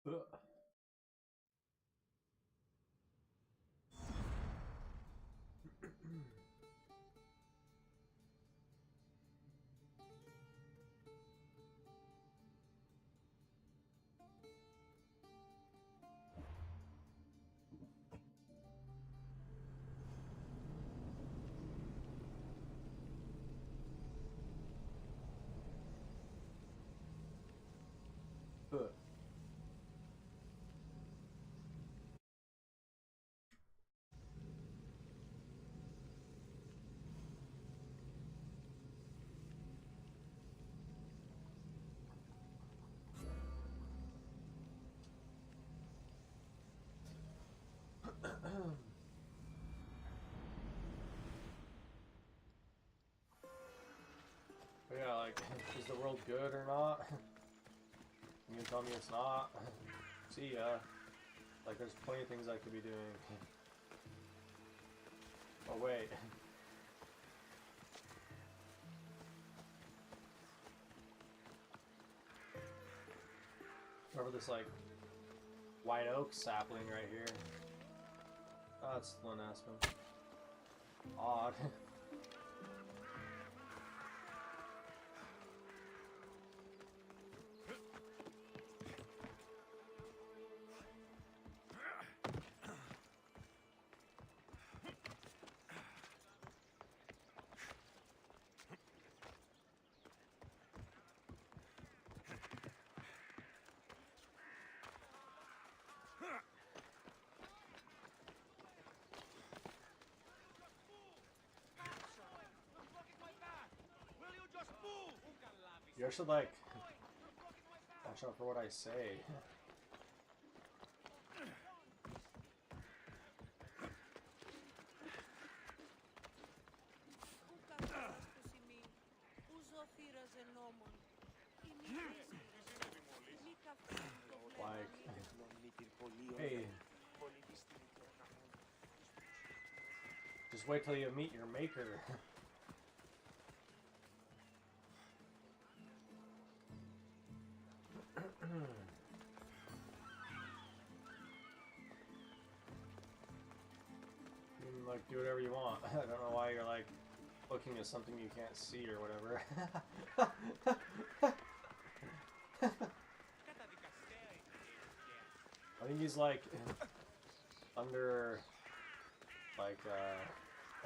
Ugh. Ugh. Yeah, like, is the world good or not? You can tell me it's not. See ya. Like, there's plenty of things I could be doing. Oh, wait. Remember this, like, white oak sapling right here? Oh, it's Lone Aspen. Odd. You should, like, watch out for what I say. Like, hey, just wait till you meet your maker. You can, like, do whatever you want. I don't know why you're, like, looking at something you can't see or whatever. I think he's, like, under, like,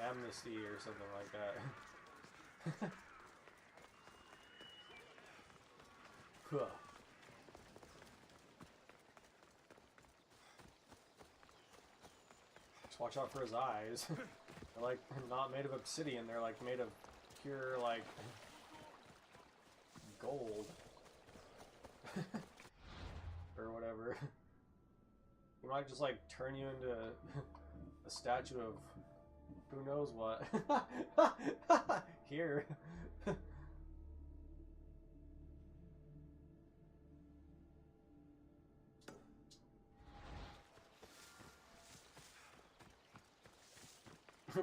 amnesty or something like that. Just watch out for his eyes. They're, like, not made of obsidian, they're, like, made of pure, like, gold. Or whatever. He might just, like, turn you into a statue of who knows what. Here.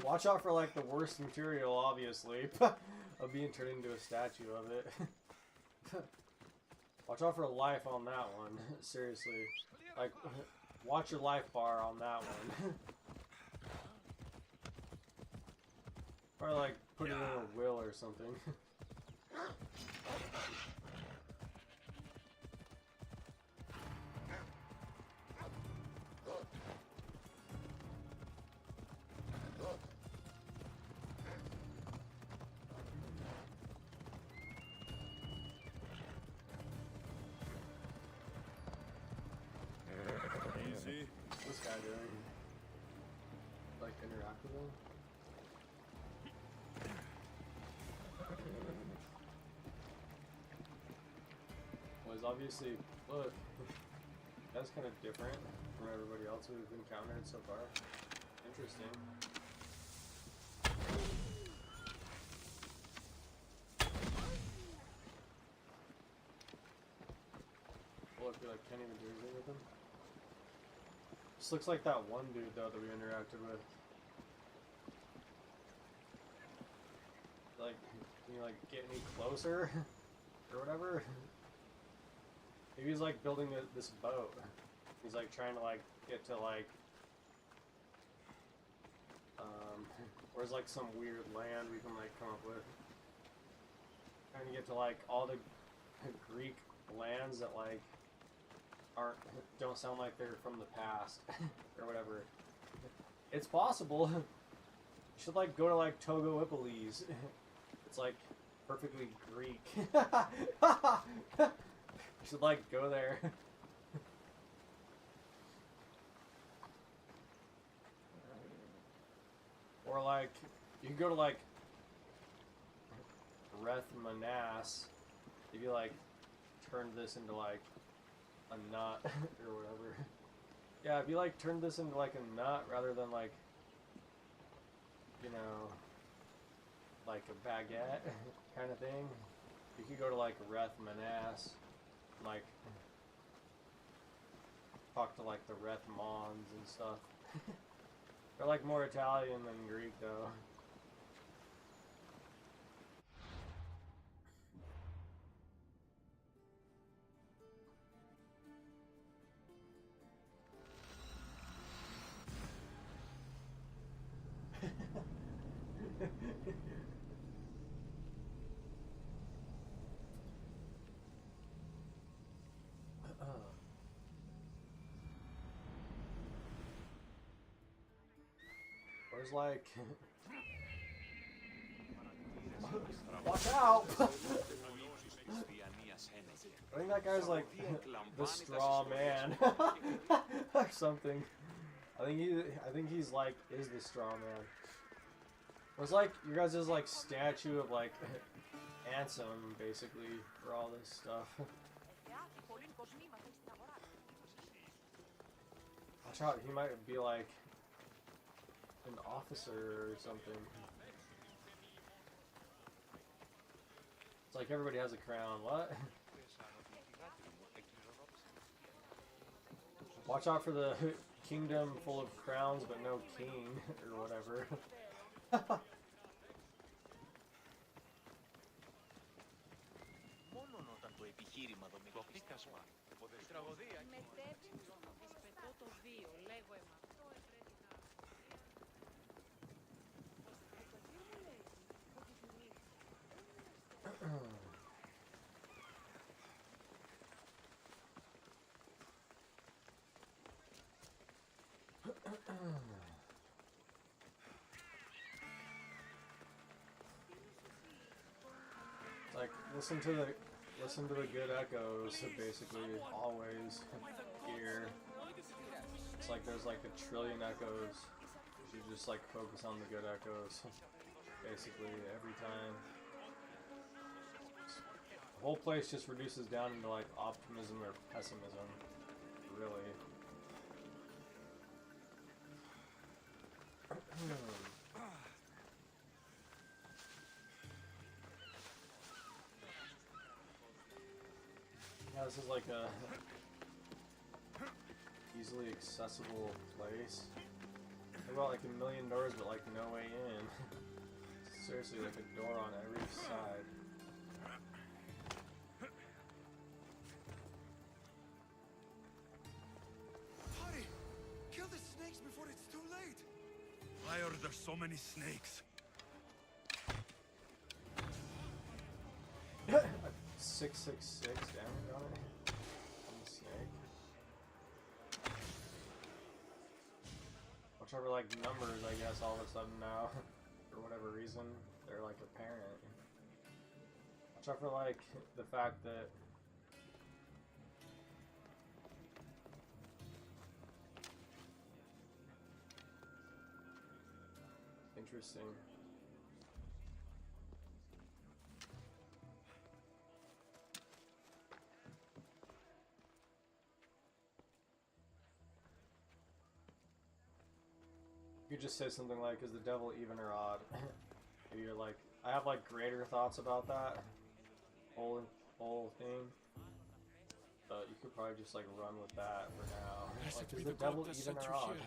Watch out for, like, the worst material, obviously, of being turned into a statue of it. Watch out for life on that one. Seriously. Like, watch your life bar on that one. Or, like, put it in a will or something. Easy. What's this guy doing? Like, interact with him? Well, he's obviously... Look. That's kind of different from everybody else we've encountered so far. Interesting. Look, we, like, can't even do anything with him. This looks like that one dude, though, that we interacted with. Like, can you, like, get any closer? Or whatever? Maybe he's like building this boat. He's like trying to like get to like where's like some weird land we can like come up with. Trying to get to like all the Greek lands that like don't sound like they're from the past or whatever. It's possible. You should like go to like Togoipolis. It's like perfectly Greek. You should like go there. Or like you can go to like Rethmanas if you like turn this into like a nut or whatever. Yeah, if you like turn this into like a nut rather than like, you know, like a baguette kind of thing, you could go to like Rethmanas, like talk to like the Rethmons and stuff. They're like more Italian than Greek though. Where's like watch out! I think that guy's like the straw man or something. I think he's like is the straw man. It's like your guys' like statue of like Ansem basically for all this stuff. Watch out, he might be like an officer or something. It's like everybody has a crown. What? Watch out for the kingdom full of crowns but no king or whatever. Like listen to the good echoes basically always here. It's like there's like a trillion echoes. You should just like focus on the good echoes basically every time. The whole place just reduces down into like optimism or pessimism, really. Yeah, this is like a easily accessible place. What about like $1 million but like no way in? Seriously, like a door on every side. Hurry! Kill the snakes before it's too late! Why are there so many snakes? 666 damage on it. On the snake. Whichever like numbers I guess all of a sudden now. For whatever reason, they're like apparent. Watch out for like the fact that interesting. You could just say something like, is the devil even or odd? You're like, I have like greater thoughts about that whole thing, but you could probably just like run with that for now. Like, is the devil even or odd?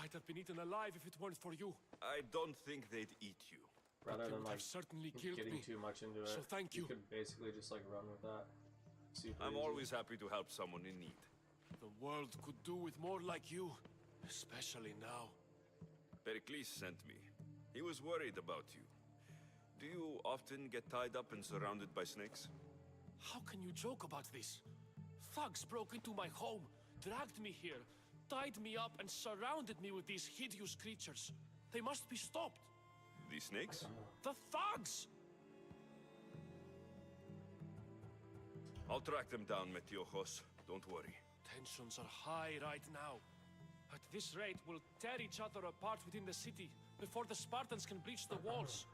I'd have been eaten alive if it weren't for you. I don't think they'd eat you. Rather than like certainly killed getting me. too much into it, So thank you. could basically just like run with that. super I'm easy. always happy to help someone in need. The world could do with more like you, especially now. Pericles sent me. He was worried about you. Do you often get tied up and surrounded by snakes? How can you joke about this? Thugs broke into my home, dragged me here, tied me up and surrounded me with these hideous creatures. They must be stopped. The snakes? The thugs! I'll track them down, Metiochos. Don't worry. Tensions are high right now. At this rate, we'll tear each other apart within the city before the Spartans can breach the walls.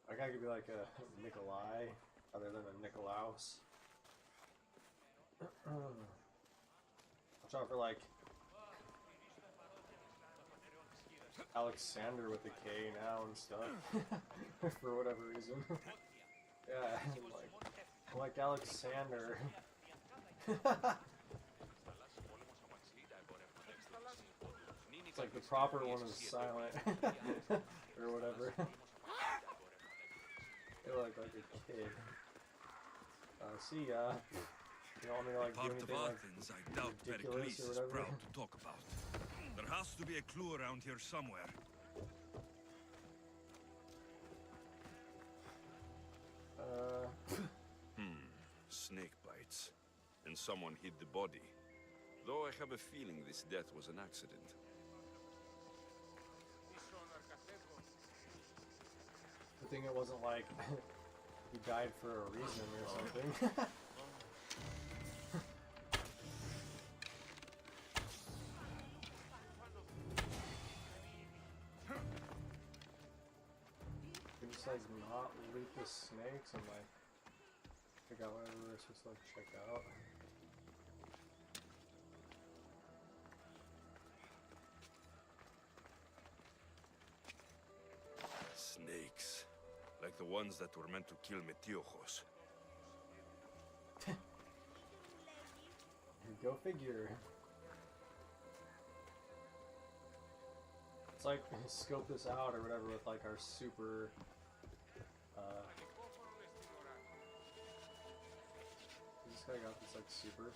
I gotta be like a Nikolai other than a Nikolaus. Watch out for like Alexander with a K now and stuff. For whatever reason. Yeah, like Alexander. It's like the proper one is silent. Or whatever. They look like a kid. See ya. You want me to like do Part of anything like Athens I doubt ridiculous Pericles or is whatever? proud to talk about. There has to be a clue around here somewhere. Snake bites. And someone hid the body. Though I have a feeling this death was an accident. Good thing it wasn't like he died for a reason or something. He just like not loot the snakes and like check out whatever we're supposed to like check out. Snakes. Like the ones that were meant to kill Metiochos. Go figure. It's like scope this out or whatever with like our super this guy got this like super.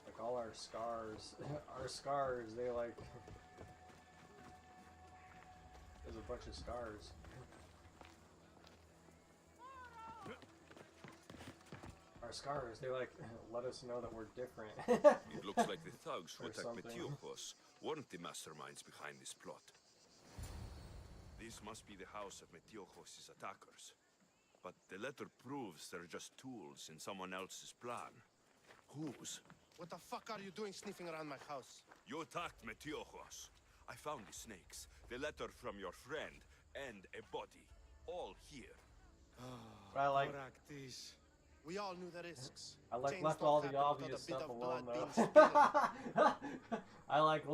Like all our scars our scars, they like there's a bunch of scars. Our scars, they like let us know that we're different. It looks like the thugs who Or attacked something. Metiochos weren't the masterminds behind this plot. This must be the house of Metiochos' attackers. But the letter proves they're just tools in someone else's plan. Whose? What the fuck are you doing sniffing around my house? You attacked Metiochos. I found the snakes, the letter from your friend, and a body. All here. But I like Practice. We all knew the risks. I like Chains left don't all the happen without a obvious bit stuff of alone blood though. being spilled. I like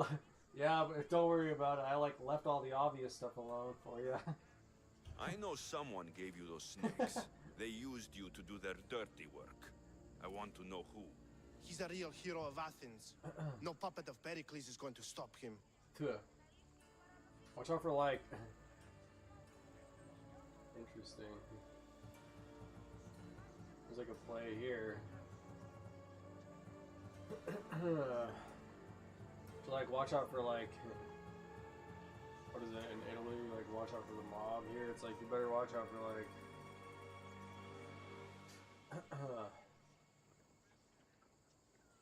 yeah, but don't worry about it. I like left all the obvious stuff alone for you. I know someone gave you those snakes. They used you to do their dirty work. I want to know who. He's a real hero of Athens. No puppet of Pericles is going to stop him. Watch out for like interesting. There's like a play here. So like watch out for like what is it in Italy? Like watch out for the mob. Here it's like you better watch out for like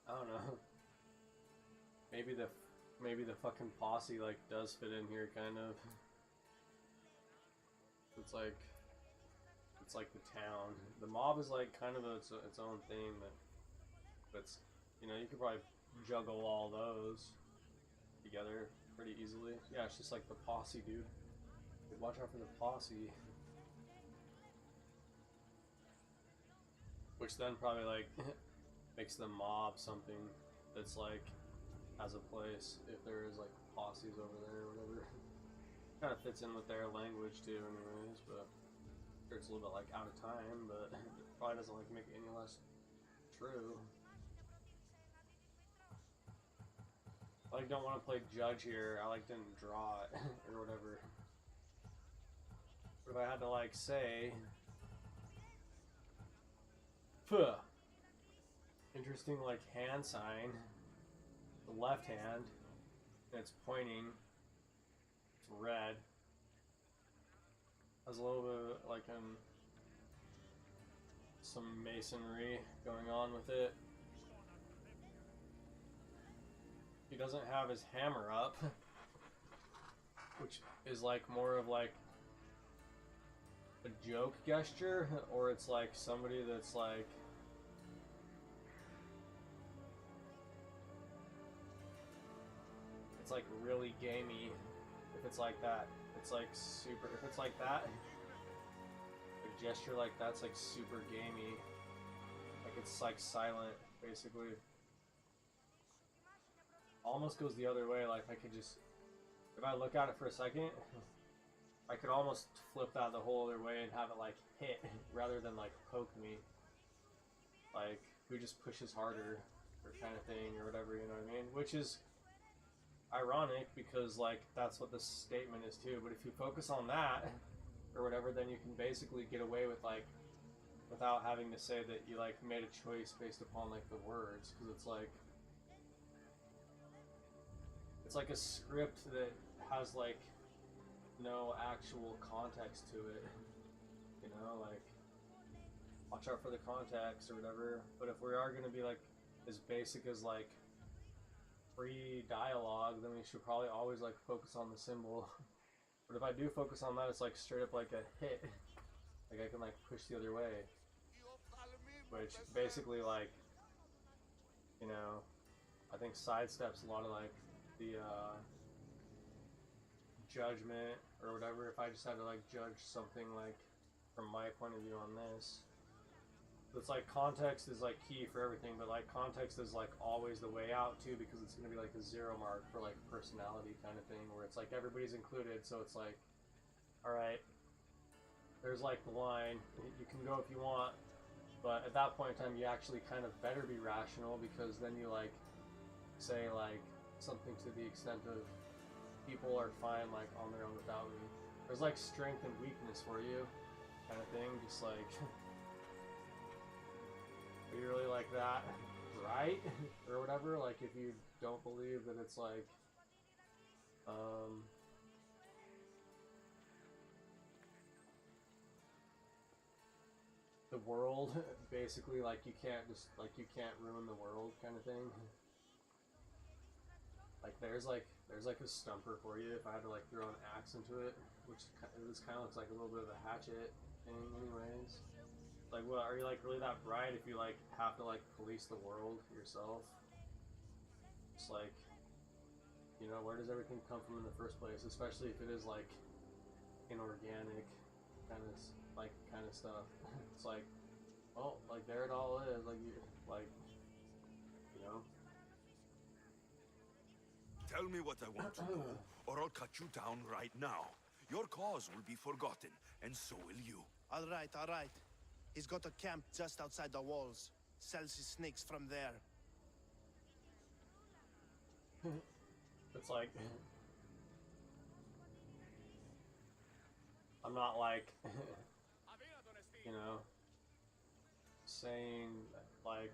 I don't know. Maybe the fucking posse like does fit in here kind of. It's like the town. The mob is like kind of its own thing, but it's, you know, you could probably juggle all those together pretty easily. Yeah, it's just like the posse, dude. Watch out for the posse. Which then probably like makes the mob something that's like has a place if there is like posses over there or whatever. Kind of fits in with their language too, anyways. But it's a little bit like out of time, but it probably doesn't like make it any less true. I like don't want to play judge here. I like didn't draw it or whatever. But if I had to like say, Puh. Interesting like hand sign, the left hand, and it's pointing, it's red. Has a little bit like some masonry going on with it. He doesn't have his hammer up, which is like more of like a joke gesture, or it's like somebody that's like it's like really gamey. If it's like that, it's like super. If it's like that, a gesture like that's like super gamey. Like it's like silent, basically. Almost goes the other way. Like I could just, if I look at it for a second, I could almost flip that the whole other way and have it like hit rather than like poke me. Like who just pushes harder, or kind of thing, or whatever. You know what I mean? Which is ironic because like that's what this statement is too. But if you focus on that or whatever, then you can basically get away with like without having to say that you like made a choice based upon like the words, because it's like a script that has like no actual context to it, you know, like watch out for the context or whatever. But if we are going to be like as basic as like free dialogue, then we should probably always like focus on the symbol. But if I do focus on that, it's like straight up like a hit, like I can like push the other way, which basically like, you know, I think sidesteps a lot of like the judgment or whatever. If I just had to like judge something like from my point of view on this, it's like context is like key for everything, but like context is like always the way out too, because it's going to be like a zero mark for like personality kind of thing, where it's like everybody's included. So it's like, all right, there's like the line, you can go if you want, but at that point in time you actually kind of better be rational, because then you like say like something to the extent of people are fine like on their own without me. There's like strength and weakness for you kind of thing, just like are you really like that, right? Or whatever, like if you don't believe that it's like the world, basically, like you can't just like you can't ruin the world kind of thing. Like there's like a stumper for you if I had to like throw an axe into it, which this kind of looks like a little bit of a hatchet thing anyways. Like what, are you like really that bright if you like have to like police the world yourself? It's like, you know, where does everything come from in the first place, especially if it is like inorganic kind of stuff. It's like, well, like there it all is, like you know. Tell me what I want to do, or I'll cut you down right now. Your cause will be forgotten, and so will you. All right, all right. He's got a camp just outside the walls. Sells his snakes from there. It's like, I'm not like, you know, saying like,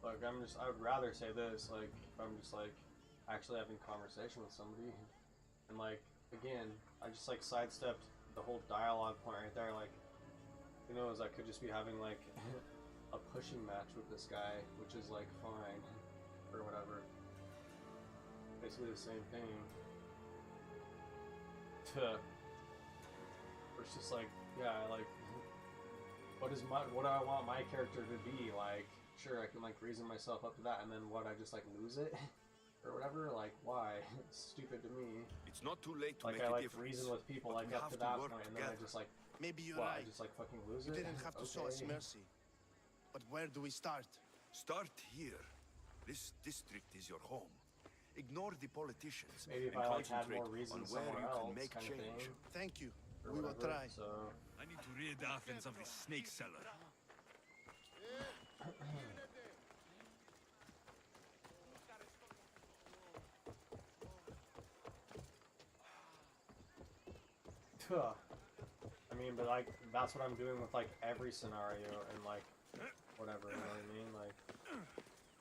look, I would rather say this, like, if I'm just like actually having conversation with somebody, and like, again, I just like sidestepped the whole dialogue point right there, like, who knows, I could just be having like a pushing match with this guy, which is like fine, or whatever. Basically the same thing. It's just like, yeah, like, what do I want my character to be? Like, sure, I can like reason myself up to that, and then what, I just like lose it? Or whatever, like, why? It's stupid to me. It's not too late to like make I a like difference. reason with people but like we up have to to that work point, and then I together. just like, Maybe you're what, right. I just like fucking lose You it? didn't have to show us Okay. mercy. But where do we start? Start here. This district is your home. Ignore the politicians Maybe if and I like had concentrate more on reason where somewhere you else, can make kind of change. thing. Thank you. Or We will whatever, try. So I need to rid Athens of this snake seller. I mean, but like that's what I'm doing with like every scenario and like whatever, you know what I mean? Like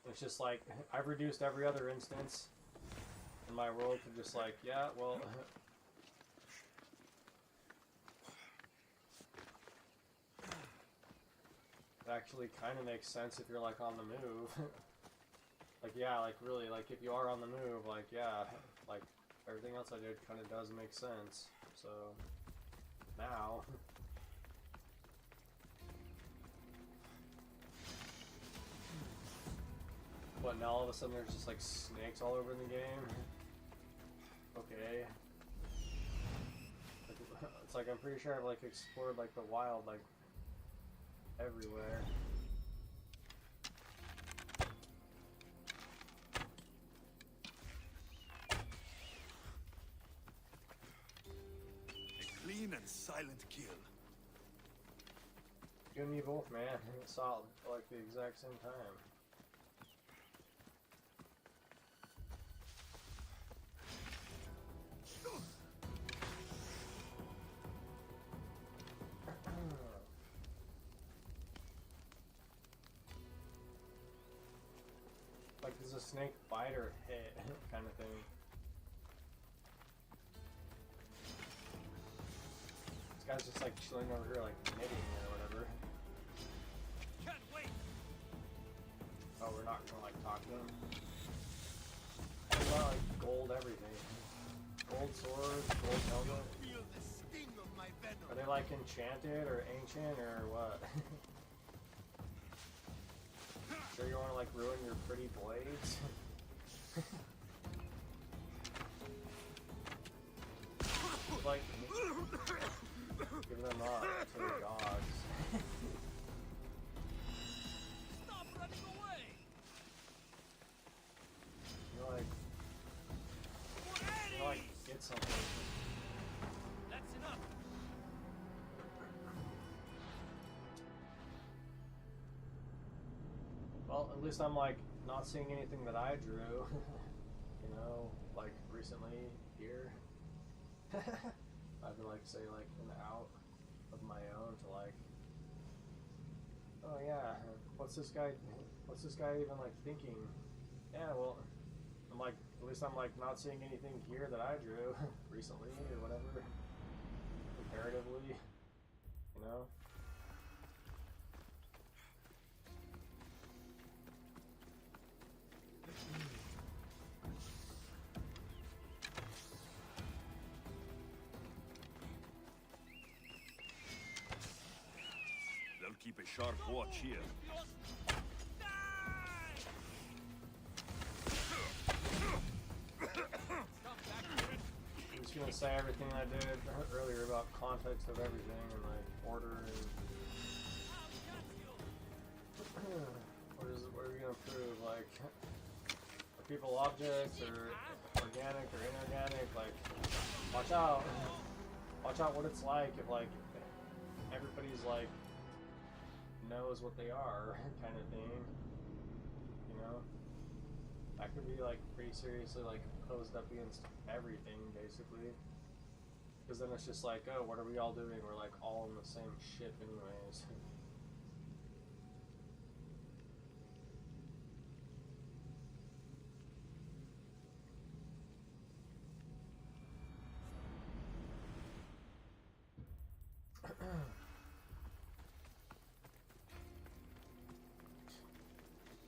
it's just like I've reduced every other instance in my world to just like, yeah, well, it actually kind of makes sense if you're like on the move. Like yeah, like really, like if you are on the move, like yeah, like everything else I did kind of does make sense. So now. But now all of a sudden there's just like snakes all over the game. Okay. It's like I'm pretty sure I've like explored like the wild like everywhere. A clean and silent kill. You and me both, man. Solid at like the exact same time. Like, does a snake bite or hit kind of thing? This guy's just like chilling over here, like knitting or whatever. Can't wait. Oh, we're not gonna like talk to him. I want like gold everything. Gold sword, gold helmet. Feel the sting of my venom. Are they like enchanted or ancient or what? Sure you want to like ruin your pretty blades? Like, give them up to the dogs. Stop running away! You like get something. That's enough. Well, at least I'm like not seeing anything that I drew. You know, like recently here. I've been like say like an out of my own to like, oh yeah, what's this guy even like thinking? Yeah, well, I'm like, at least I'm like not seeing anything here that I drew recently or whatever, comparatively, you know. They'll keep a sharp watch here. I'm just gonna say everything I did earlier about context of everything and like order and what are we gonna prove? Like, are people objects or organic or inorganic? Like, watch out! Watch out what it's like if like everybody's like knows what they are kind of thing. You know, that could be like pretty seriously like opposed up against everything basically. Because then it's just like, oh, what are we all doing? We're like all in the same ship anyways.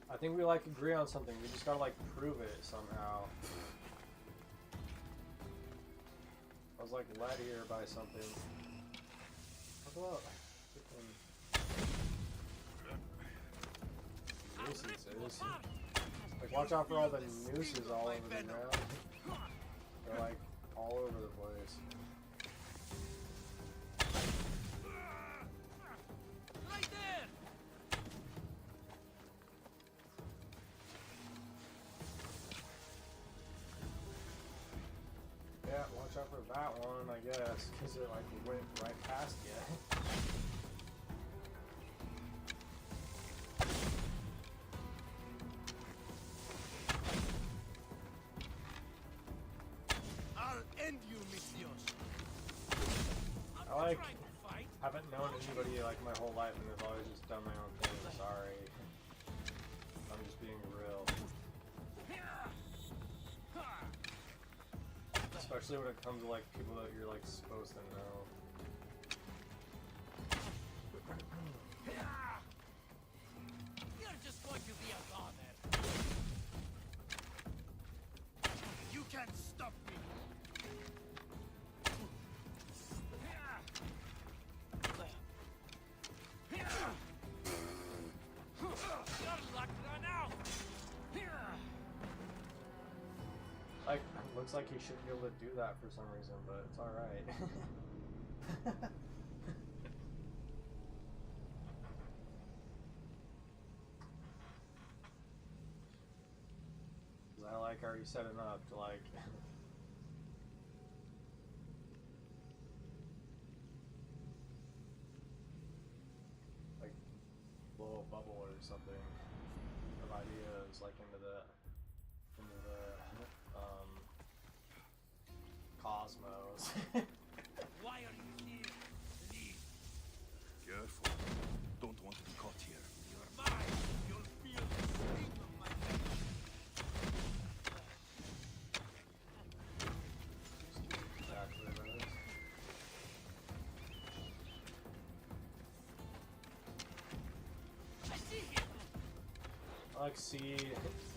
I think we like agree on something. We just gotta like prove it somehow. I was like led here by something. What about freaking nuisances? Like, watch out for all the nooses all over the ground. They're like all over the place. Right there! Yeah, watch out for that one, I guess, because it like went right past you. I'll end you, Misios. like trying to fight? haven't known anybody like my whole life and have always just done my own thing. Sorry. I'm just being real. Especially when it comes to like people that you're like supposed to know. You're just going to be a goner. You can't stop me. Your luck run out. Like, looks like he shouldn't be able to do that for some reason, but it's alright. I like already setting up to like like blow a bubble or something of ideas like into the cosmos. Why are you here? Leave. Careful. Don't want to be caught here. You're mine. You'll feel the sting of my venom. Exactly what it is. I see him. I like see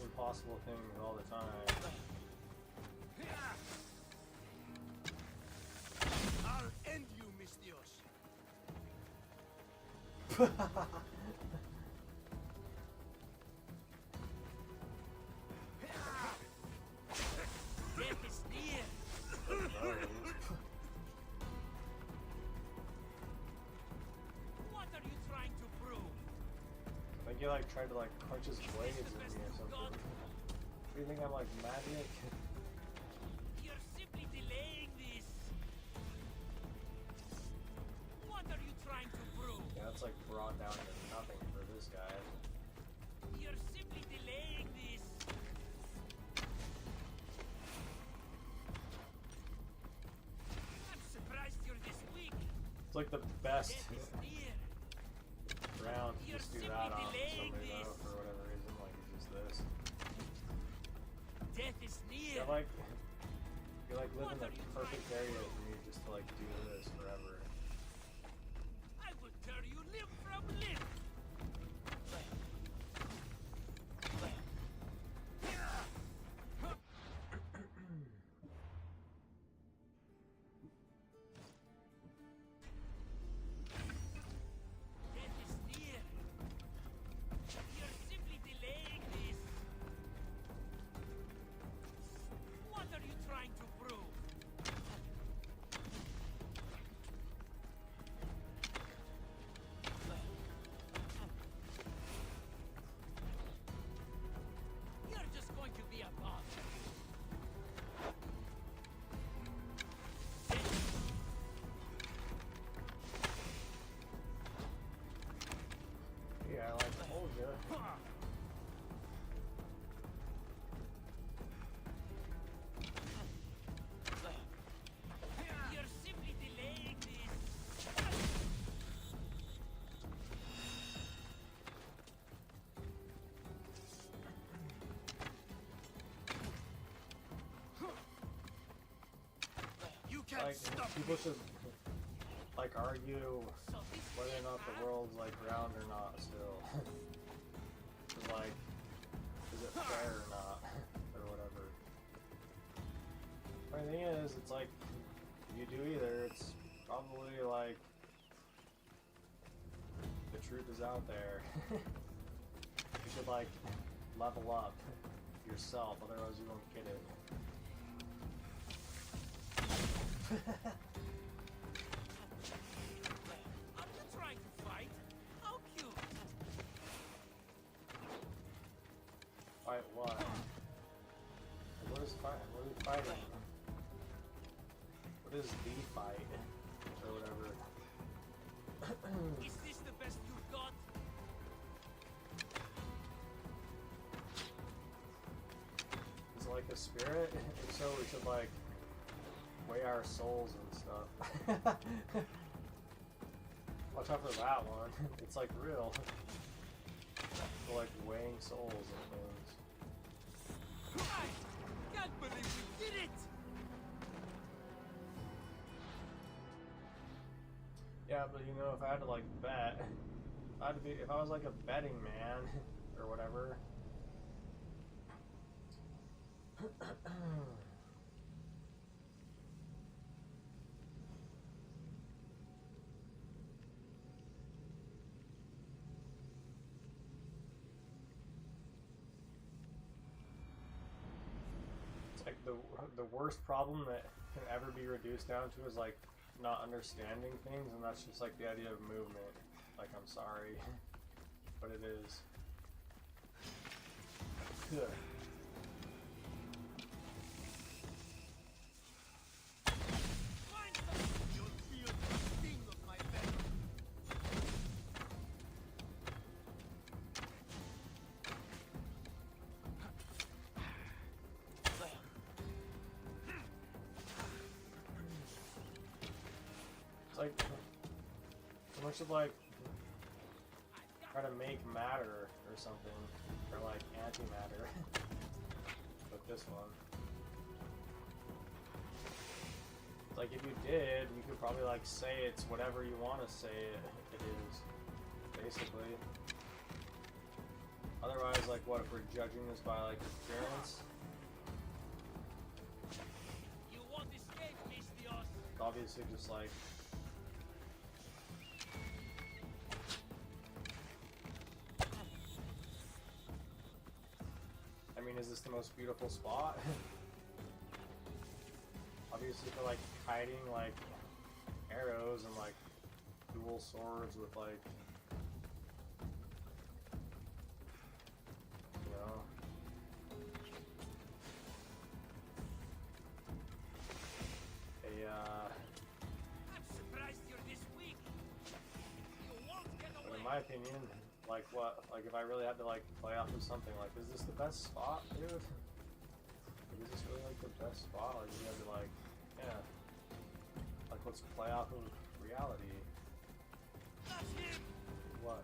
impossible things all the time. I'll end you, Mistios. Death is near. What are you trying to prove? I think he like tried to like punch his blades at me or something. Do you think I'm like magic? You're simply delaying this. What are you trying to prove? Yeah, it's like brought down to nothing for this guy. You're simply delaying this. I'm surprised you're this weak. It's like the best Death is near. round to You're just do simply that on delaying somebody though, this. for whatever reason, like it's just this. Death is near. Yeah, like you like live in What the are you perfect trying to area for me just to like do this forever. I will tear you limb from limb. Death is near. You're simply delaying this. What are you trying to prove? You're just going to be a bother. Yeah, I like told ya. You're simply delaying this. You can't Like stop people me. should like argue So this whether or is not the how- world's like round or not still. 'Cause, like, is it fair or not? Or whatever. Funny thing is, it's like if you do either, it's probably like the truth is out there. You should like level up yourself, otherwise you won't get it. Are you trying to fight? How cute. Fight what? What is fight? What are we fighting? What is the fight? Or whatever. Is this the best you've got? Is it like a spirit? If so, we should like weigh our souls and stuff. Watch out for that one. It's like real. For like weighing souls and things. I can't believe we did it! Yeah, but you know, if I had to like bet, if I was like a betting man or whatever. It's like the worst problem that can ever be reduced down to is like not understanding things, and that's just like the idea of movement. Like, I'm sorry, but it is. Ugh. You'll feel the sting of my venom. It's like so much of like try to make matter or something, or like antimatter. With this one, it's like if you did, you could probably like say it's whatever you want to say it is, basically. Otherwise, like, what if we're judging this by like appearance? You won't escape, Misthios. It's obviously just like. I mean, is this the most beautiful spot? Obviously for like kiting like arrows and like dual swords with like, you know, I'm surprised you're this weak. You won't get but away. in my opinion, like what, like if I really had to like play off of something, like is this the best spot, dude? Like, is this really like the best spot? Like you have to like, yeah, like let's play off of reality. That's him. What?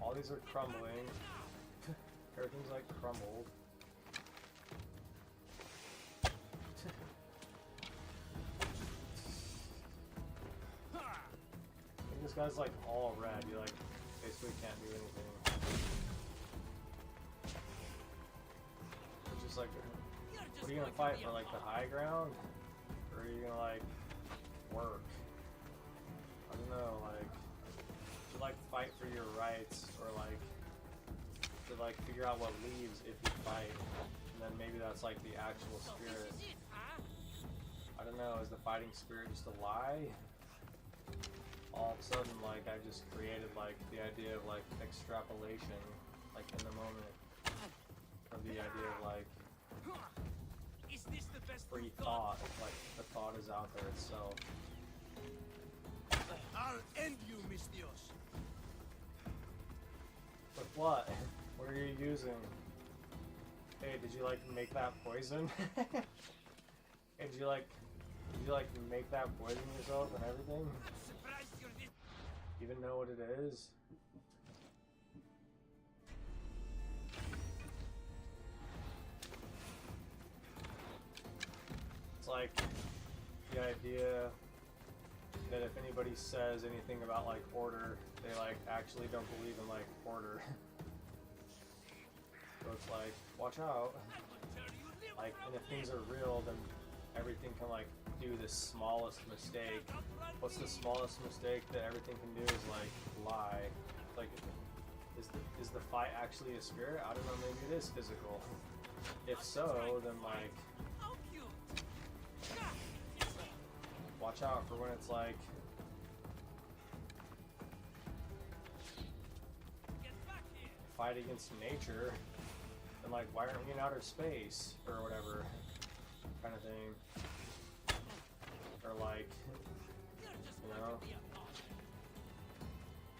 All these are crumbling. Everything's like crumbled. I think this guy's like all red. You like basically can't do anything. It's just like, You're just what are you gonna going to fight be for? a Like the pawn. high ground, or are you gonna like work? I don't know. Like, to like fight for your rights, or like to like figure out what leaves if you fight, and then maybe that's like the actual So spirit. this is it, huh? I don't know, is the fighting spirit just a lie? All of a sudden, like, I just created, like, the idea of, like, extrapolation, like, in the moment, of the idea of, like, Is this the best free you've got? thought, like, the thought is out there itself. I'll end you, Misthios. But what? What are you using? Hey, did you, like, make that poison? Hey, did you, like, make that poison yourself and everything? I'm surprised you're this. Even know what it is? It's like the idea that if anybody says anything about like order, they like actually don't believe in like order. So it's like, watch out. I will tear you limb Like, from and if things limb. are real, then everything can like do the smallest mistake. What's the smallest mistake that everything can do is like lie. Like, is the fight actually a spirit? I don't know, maybe it is physical. If so, then like, How cute. watch out for when it's like, Get back here. fight against nature, then like, why aren't we in outer space? Or whatever, kind of thing. Or like, You're just You going know? to be a pawn.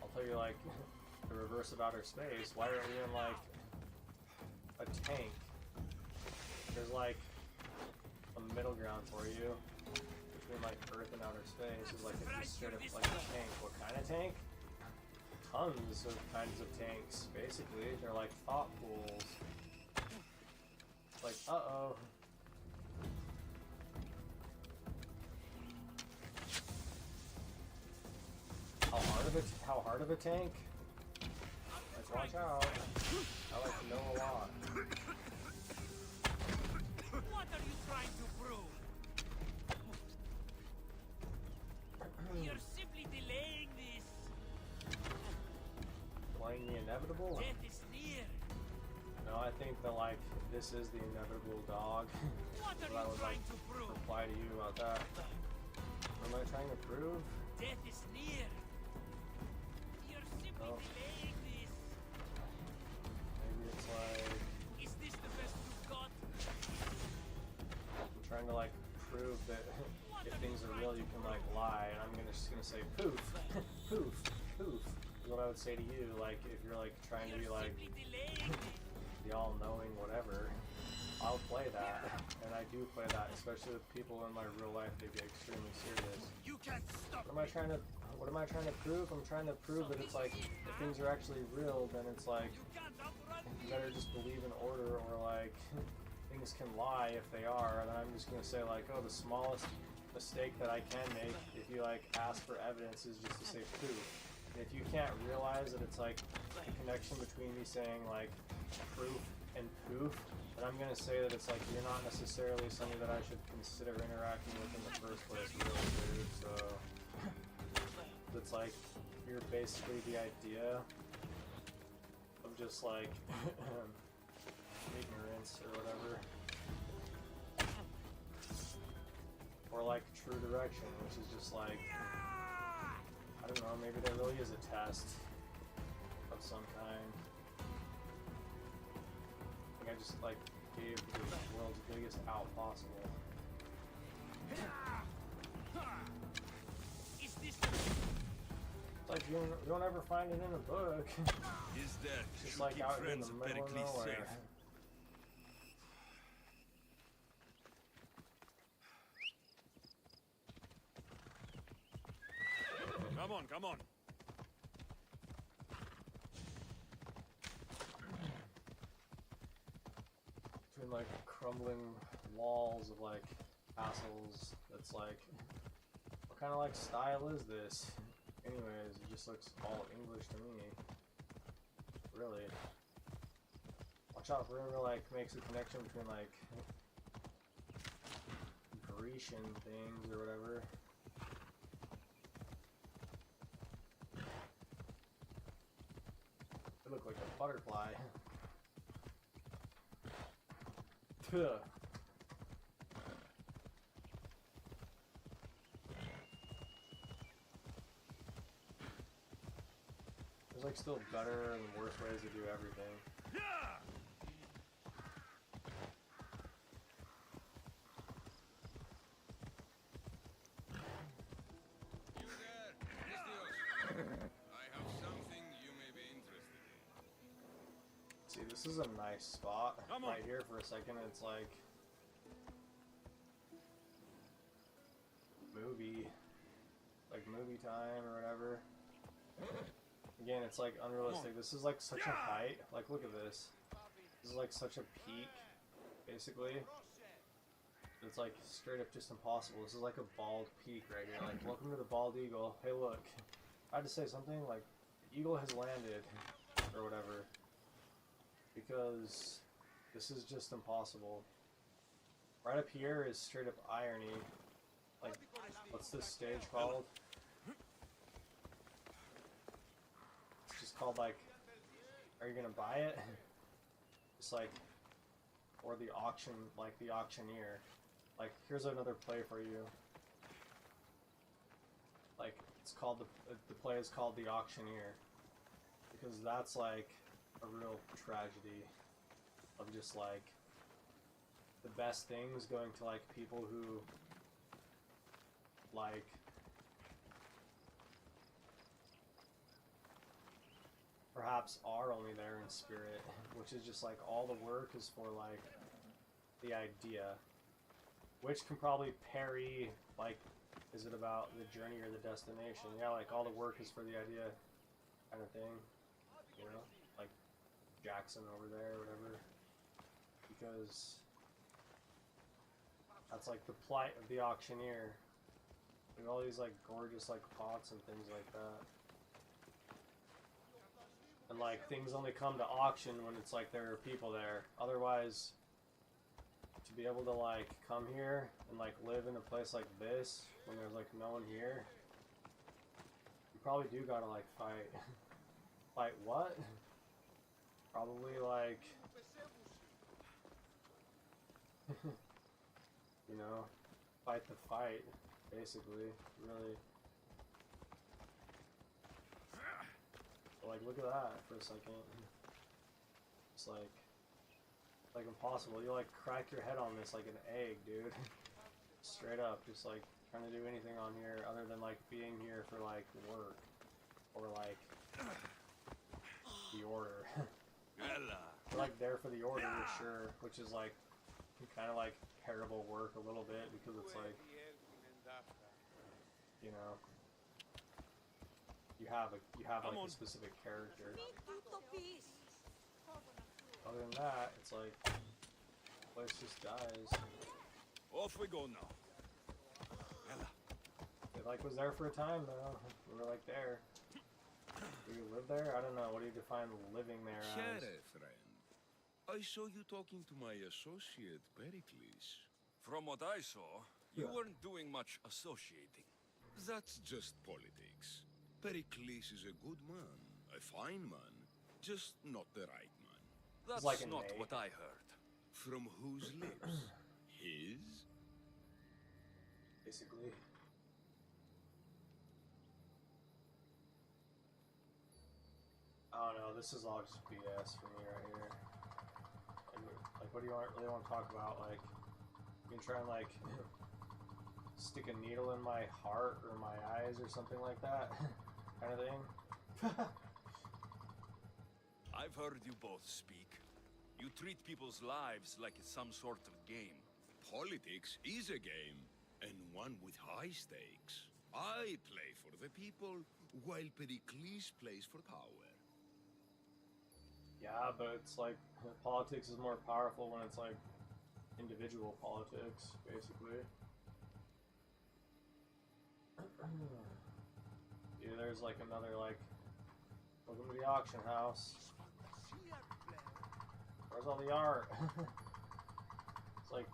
I'll tell you like, the reverse of outer space, why aren't we in like, a tank? There's like, a middle ground for you, between like Earth and outer space, is like if you straight up like a tank, what kind kind of tank? Tons of kinds of tanks, basically. They're like thought pools. Like, uh-oh. How hard of a tank? Like, watch out. I like to know a lot. What are you trying to prove? You're simply delaying this. Delaying the inevitable? Death is near. No, I think that, like, this is the inevitable, dog. What So are I you would, trying like, to prove? reply to you about that. What am I trying to prove? Death is near. You're simply Oh. delaying this. Maybe it's like Is this the best you've got? I'm trying to like prove that if things are real, you can like lie, and I'm just gonna say poof, poof, poof. Is what I would say to you, like if you're like trying to be You're like simply delaying this. the all-knowing whatever. I'll play that, and I do play that, especially with people in my real life. They get extremely serious. You can't stop What am I trying to? What am I trying to prove? I'm trying to prove that it's like if things are actually real, then it's like You can't outrun you me. better just believe in order, or like things can lie if they are. And then I'm just gonna say like, oh, the smallest mistake that I can make if you like ask for evidence is just to say proof. And if you can't realize that it's like the connection between me saying like proof and poof, then I'm gonna say that it's like you're not necessarily somebody that I should consider interacting with in the first place, really, dude. So it's like you're basically the idea of just like ignorance or whatever, or like true direction, which is just like I don't know, maybe there really is a test of some kind. I think I just like gave the world's biggest out possible. Is this It's like you don't ever find it in a book. His death Just should like keep out in friends the of middle of Pericles nowhere. safe. Come on, come on. Between like crumbling walls of like castles, that's like, what kind of like style is this? Anyways, it just looks all English to me. Really. Watch out for whoever like makes a connection between like Grecian things or whatever. They look like a butterfly. Tuh. There's like still better and worse ways to do everything. You there, Misthios. I have something you may be interested in. See, this is a nice spot Come on. right here for a second. It's like movie time or whatever. Again, it's like unrealistic. This is like such a height. Like, look at this. This is like such a peak, basically. It's like straight up just impossible. This is like a bald peak right here. Like, welcome to the bald eagle. Hey, look. I had to say something like, the eagle has landed, or whatever. Because this is just impossible. Right up here is straight up irony. Like, what's this stage called? It's just called like, are you gonna buy it? It's like, or the auction, like the auctioneer. Like, here's another play for you. Like, it's called the play is called The Auctioneer, because that's like a real tragedy of just like the best things going to like people who like perhaps are only there in spirit, which is just like all the work is for like the idea, which can probably parry like is it about the journey or the destination? Yeah, like all the work is for the idea kind of thing, you know, like Jackson over there or whatever, because that's like the plight of the auctioneer. We have all these like gorgeous like pots and things like that. And like things only come to auction when it's like there are people there. Otherwise, to be able to like come here and like live in a place like this when there's like no one here, you probably do gotta like fight. Fight what? Probably like you know, fight the fight, basically, really. But like, look at that for a second. It's like impossible. You like crack your head on this like an egg, dude. Straight up, just like trying to do anything on here other than like being here for like work or like the order. We're like there for the order, sure, which is like kind of like terrible work a little bit because it's like, you know, you have like a specific character. Other than that, it's like the place just dies. Off we go now. It like was there for a time though. We were like there. Do you live there? I don't know. What do you define living there as? Here, friend. I saw you talking to my associate, Pericles. From what I saw, you Yeah. weren't doing much associating. That's just politics. Pericles is a good man, a fine man, just not the right man. That's like an not A. what I heard. From whose lips? His? Basically. I don't know, this is all just BS for me right here. Like what do you really want to talk about? Like, you can try and like stick a needle in my heart or my eyes or something like that, kind of thing. I've heard you both speak. You treat people's lives like it's some sort of game. Politics is a game, and one with high stakes. I play for the people, while Pericles plays for power. Yeah, but it's like politics is more powerful when it's like individual politics, basically. Yeah, there's like another like, welcome to the auction house. Where's all the art? It's like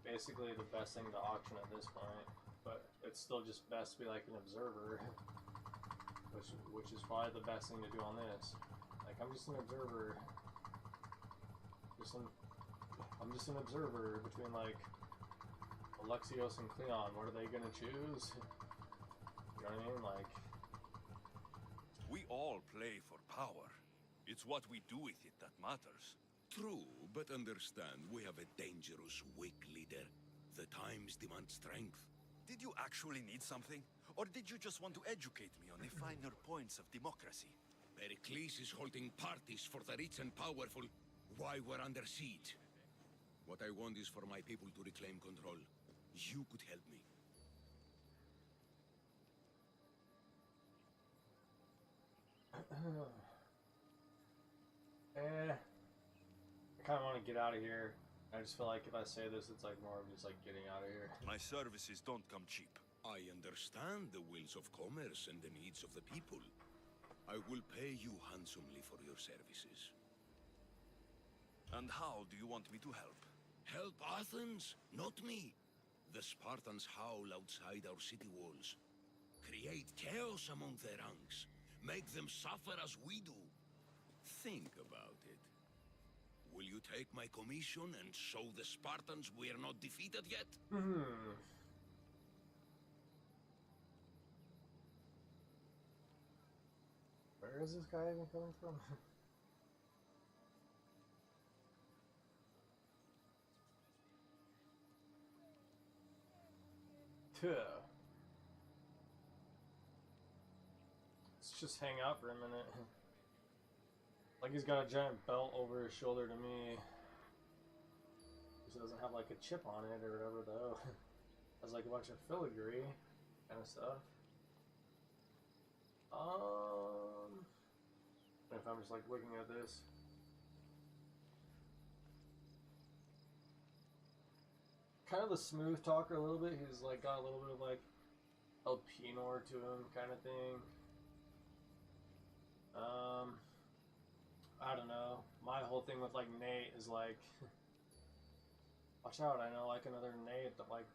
basically the best thing to auction at this point, but it's still just best to be like an observer, which is probably the best thing to do on this. Like, I'm just an observer. I'm just an observer between like Alexios and Cleon. What are they gonna choose? You know what I mean? Like, We all play for power. It's what we do with it that matters. True, but understand, we have a dangerous, weak leader. The times demand strength. Did you actually need something? Or did you just want to educate me on the finer points of democracy? Pericles is holding parties for the rich and powerful while we're under siege. What I want is for my people to reclaim control. You could help me. I kind of want to get out of here. I just feel like if I say this, it's like more of just like getting out of here. My services don't come cheap. I understand the wills of commerce and the needs of the people. I will pay you handsomely for your services. And how do you want me to help? Help Athens, not me. The Spartans howl outside our city walls. Create chaos among their ranks. Make them suffer as we do. Think about it. Will you take my commission and show the Spartans we are not defeated yet? Where is this guy even coming from? Let's just hang out for a minute. Like he's got a giant belt over his shoulder to me. He doesn't have like a chip on it or whatever though. Has like a bunch of filigree kind of stuff. If I'm just like looking at this. Kind of the smooth talker a little bit. He's like got a little bit of like Elpenor to him kind of thing. I don't know. My whole thing with like Nate is like, watch out, I know like another Nate that like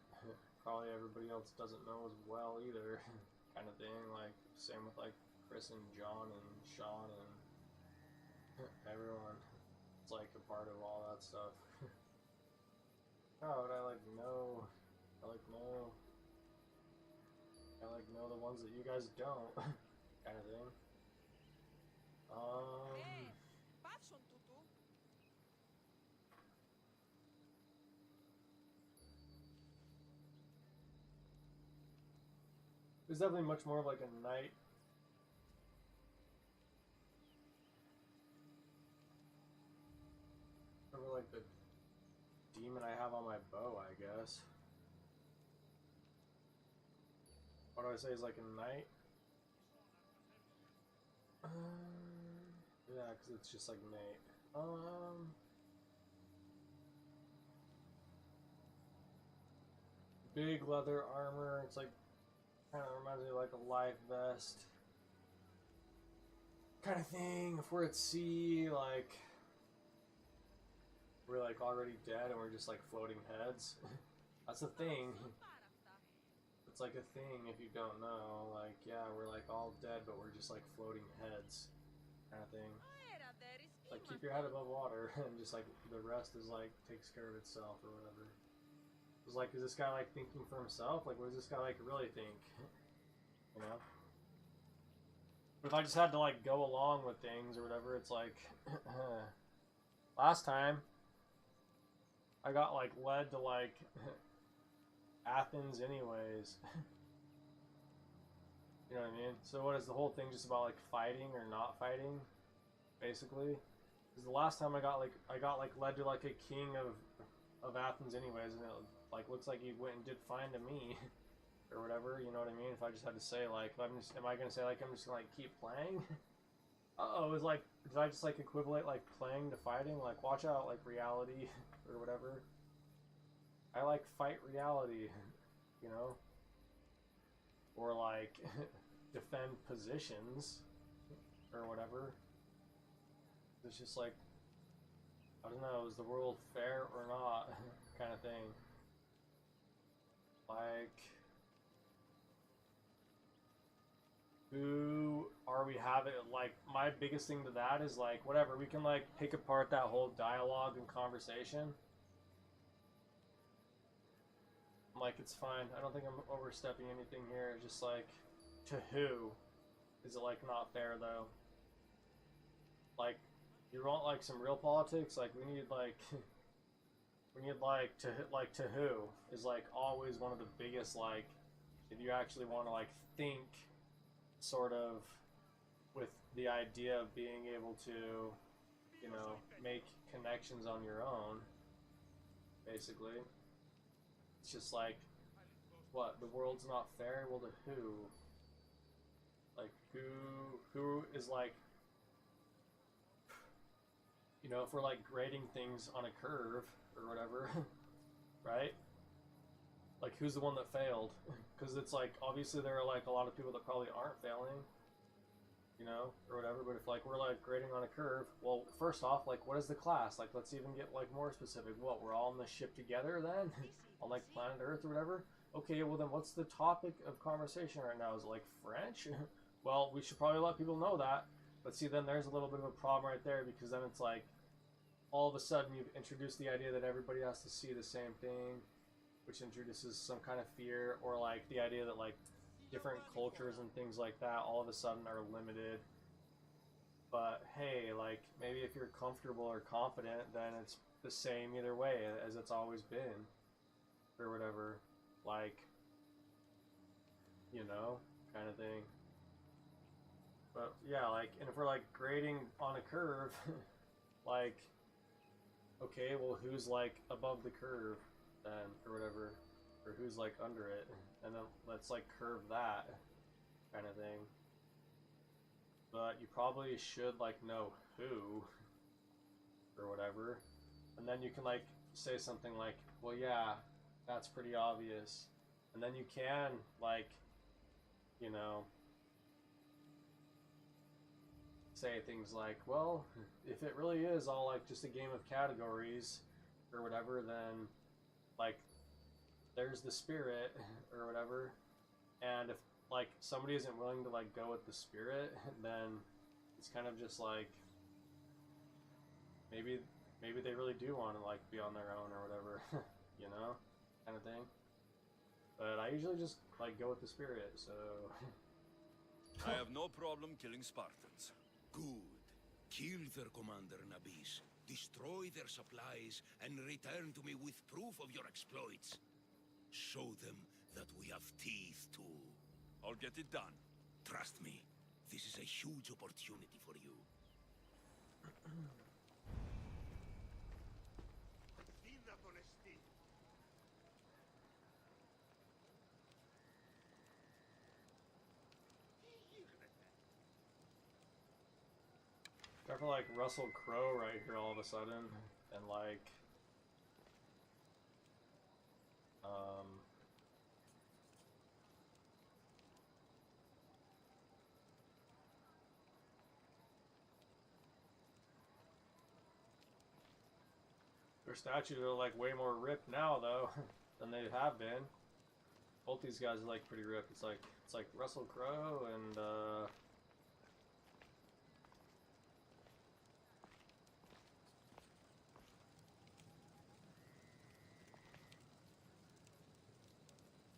probably everybody else doesn't know as well either, kind of thing. Like same with like Chris and John and Sean and everyone. It's like a part of all that stuff. How would I like know? I like know the ones that you guys don't, kind of thing. Patrzą tu. It's definitely much more of like a knight. Remember like the demon I have on my bow, I guess. What do I say is like a knight? Yeah, because it's just like Nate. Big leather armor. It's like kind of reminds me of like a life vest kind of thing. If we're at sea, like we're like already dead and we're just like floating heads. That's the thing. It's like a thing if you don't know. Like, yeah, we're like all dead, but we're just like floating heads kind of thing. Like, keep your head above water and just like the rest is like takes care of itself or whatever. It's like, is this guy like thinking for himself? Like, what does this guy like really think? You know? But if I just had to like go along with things or whatever, it's like last time I got like led to like Athens anyways. You know what I mean? So what is the whole thing just about like fighting or not fighting, basically? Because the last time I got like led to like a king of Athens anyways, and it like looks like he went and did fine to me or whatever. You know what I mean? If I just had to say like, am I gonna say like I'm just gonna like keep playing? Uh-oh, is like, did I just like equivalent like playing to fighting? Like, watch out, like reality or whatever. I like fight reality, you know? Or like defend positions or whatever. It's just like, I don't know, is the world fair or not kind of thing. Like, who are we having? Like, my biggest thing to that is like, whatever, we can like pick apart that whole dialogue and conversation. Like, it's fine. I don't think I'm overstepping anything here. It's just like, to who is it like not fair though? Like, you want like some real politics? Like, we need like to who is like always one of the biggest, like, if you actually want to like think sort of with the idea of being able to, you know, make connections on your own, basically. It's just like, what, the world's not fair? Well, to who? Like, who is like, you know, if we're like grading things on a curve or whatever, right? Like, who's the one that failed? Because it's like, obviously there are like a lot of people that probably aren't failing, you know, or whatever. But if like we're like grading on a curve, well, first off, like, what is the class? Like, let's even get like more specific. What, we're all on the ship together then? On like planet Earth or whatever? Okay, well then what's the topic of conversation right now? Is it like French? Well, we should probably let people know that. But see, then there's a little bit of a problem right there, because then it's like, all of a sudden you've introduced the idea that everybody has to see the same thing, which introduces some kind of fear, or like the idea that like different cultures and things like that all of a sudden are limited. But hey, like, maybe if you're comfortable or confident, then it's the same either way as it's always been, or whatever, like, you know, kind of thing. But yeah, like, and if we're like grading on a curve, like, okay, well, who's like above the curve then, or whatever? or who's like under it, and then let's like curve that kind of thing. But you probably should like know who or whatever, and then you can like say something like, well, yeah, that's pretty obvious, and then you can like, you know, say things like, well, if it really is all like just a game of categories or whatever, then like there's the spirit or whatever, and if like somebody isn't willing to like go with the spirit, then it's kind of just like maybe they really do want to like be on their own or whatever, you know, kind of thing. But I usually just like go with the spirit, so I have no problem killing Spartans. Good. Kill their commander, Nabis. Destroy their supplies and return to me with proof of your exploits. Show them that we have teeth too. I'll get it done. Trust me, this is a huge opportunity for you. I feel like Russell Crowe right here all of a sudden, and like, their statues are like way more ripped now though than they have been. Both these guys are like pretty ripped. It's like Russell Crowe and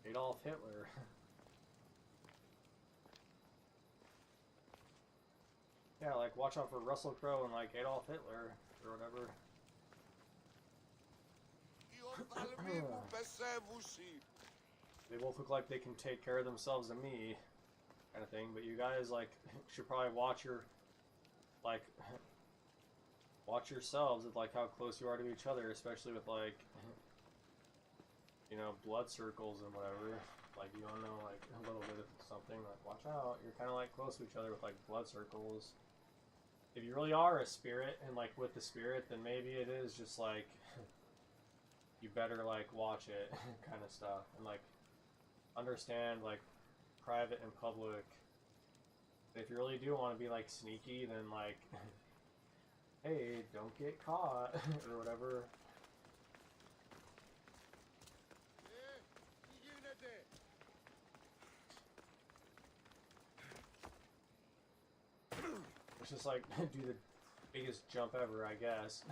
Adolf Hitler. Yeah, like watch out for Russell Crowe and like Adolf Hitler or whatever. They both look like they can take care of themselves and me, kind of thing. But you guys like should probably watch your like watch yourselves with like how close you are to each other, especially with like, you know, blood circles and whatever. Like you want to know like a little bit of something, like watch out, you're kind of like close to each other with like blood circles. If you really are a spirit and like with the spirit, then maybe it is just like you better like watch it kind of stuff, and like understand like private and public. If you really do want to be like sneaky, then like hey, don't get caught or whatever. It's just like do the biggest jump ever, I guess.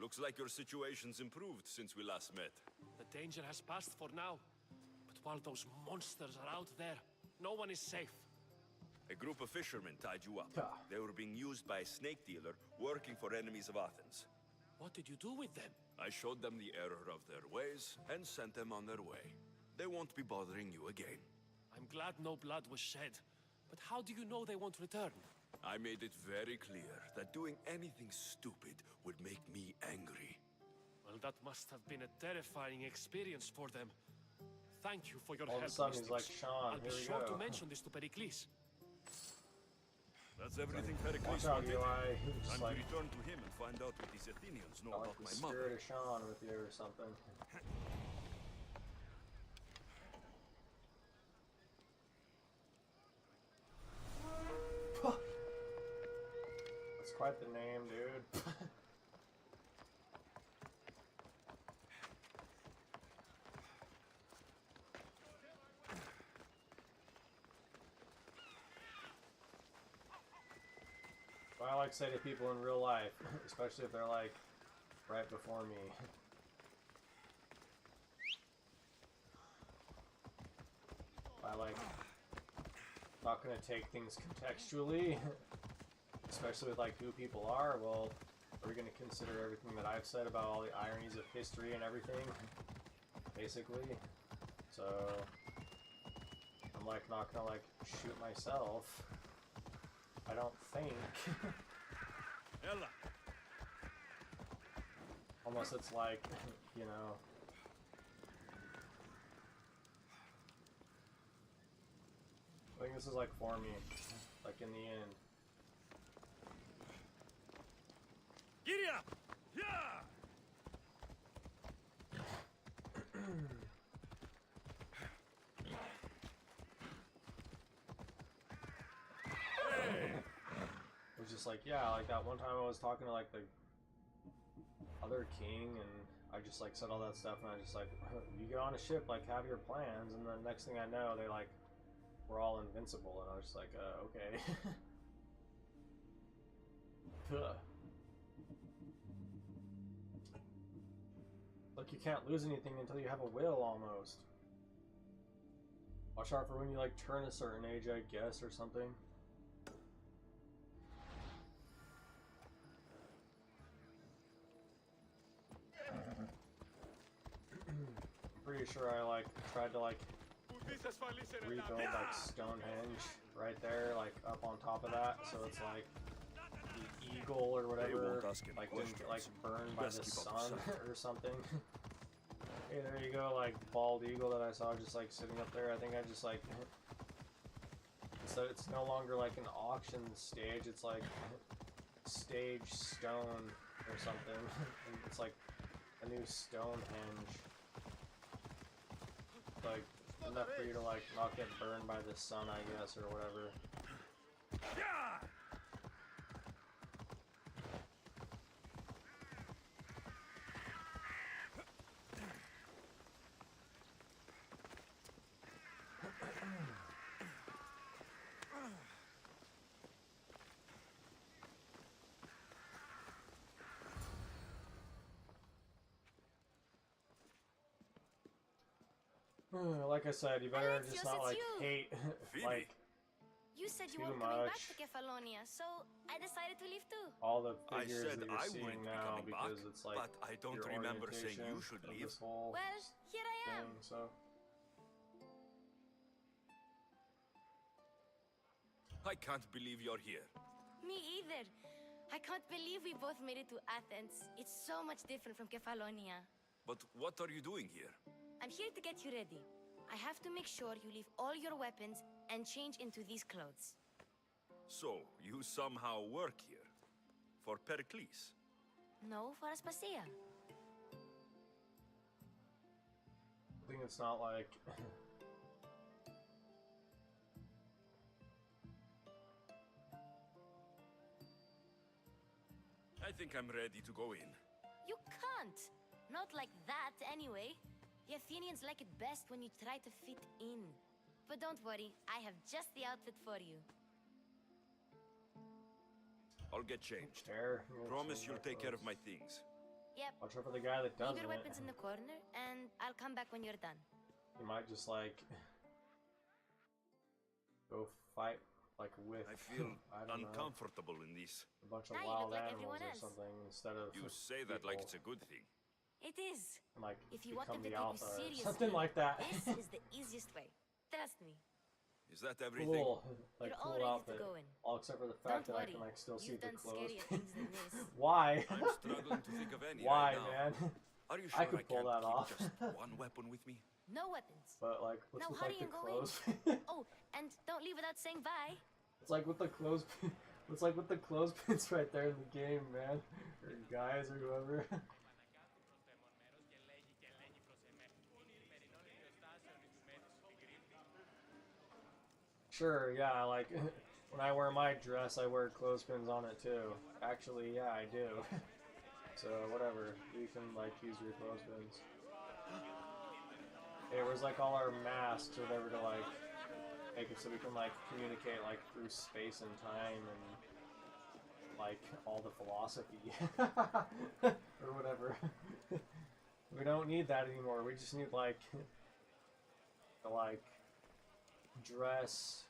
Looks like your situation's improved since we last met. The danger has passed for now. But while those monsters are out there, no one is safe. A group of fishermen tied you up. Ah. They were being used by a snake dealer working for enemies of Athens. What did you do with them? I showed them the error of their ways and sent them on their way. They won't be bothering you again. I'm glad no blood was shed. But how do you know they won't return? I made it very clear that doing anything stupid would make me angry. Well, that must have been a terrifying experience for them. Thank you for your All of a help, sudden he's like, Mystics. Sean, I'll be here we sure go. to mention this to Pericles. That's everything Watch Pericles out, wanted. Eli. He's just Time to like, return to him and find out what these Athenians know I like about the my spirit mother. of Sean with you or something. That's quite the name, dude. What I like to say to people in real life, especially if they're like right before me. like not gonna take things contextually, especially with like who people are, well, we're gonna consider everything that I've said about all the ironies of history and everything, basically. So I'm like not gonna like shoot myself. I don't think. Ella. Unless it's like, you know. I think this is like for me, like in the end. Giddy up! Yeah! It was just like, yeah, like that one time I was talking to like the other king, and I just like said all that stuff, and I just like, you get on a ship, like have your plans, and then next thing I know, they like, we're all invincible, and I was just like, okay. Huh. Like you can't lose anything until you have a will, almost. Watch out for when you like turn a certain age, I guess, or something. Pretty sure I like tried to like rebuild like Stonehenge right there, like up on top of that, so it's like the eagle or whatever like didn't like burn by the sun or something. Hey, there you go, like bald eagle that I saw just like sitting up there. I think I just like so it's no longer like an auction stage, it's like stage stone or something. It's like a new Stonehenge. Like enough for you to like not get burned by the sun, I guess, or whatever. Yeah! Like I said, you better Alexios, just not it's like you. hate Phoebe. like You said you Too weren't coming back much. to Kefalonia, so I decided to leave too. all the I figures said that you're I seeing wouldn't be now coming back, because it's like but I don't your remember saying orientation you should of leave. this whole Well, here I am. thing, so I can't believe you're here. Me either. I can't believe we both made it to Athens. It's so much different from Kefalonia. But what are you doing here? I'm here to get you ready. I have to make sure you leave all your weapons and change into these clothes. So, you somehow work here? For Pericles? No, for Aspasia. I think it's not like I think I'm ready to go in. You can't. Not like that, anyway. The Athenians like it best when you try to fit in. But don't worry, I have just the outfit for you. I'll get changed. fair. Promise you'll take care of my things. Yep. Watch out for the guy that doesn't. Leave your weapons in the corner, and I'll come back when you're done. He might just like go fight like with I feel I don't know, uncomfortable in this. a bunch of Now you wild look like animals everyone or else. something instead of You say that like it's a people. good thing. It is. And, like If you want become them to the take you alpha or seriously, something like that. This is the easiest way. Trust me. Is that everything? Cool, like You're all cool ready outfit. to go in. All except for the fact Don't that I worry. can like still see You've the done clothes. scarier things than this. Why? I'm struggling to think of any Why, right now. man? Are you I sure could pull can't that keep off. just one weapon with me? No weapons. But like, what's Now with hurry like the and go in. clothes? Oh, and don't leave without saying bye. It's like with the clothes. It's like with the clothespins right there in the game, man. Or guys or whoever. Sure, yeah, like when I wear my dress, I wear clothespins on it too. Actually, yeah, I do. So whatever, you can like use your clothespins. It was like all our masks or whatever to like make it so we can like communicate like through space and time and like all the philosophy or whatever. We don't need that anymore. We just need like to like dress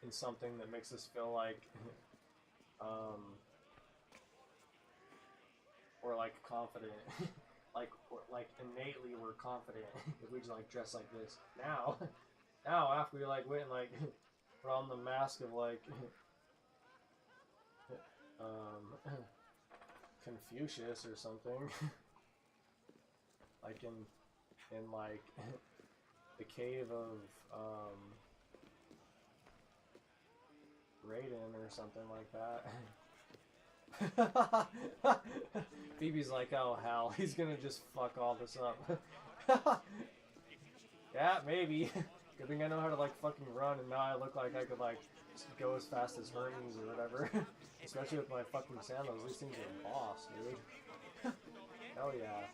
in something that makes us feel like we're like confident. like innately we're confident if we just like dress like this. Now after we like went and like put on the mask of like Confucius or something, like in like the cave of Raiden or something like that. Phoebe's like, oh hell, he's gonna just fuck all this up. Yeah, maybe. Good thing I know how to like fucking run, and now I look like I could like just go as fast as Hermes or whatever. Especially with my fucking sandals, these things are boss, dude. Hell yeah.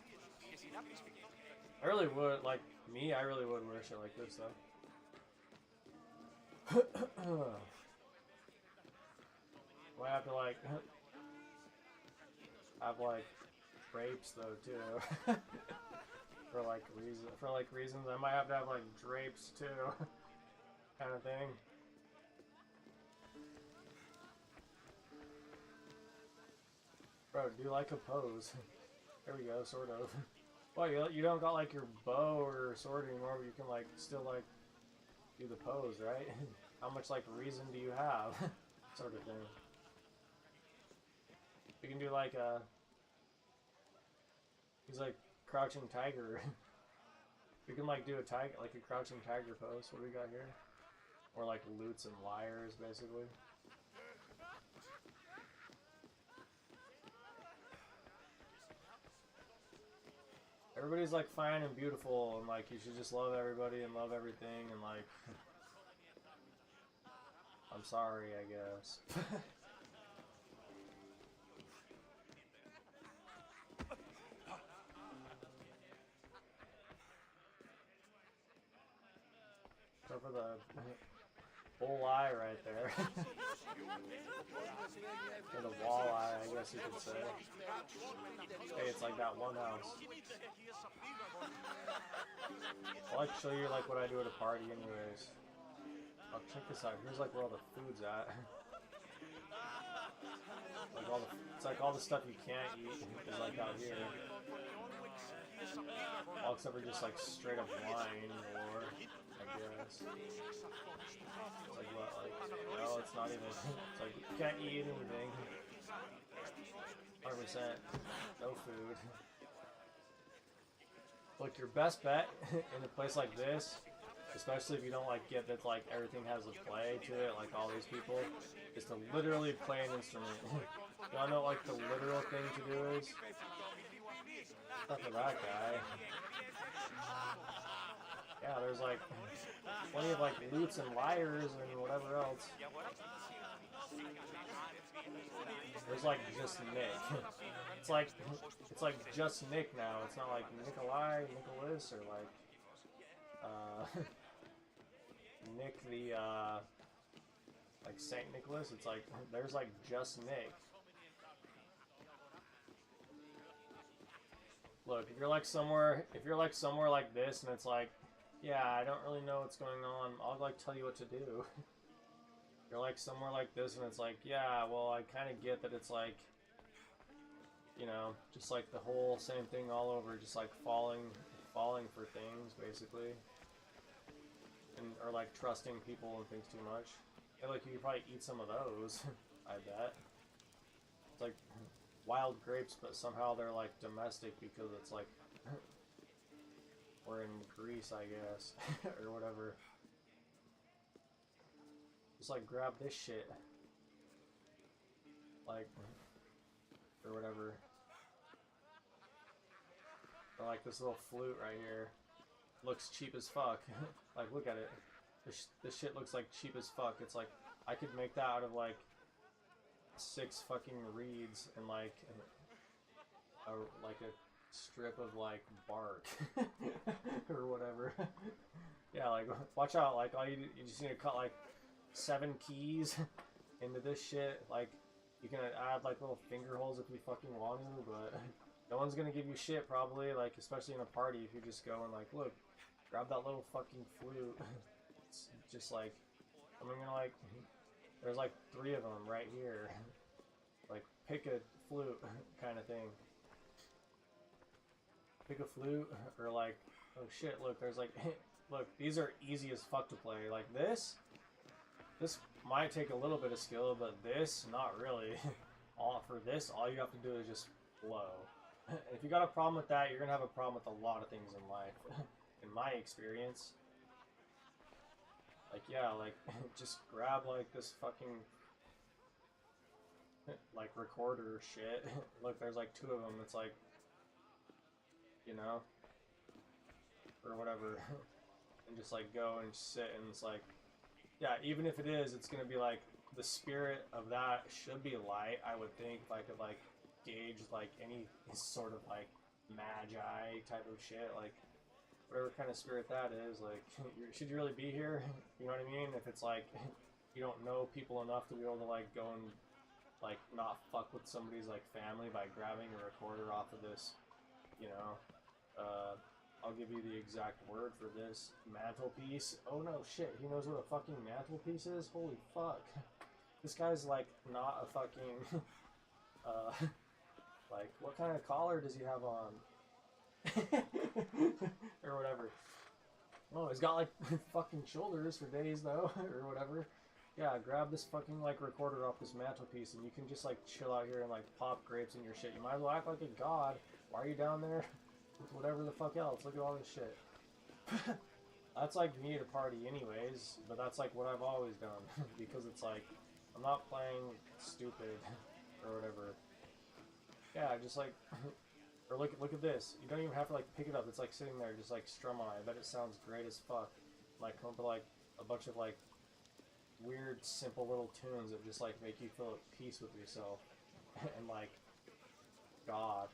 I really would, like, I really would wear shit like this, though. Might have to, like, have, like, drapes, though, too. for reasons. I might have to have, like, drapes, too. Kind of thing. Bro, do like a pose. There we go, sort of. Well, you don't got like your bow or sword anymore, but you can like still like do the pose, right? How much like reason do you have? Sort of thing. We can do like he's like crouching tiger. We can like do a tiger, like a crouching tiger pose. What do we got here? Or like loots and liars, basically. Everybody's like fine and beautiful, and like you should just love everybody and love everything, and like I'm sorry, I guess. Go for the bull eye right there. Or the walleye, I guess you could say. Hey, it's like that one house. I'll like show you like what I do at a party anyways. Oh, check this out. Here's like where all the food's at. Like it's like all the stuff you can't eat is like out here. All except for just like straight up wine or I guess. It's like what, like, no, it's not even, it's like you can't eat anything. 100%, no food. Look, your best bet in a place like this, especially if you don't like get that like everything has a play to it, like all these people, is to literally play an instrument. You wanna know what, like the literal thing to do is? Not for that guy. Yeah, there's like plenty of like loots and liars and whatever else. There's like just Nick. It's like just Nick now. It's not like Nikolai, Nicholas, or like Nick the like Saint Nicholas. It's like there's like just Nick. Look, if you're like somewhere like this, and it's like, yeah, I don't really know what's going on, I'll like tell you what to do. You're like somewhere like this, and it's like, yeah, well, I kind of get that it's like, you know, just like the whole same thing all over, just like falling for things, basically, and or like trusting people and things too much. And like you could probably eat some of those, I bet. It's like wild grapes, but somehow they're like domestic because it's like we're in Greece, I guess, or whatever. Just like grab this shit, like, or whatever. Or like this little flute right here, looks cheap as fuck. Like, look at it. This shit looks like cheap as fuck. It's like I could make that out of like 6 fucking reeds and like a strip of like bark or whatever. Yeah, like watch out. Like all you just need to cut like 7 keys into this shit. Like you can add like little finger holes if you fucking want to, but no one's gonna give you shit probably. Like especially in a party if you just go and like, look, grab that little fucking flute. It's just like, I'm gonna like, there's like 3 of them right here. Like, pick a flute kind of thing. Pick a flute, or like, oh shit, look, there's like, look, these are easy as fuck to play. Like this might take a little bit of skill, but this, not really. For this, all you have to do is just blow. If you got a problem with that, you're gonna have a problem with a lot of things in life. In my experience. Like, yeah, like, just grab, like, this fucking, like, recorder shit. Look, there's, like, 2 of them. It's like, you know, or whatever. And just, like, go and sit, and it's like, yeah, even if it is, it's gonna be, like, the spirit of that should be light, I would think, if I could, like, gauge, like, any sort of, like, magi type of shit, like, whatever kind of spirit that is, like, should you really be here? You know what I mean? If it's like, you don't know people enough to be able to, like, go and, like, not fuck with somebody's, like, family by grabbing a recorder off of this, you know, I'll give you the exact word for this, mantelpiece. Oh no, shit, he knows what a fucking mantelpiece is? Holy fuck. This guy's, like, not a fucking, like, what kind of collar does he have on? Or whatever. Oh, he's got like fucking shoulders for days though, or whatever. Yeah, grab this fucking like recorder off this mantelpiece and you can just like chill out here and like pop grapes in your shit. You might as well act like a god. Why are you down there with whatever the fuck else? Look at all this shit. That's like me at a party anyways, but that's like what I've always done. Because it's like, I'm not playing stupid or whatever. Yeah, just like, or look at this. You don't even have to like pick it up. It's like sitting there, just like strum on it. I bet it sounds great as fuck. Like come up with like a bunch of like weird, simple little tunes that just like make you feel at peace with yourself and like God.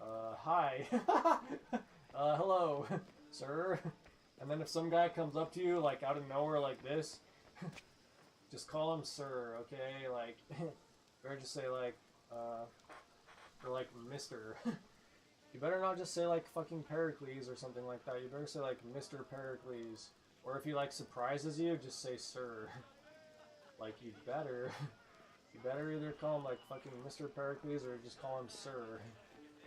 Hi. Hello, sir. And then if some guy comes up to you like out of nowhere like this, just call him sir, okay? Like, or just say like, or like Mr. You better not just say like fucking Pericles or something like that. You better say like Mr. Pericles. Or if he like surprises you, just say sir. Like you better either call him like fucking Mr. Pericles or just call him sir.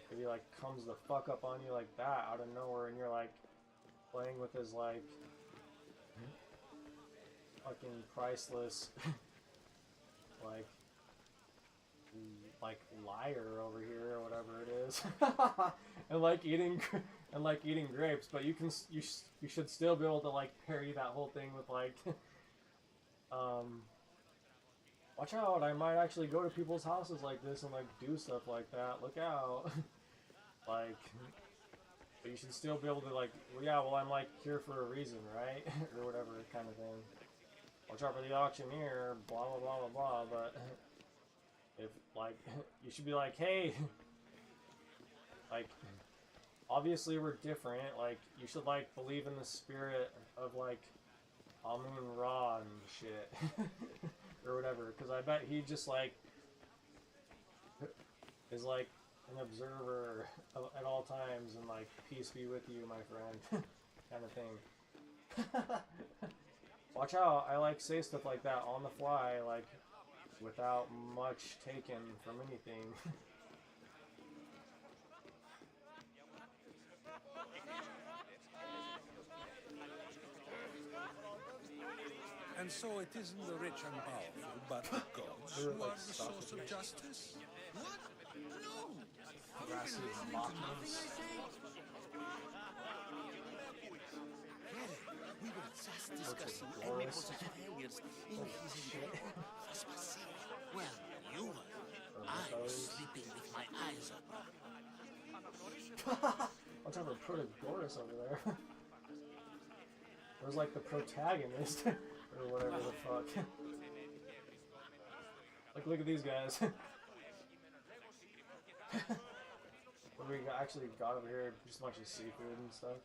If he like comes the fuck up on you like that out of nowhere and you're like playing with his like fucking priceless like liar over here or whatever it is, and like eating grapes, but you should still be able to like parry that whole thing with like, watch out! I might actually go to people's houses like this and like do stuff like that. Look out! Like, but you should still be able to like, well, yeah, well I'm like here for a reason, right? Or whatever kind of thing. Watch out for the auctioneer, blah blah blah blah blah. But if like, you should be like, hey, like, obviously we're different. Like, you should like believe in the spirit of like Amun Ra and shit, or whatever. Because I bet he just like is like an observer at all times and like peace be with you, my friend, kind of thing. Watch out! I like say stuff like that on the fly, like without much taken from anything. And so it isn't the rich and powerful, but the gods who are the source of justice? What? No! Grassy mockings. We were just discussing Edmund's failures in his Well, you were. I was sleeping with my eyes open. Watch out for Protagoras over there. There's like the protagonist, or whatever the fuck. Like, look at these guys. What do we actually got over here? Just a bunch of seafood and stuff.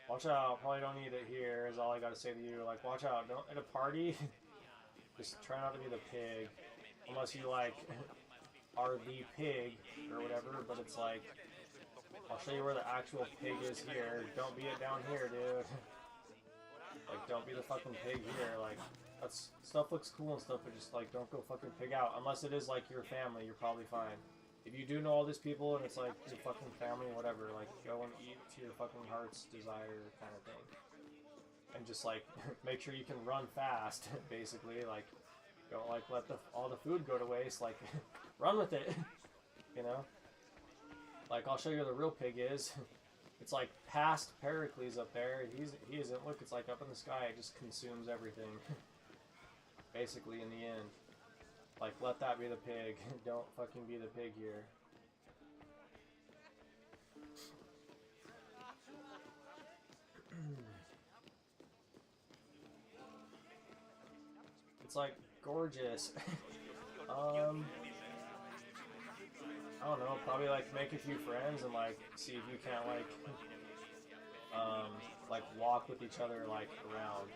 Watch out, probably don't eat it here, is all I gotta say to you. Like, watch out, don't, at a party, just try not to be the pig. Unless you, like, are the pig, or whatever, but it's like, I'll show you where the actual pig is here. Don't be it down here, dude. don't be the fucking pig here. Like, that's stuff looks cool and stuff, but just like don't go fucking pig out. Unless it is like your family, you're probably fine. If you do know all these people and it's like your fucking family, whatever, like go and eat to your fucking heart's desire kind of thing. And just like make sure you can run fast, basically. Like, don't like let all the food go to waste. Like, run with it, you know. Like, I'll show you where the real pig is. It's like past Pericles up there. He isn't. Look, it's like up in the sky. It just consumes everything. Basically, in the end. Like, let that be the pig. Don't fucking be the pig here. It's like gorgeous. I don't know, probably like make a few friends and like see if you can't like walk with each other like around.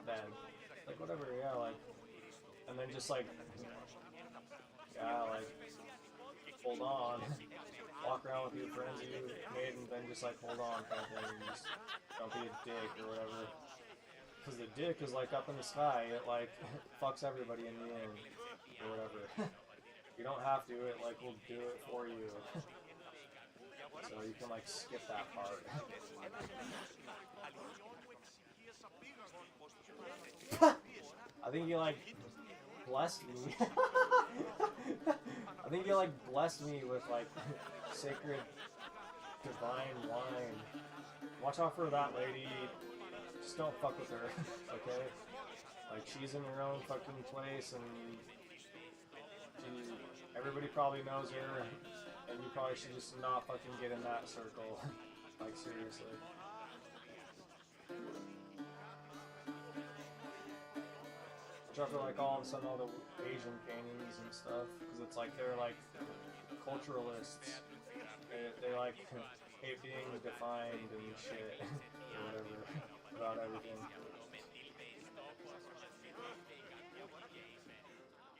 Then like whatever, yeah, like, and then just like, yeah, like hold on, walk around with your friends that you made, and then just like hold on kind of thing, and just don't be a dick or whatever. Because the dick is like up in the sky, it like fucks everybody in the end or whatever. You don't have to, it like will do it for you. So you can like skip that part. I think you like blessed me. I think you like blessed me with like sacred divine wine. Watch out for that lady. Just don't fuck with her, okay? Like, she's in her own fucking place, and everybody probably knows her, and you probably should just not fucking get in that circle. Like, seriously. Watch out for, like, all of a sudden all the Asian paintings and stuff, because it's like they're, like, culturalists. They like, hate being defined and shit, or whatever, about everything.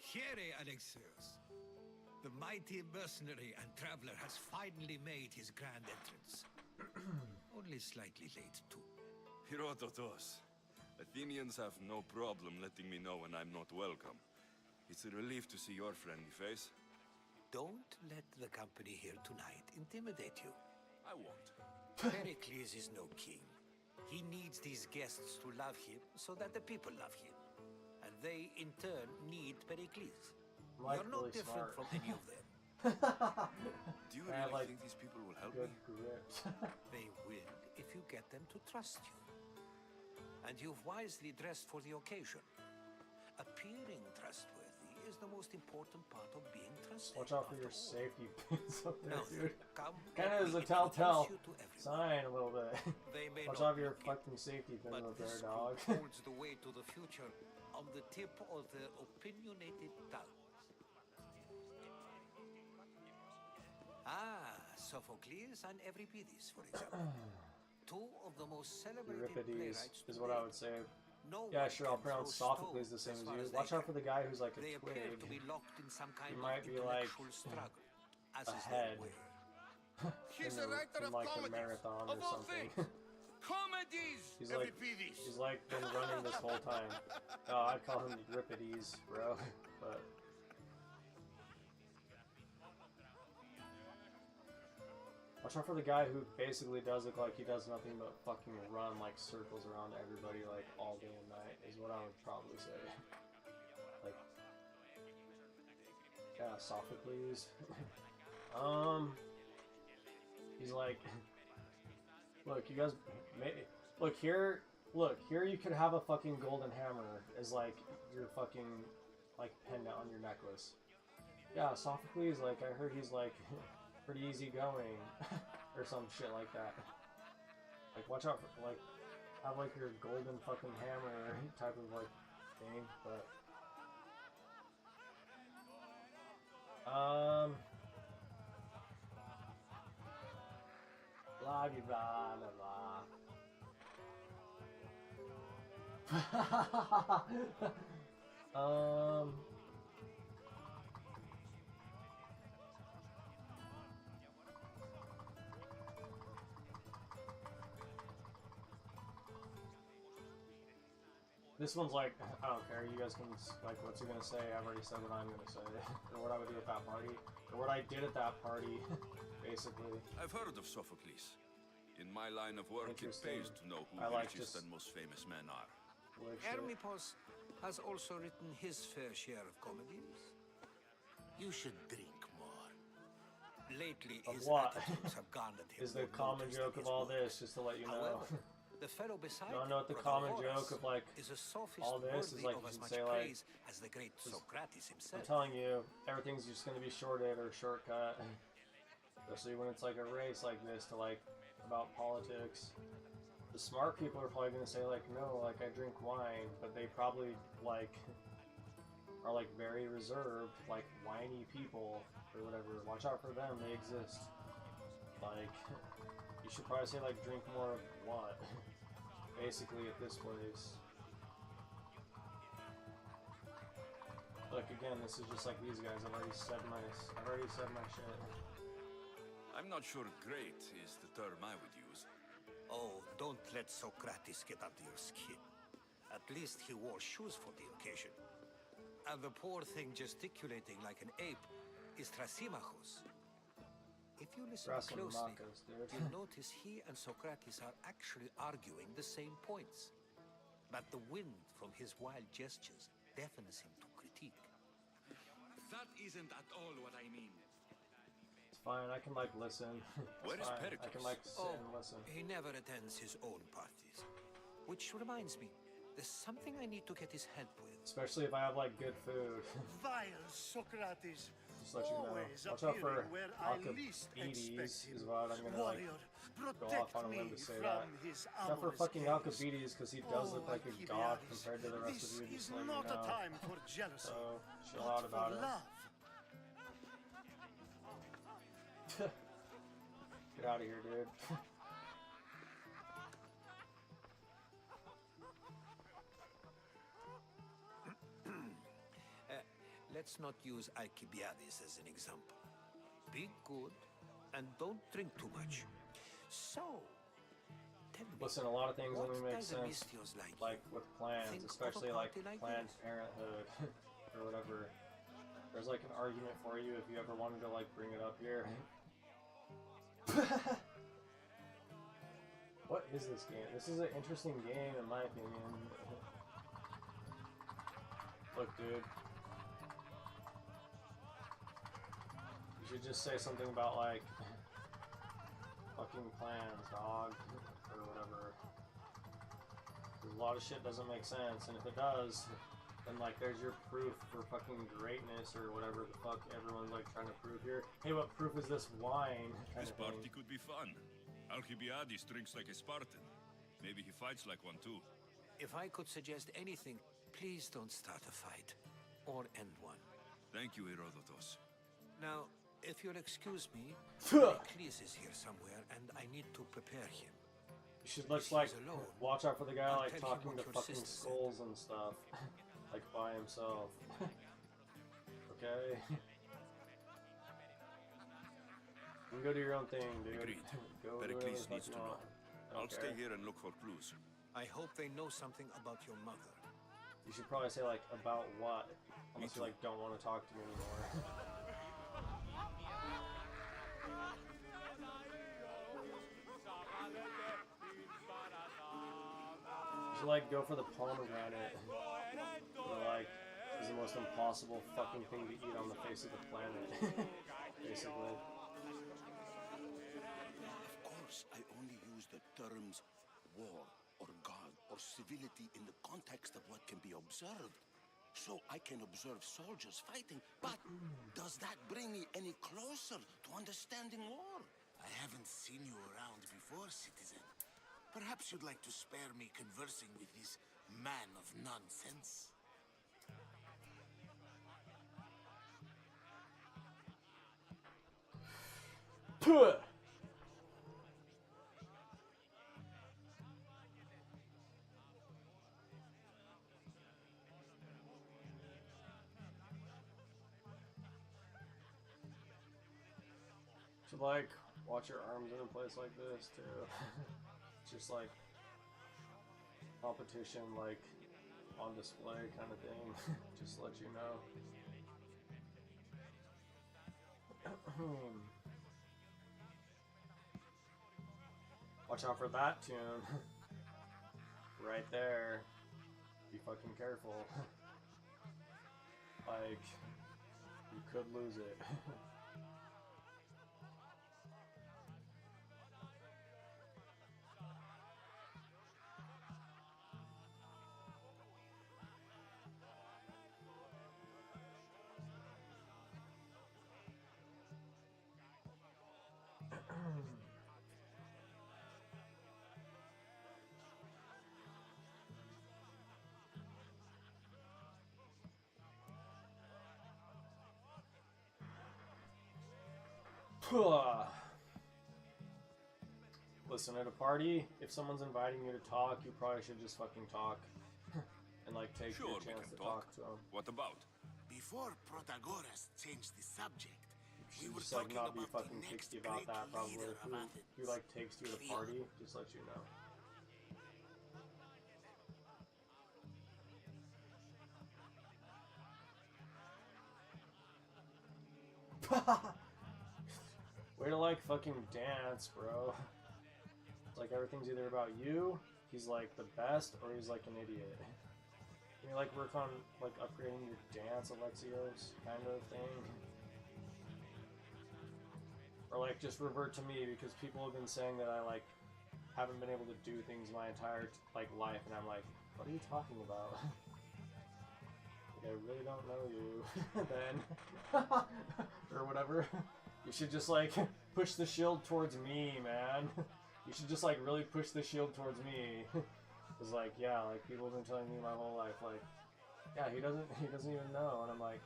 Here, Alexios. The mighty mercenary and traveler has finally made his grand entrance. Only slightly late, too. Herodotos. Athenians have no problem letting me know when I'm not welcome. It's a relief to see your friendly face. Don't let the company here tonight intimidate you. I won't. Pericles is no king. He needs these guests to love him so that the people love him. And they, in turn, need Pericles. Like, You're no really different smart. from any of them. Do you I really like think these people will help good me? grips. They will if you get them to trust you. And you've wisely dressed for the occasion. Appearing trustworthy is the most important part of being trusted. Watch out for your after all. safety pins up there, Now, dude. come, Kind let of as me a telltale introduce you to everyone. sign a little bit. They may Watch not out for your look it, fucking safety pins but up there, this dog. group holds the way to the future on the tip of their opinionated tongues. Ah, Sophocles and Euripides, for example. Two of the most celebrated Euripides playwrights is what I today. would say. No Yeah, one sure, I'll can throw pronounce Sophocles the stones same as as far you. as they Watch out can. for the guy who's like a They appear twig. to be locked in some kind He of might be like intellectual struggle, as a is head. their way. He's a writer in of like a comedies. marathon Of or all something. things. Comedies, He's like, Euripides. he's like been running this whole time. No, I'd call him Euripides, bro. But watch out for the guy who basically does look like he does nothing but fucking run like circles around everybody like all day and night is what I would probably say. Like, yeah, Sophocles. He's like, look, you guys, look here you could have a fucking golden hammer as like your fucking like pendant on your necklace. Yeah, Sophocles, like I heard he's like pretty easygoing or some shit like that. Like watch out for like have like your golden fucking hammer type of like thing, but blah blah blah. This one's like, I don't care, you guys can, like, what's he gonna say? I've already said what I'm gonna say. Or what I would do at that party. Or what I did at that party, basically. I've heard of Sophocles. In my line of work, it Interesting. pays to know who I the like richest just- and most famous men are. Weird shit. Hermippos has also written his fair share of comedies. You should drink more. Lately, Of his what? attitudes have garnered him Is the more common notice joke than of his all works. this, just to let you know? However, the fellow beside You wanna know what the Brother common Horace, joke of, like, is a sophist all this is, worthy like, of you as should much say, like, praise as the great Socrates I'm himself. telling you, everything's just gonna be shorted or shortcut. Especially when it's like a race like this to like about politics. The smart people are probably gonna say like, no, like I drink wine, but they probably like are like very reserved, like whiny people or whatever. Watch out for them, they exist. Like, you should probably say like drink more of what? Basically at this place. Like again, this is just like these guys. I've already said my shit. I'm not sure great is the term I would use. Oh, don't let Socrates get under your skin. At least he wore shoes for the occasion. And the poor thing gesticulating like an ape is Thrasymachos. If you listen closely, Thrasymachos, dude. you'll notice he and Socrates are actually arguing the same points. But the wind from his wild gestures deafens him to critique. That isn't at all what I mean. It's fine, I can like listen. Where It's is fine. I Pericles? can like sit and listen. He never attends his own parties. Which reminds me, there's something I need to get his help with. Especially if I have like good food. Vile Socrates. Just let you know. Always Watch out for appearing where I least Alcibiades expect is him. what I'm gonna like Warrior, go protect off on a me limb to say from that. his Except for amorous fucking gaze. Alcibiades, because he does look like a god Alcibiades, compared to the rest this of you. is Just let not you know. a time for jealousy, So chill but out about for it. love. Get out of here, dude. Let's not use Alcibiades as an example. Be good and don't drink too much. So, tell me, Listen, a lot of things what only make does sense, Amistios like with plans, Think of a especially like party like Planned this? Parenthood or whatever. There's like an argument for you if you ever wanted to like bring it up here. What is this game? This is an interesting game in my opinion. Look, dude. You should just say something about like fucking plans, dog, or whatever. 'Cause a lot of shit doesn't make sense, and if it does, then like there's your proof for fucking greatness or whatever the fuck everyone's like trying to prove here. Hey, what proof is this wine? Kind This of thing. party could be fun. Alcibiades drinks like a Spartan. Maybe he fights like one too. If I could suggest anything, please don't start a fight or end one. Thank you, Herodotus. Now, if you'll excuse me, Pericles is here somewhere, and I need to prepare him. You should just like He's alone. watch out for the guy I'll like tell him talking what to your fucking sister said. skulls and stuff, like by himself. Okay. You can go do your own thing, dude. Agreed. Go do Pericles whatever the needs fuck to you know. want. I I'll don't stay care. here and look for clues. I hope they know something about your mother. You should probably say like about what, unless you too. like don't want to talk to me anymore. You should like go for the pomegranate. Or, like, is the most impossible fucking thing to eat on the face of the planet. Basically. Of course, I only use the terms war or God or civility in the context of what can be observed. So I can observe soldiers fighting, but does that bring me any closer to understanding war? I haven't seen you around before, citizen. Perhaps you'd like to spare me conversing with this man of nonsense? Puh! Should like watch your arms in a place like this too. Just like competition, like on display kind of thing. Just to let you know. Watch out for that tune. Right there. Be fucking careful. Like, you could lose it. Listen, at a party, if someone's inviting you to talk, you probably should just fucking talk. And like take Sure, your we chance can to talk. talk to them. What about? Before Protagoras changed the subject, we were Just like talking not be about fucking the next picky about great that probably. leader If of you, Athens. if you like takes you to the party, just let you know. Way to like fucking dance, bro. It's like everything's either about you, he's like the best, or he's like an idiot. Can you like work on like upgrading your dance, Alexios, kind of thing? Or like just revert to me, because people have been saying that I like haven't been able to do things my entire like life, and I'm like, what are you talking about? Like, I really don't know you. Then or whatever. You should just like push the shield towards me, man. You should just like really push the shield towards me. Cause like, yeah, like people have been telling me my whole life, like, yeah, he doesn't even know, and I'm like,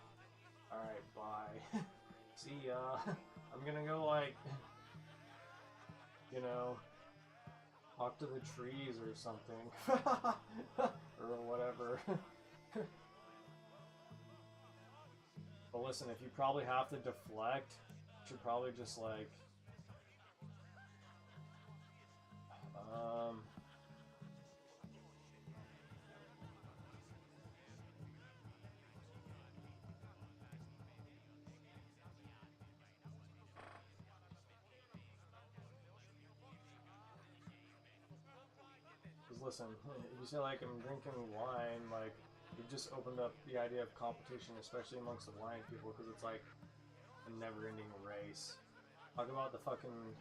all right, bye. See ya. I'm gonna go like, you know, talk to the trees or something, or whatever. But listen, if you probably have to deflect, you should probably just like, because listen, if you say like I'm drinking wine, like you've just opened up the idea of competition, especially amongst the wine people, because it's like a never-ending race. Talk about the fucking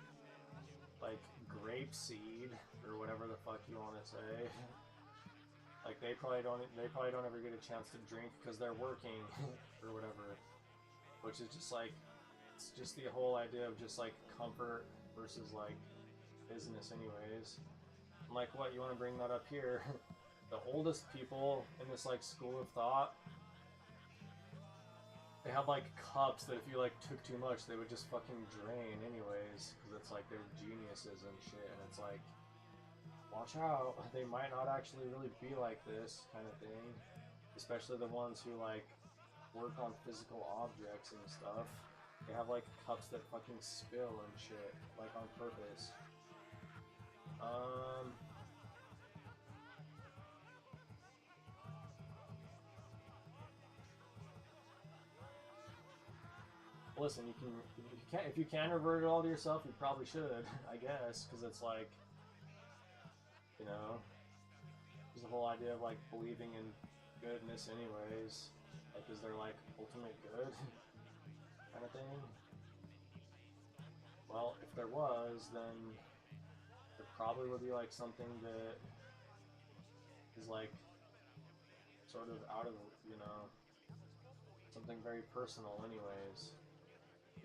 like grape seed or whatever the fuck you want to say. Like they probably don't ever get a chance to drink because they're working or whatever, which is just like, it's just the whole idea of just like comfort versus like business anyways. I'm like, what, you want to bring that up here? The oldest people in this like school of thought, they have like cups that if you like took too much, they would just fucking drain anyways, because it's like they're geniuses and shit, and it's like, watch out, they might not actually really be like this kind of thing, especially the ones who like work on physical objects and stuff. They have like cups that fucking spill and shit, like on purpose. Listen, if you can revert it all to yourself, you probably should, I guess, because it's like, you know, there's the whole idea of like believing in goodness anyways. Like, is there like ultimate good kind of thing? Well, if there was, then there probably would be like something that is like sort of out of, you know, something very personal anyways,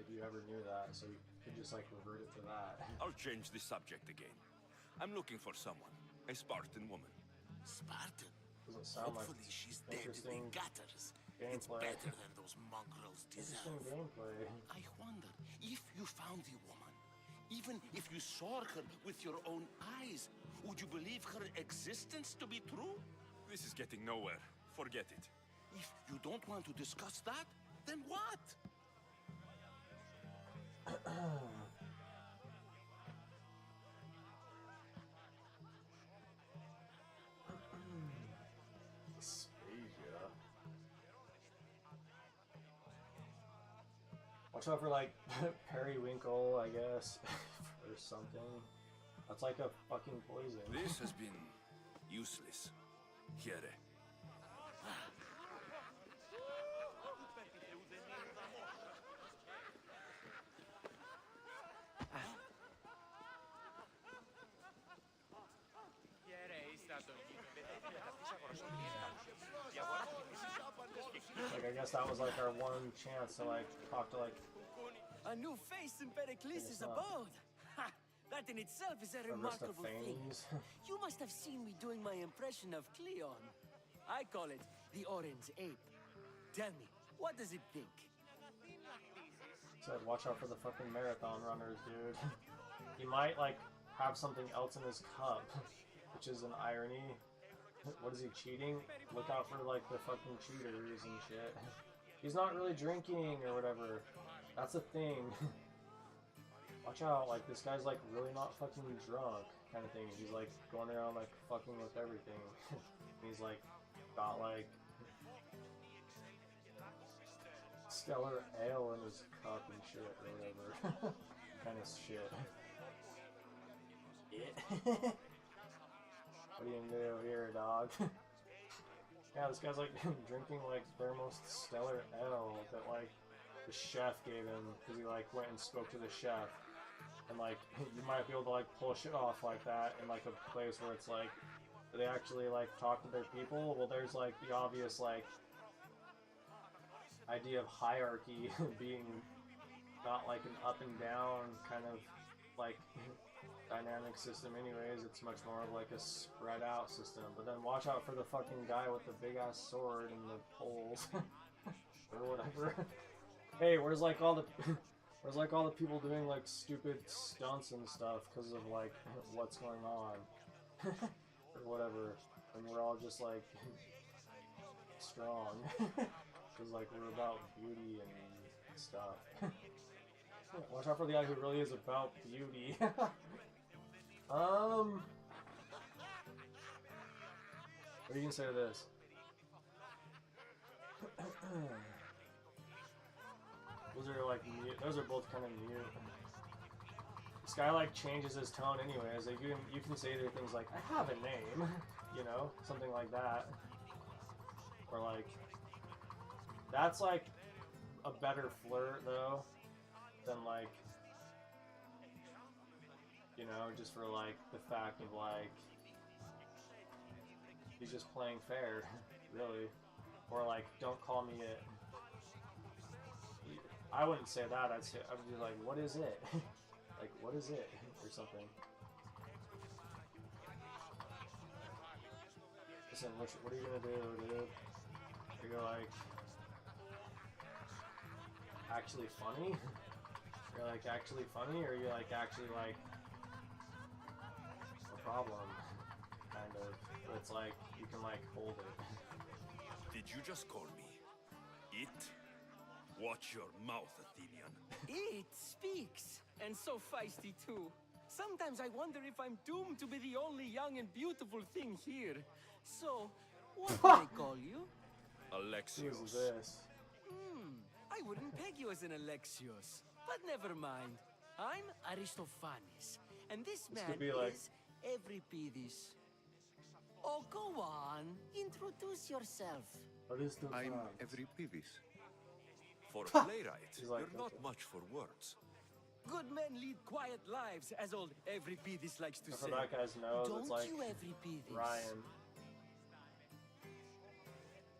if you ever knew that, so you could just like revert it to that. I'll change the subject again. I'm looking for someone, a Spartan woman. Spartan? Doesn't sound like Hopefully she's dead in the interesting gutters. It's gameplay. better than those mongrels Interesting deserve. gameplay. I wonder if you found the woman, even if you saw her with your own eyes, would you believe her existence to be true? This is getting nowhere. Forget it. If you don't want to discuss that, then what? Watch out for like periwinkle, I guess, or something. That's like a fucking poison. This has been useless. Here. Like, I guess that was like our one chance to like talk to like A new face in Pericles' not. abode. Ha! That in itself is a remarkable thing. Aristophanes. You must have seen me doing my impression of Cleon. I call it the Orange Ape. Tell me, what does it think? Said, watch out for the fucking marathon runners, dude. He might like have something else in his cup, which is an irony. What is he cheating? Look out for like the fucking cheaters and shit. He's not really drinking or whatever. That's a thing. Watch out, like this guy's like really not fucking drunk kind of thing. He's like going around like fucking with everything. He's like got like stellar ale in his cup and shit or whatever. Kind of shit. What are you gonna do here, dog? Yeah, this guy's like drinking like their most stellar ale that like the chef gave him because he like went and spoke to the chef. And like you might be able to like pull shit off like that in like a place where it's like they actually like talk to their people. Well, there's like the obvious like idea of hierarchy being not like an up and down kind of like dynamic system anyways. It's much more of like a spread out system. But then watch out for the fucking guy with the big ass sword and the poles or whatever. Hey, where's like all the where's like all the people doing like stupid stunts and stuff because of like what's going on or whatever, and we're all just like strong because like we're about beauty and stuff. Watch out for the guy who really is about beauty. What are you gonna say to this? Those are like mute. Those are both kind of mute. This guy like changes his tone anyways. Like you can say either things like "I have a name," you know, something like that, or like that's like a better flirt though than like, you know, just for like the fact of like he's just playing fair, really, or like don't call me it. I wouldn't say that. I would be like, what is it? Like, what is it? Or something. Listen, what are you gonna do, dude? Are you like actually funny? You're like actually funny, or you're like actually like a problem, kind of. But it's like you can like hold it. Did you just call me it? Watch your mouth, Athenian. It speaks, and so feisty too. Sometimes I wonder if I'm doomed to be the only young and beautiful thing here. So, what do they call you? Alexios. Who's this? I wouldn't peg you as an Alexios, but never mind. I'm Aristophanes, and this man could be like- is Euripides. Oh, go on. Introduce yourself. What is the I'm vibe? Euripides. For a playwright, He's like, you're not okay. much for words. Good men lead quiet lives, as old Euripides likes to For say. that guy's nose, Don't it's like you, Euripides? Ryan.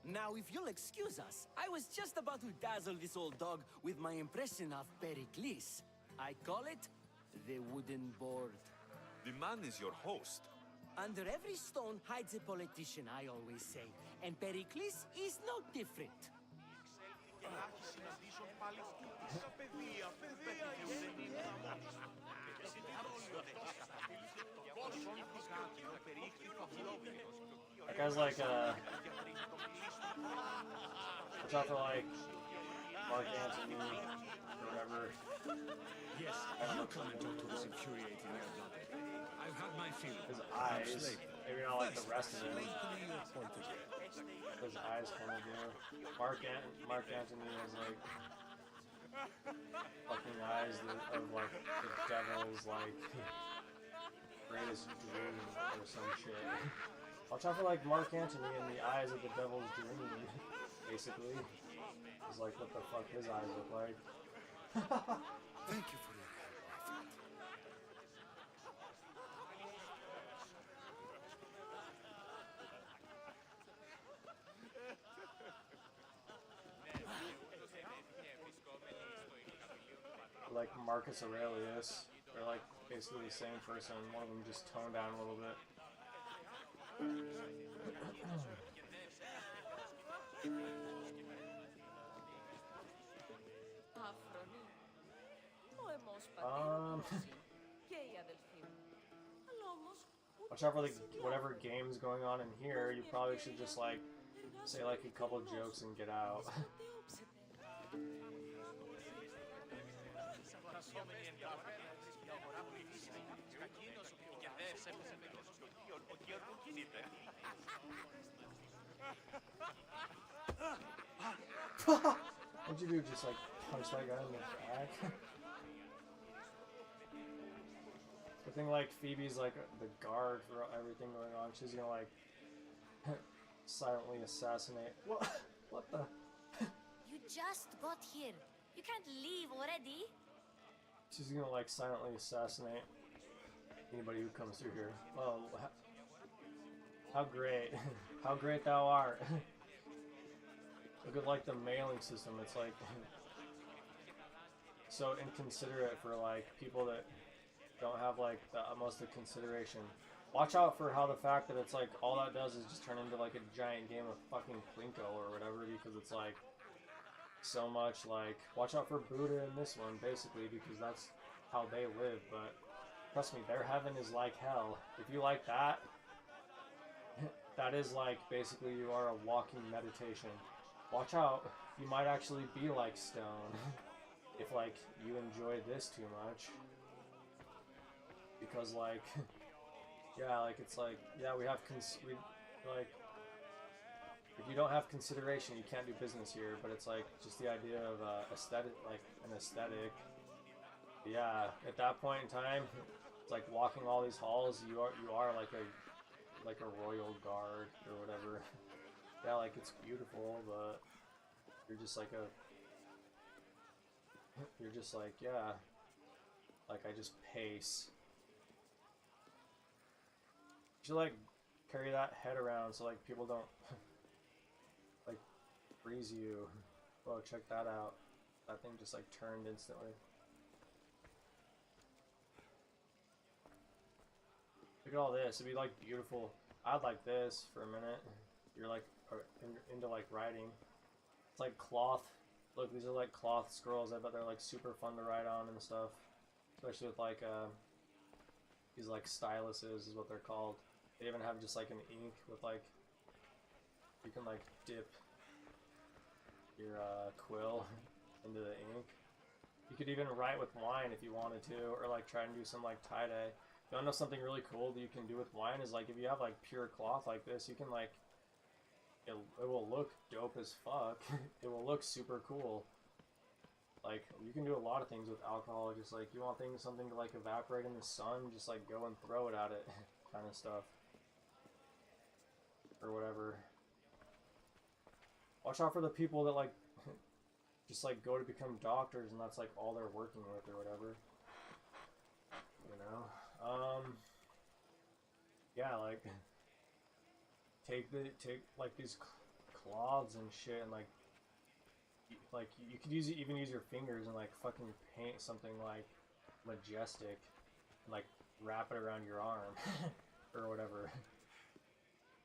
Now, if you'll excuse us, I was just about to dazzle this old dog with my impression of Pericles. I call it the wooden board. The man is your host. Under every stone hides a politician, I always say. And Pericles is no different. That guy's like watch out for like Mark Antony or whatever. Yes, you come and talk to this infuriating air-blooded. I've had my fill. His eyes, maybe not like the rest of him. Explain to me your point of view. His eyes kind of do. Mark Antony is like fucking eyes of like the devil's like greatest dream or some shit. Watch out for like Mark Antony in the eyes of the devil's dream, basically. It's like what the fuck his eyes look like. Thank you for your help, my friend. Like Marcus Aurelius, they're like basically the same person. One of them just toned down a little bit. Watch out for like whatever game's going on in here. You probably should just like say like a couple jokes and get out. What'd you do? Just like punch that guy in the back? Good thing like Phoebe's like the guard for everything going on. She's gonna like silently assassinate. What the? You just got here. You can't leave already. She's gonna like silently assassinate anybody who comes through here. Oh, how great! How great thou art! Look at like the mailing system. It's like so inconsiderate for like people that don't have like the utmost of consideration. Watch out for how the fact that it's like all that does is just turn into like a giant game of fucking Plinko or whatever, because it's like so much like watch out for Buddha in this one basically, because that's how they live. But trust me, their heaven is like hell. If you like that, that is like basically you are a walking meditation. Watch out, you might actually be like Stone if like you enjoy this too much. Because like, yeah, like it's like, yeah, we have like, if you don't have consideration, you can't do business here. But it's like just the idea of aesthetic, like an aesthetic. Yeah, at that point in time, it's like walking all these halls. You are like a royal guard or whatever. Yeah, like it's beautiful, but you're just like yeah, like I just pace. You should like carry that head around so like people don't like freeze you. Whoa, check that out. That thing just like turned instantly. Look at all this. It'd be like beautiful. I'd like this for a minute. You're like into like writing. It's like cloth. Look, these are like cloth scrolls. I bet they're like super fun to write on and stuff. Especially with like these like styluses is what they're called. They even have just like an ink with like, you can like dip your quill into the ink. You could even write with wine if you wanted to, or like try and do some like tie-dye. You wanna know something really cool that you can do with wine is like if you have like pure cloth like this, you can like, it will look dope as fuck. It will look super cool. Like, you can do a lot of things with alcohol, just like, you want something to like evaporate in the sun, just like go and throw it at it, kind of stuff. Or whatever. Watch out for the people that like, just like go to become doctors and that's like all they're working with or whatever. You know? Yeah, like, take like these cloths and shit and like you could even use your fingers and like fucking paint something like majestic and like wrap it around your arm or whatever.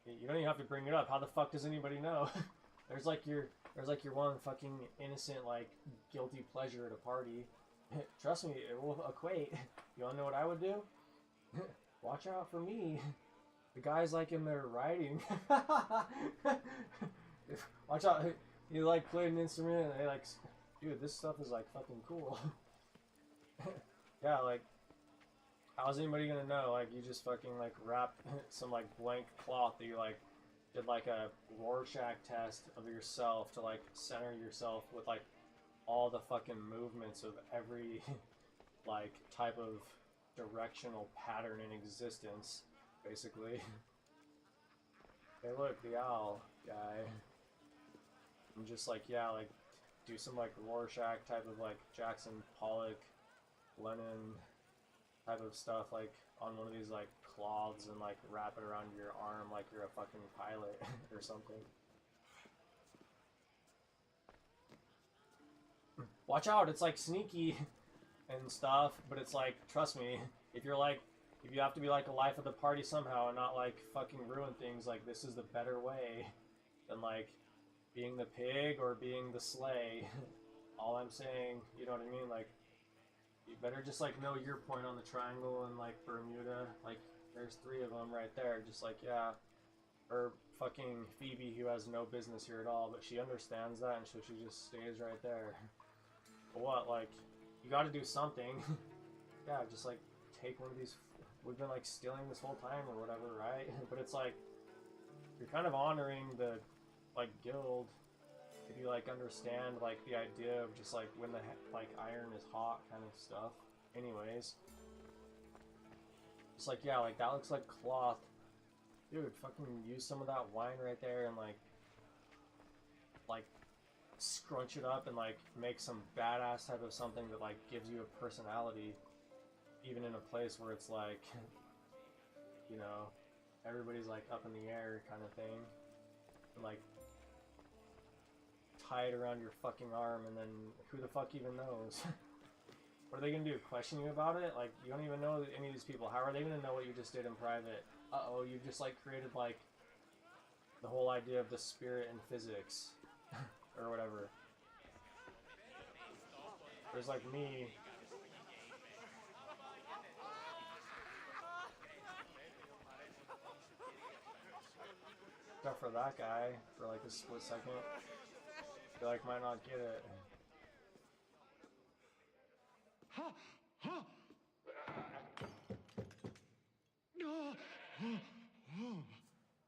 You don't even have to bring it up. How the fuck does anybody know? There's like your one fucking innocent like guilty pleasure at a party. Trust me, it will equate. You wanna know what I would do? Watch out for me. The guys like in their writing. Watch out. You like play an instrument and they like, dude, this stuff is like fucking cool. Yeah, like, how's anybody gonna know? Like, you just fucking like wrap some like blank cloth that you like did like a Rorschach test of yourself to like center yourself with like all the fucking movements of every like type of directional pattern in existence, basically. Hey look, the owl guy. I'm just like, yeah, like do some like Rorschach type of like Jackson Pollock, Lennon type of stuff, like on one of these like cloths and like wrap it around your arm like you're a fucking pilot or something. Watch out, it's like sneaky and stuff, but it's like, trust me, if you're like, if you have to be like a life of the party somehow and not like fucking ruin things, like this is the better way than like being the pig or being the sleigh. All I'm saying, you know what I mean? Like, you better just like know your point on the triangle and like Bermuda. Like, there's 3 of them right there. Just like, yeah. Or fucking Phoebe, who has no business here at all, but she understands that, and so she just stays right there. But what, like, you gotta do something. Yeah, just like take one of these. We've been like stealing this whole time or whatever, right? But it's like, you're kind of honoring the like guild if you like understand like the idea of just like when the like iron is hot kind of stuff. Anyways, it's like, yeah, like that looks like cloth. Dude, fucking use some of that wine right there and like scrunch it up and like make some badass type of something that like gives you a personality, even in a place where it's like, you know, everybody's like up in the air kind of thing, and like tie it around your fucking arm, and then who the fuck even knows? What are they gonna do? Question you about it? Like, you don't even know any of these people. How are they gonna know what you just did in private? Uh-oh, you just like created like the whole idea of the spirit in physics or whatever. There's like me. Except for that guy for like a split second. I feel like might not get it.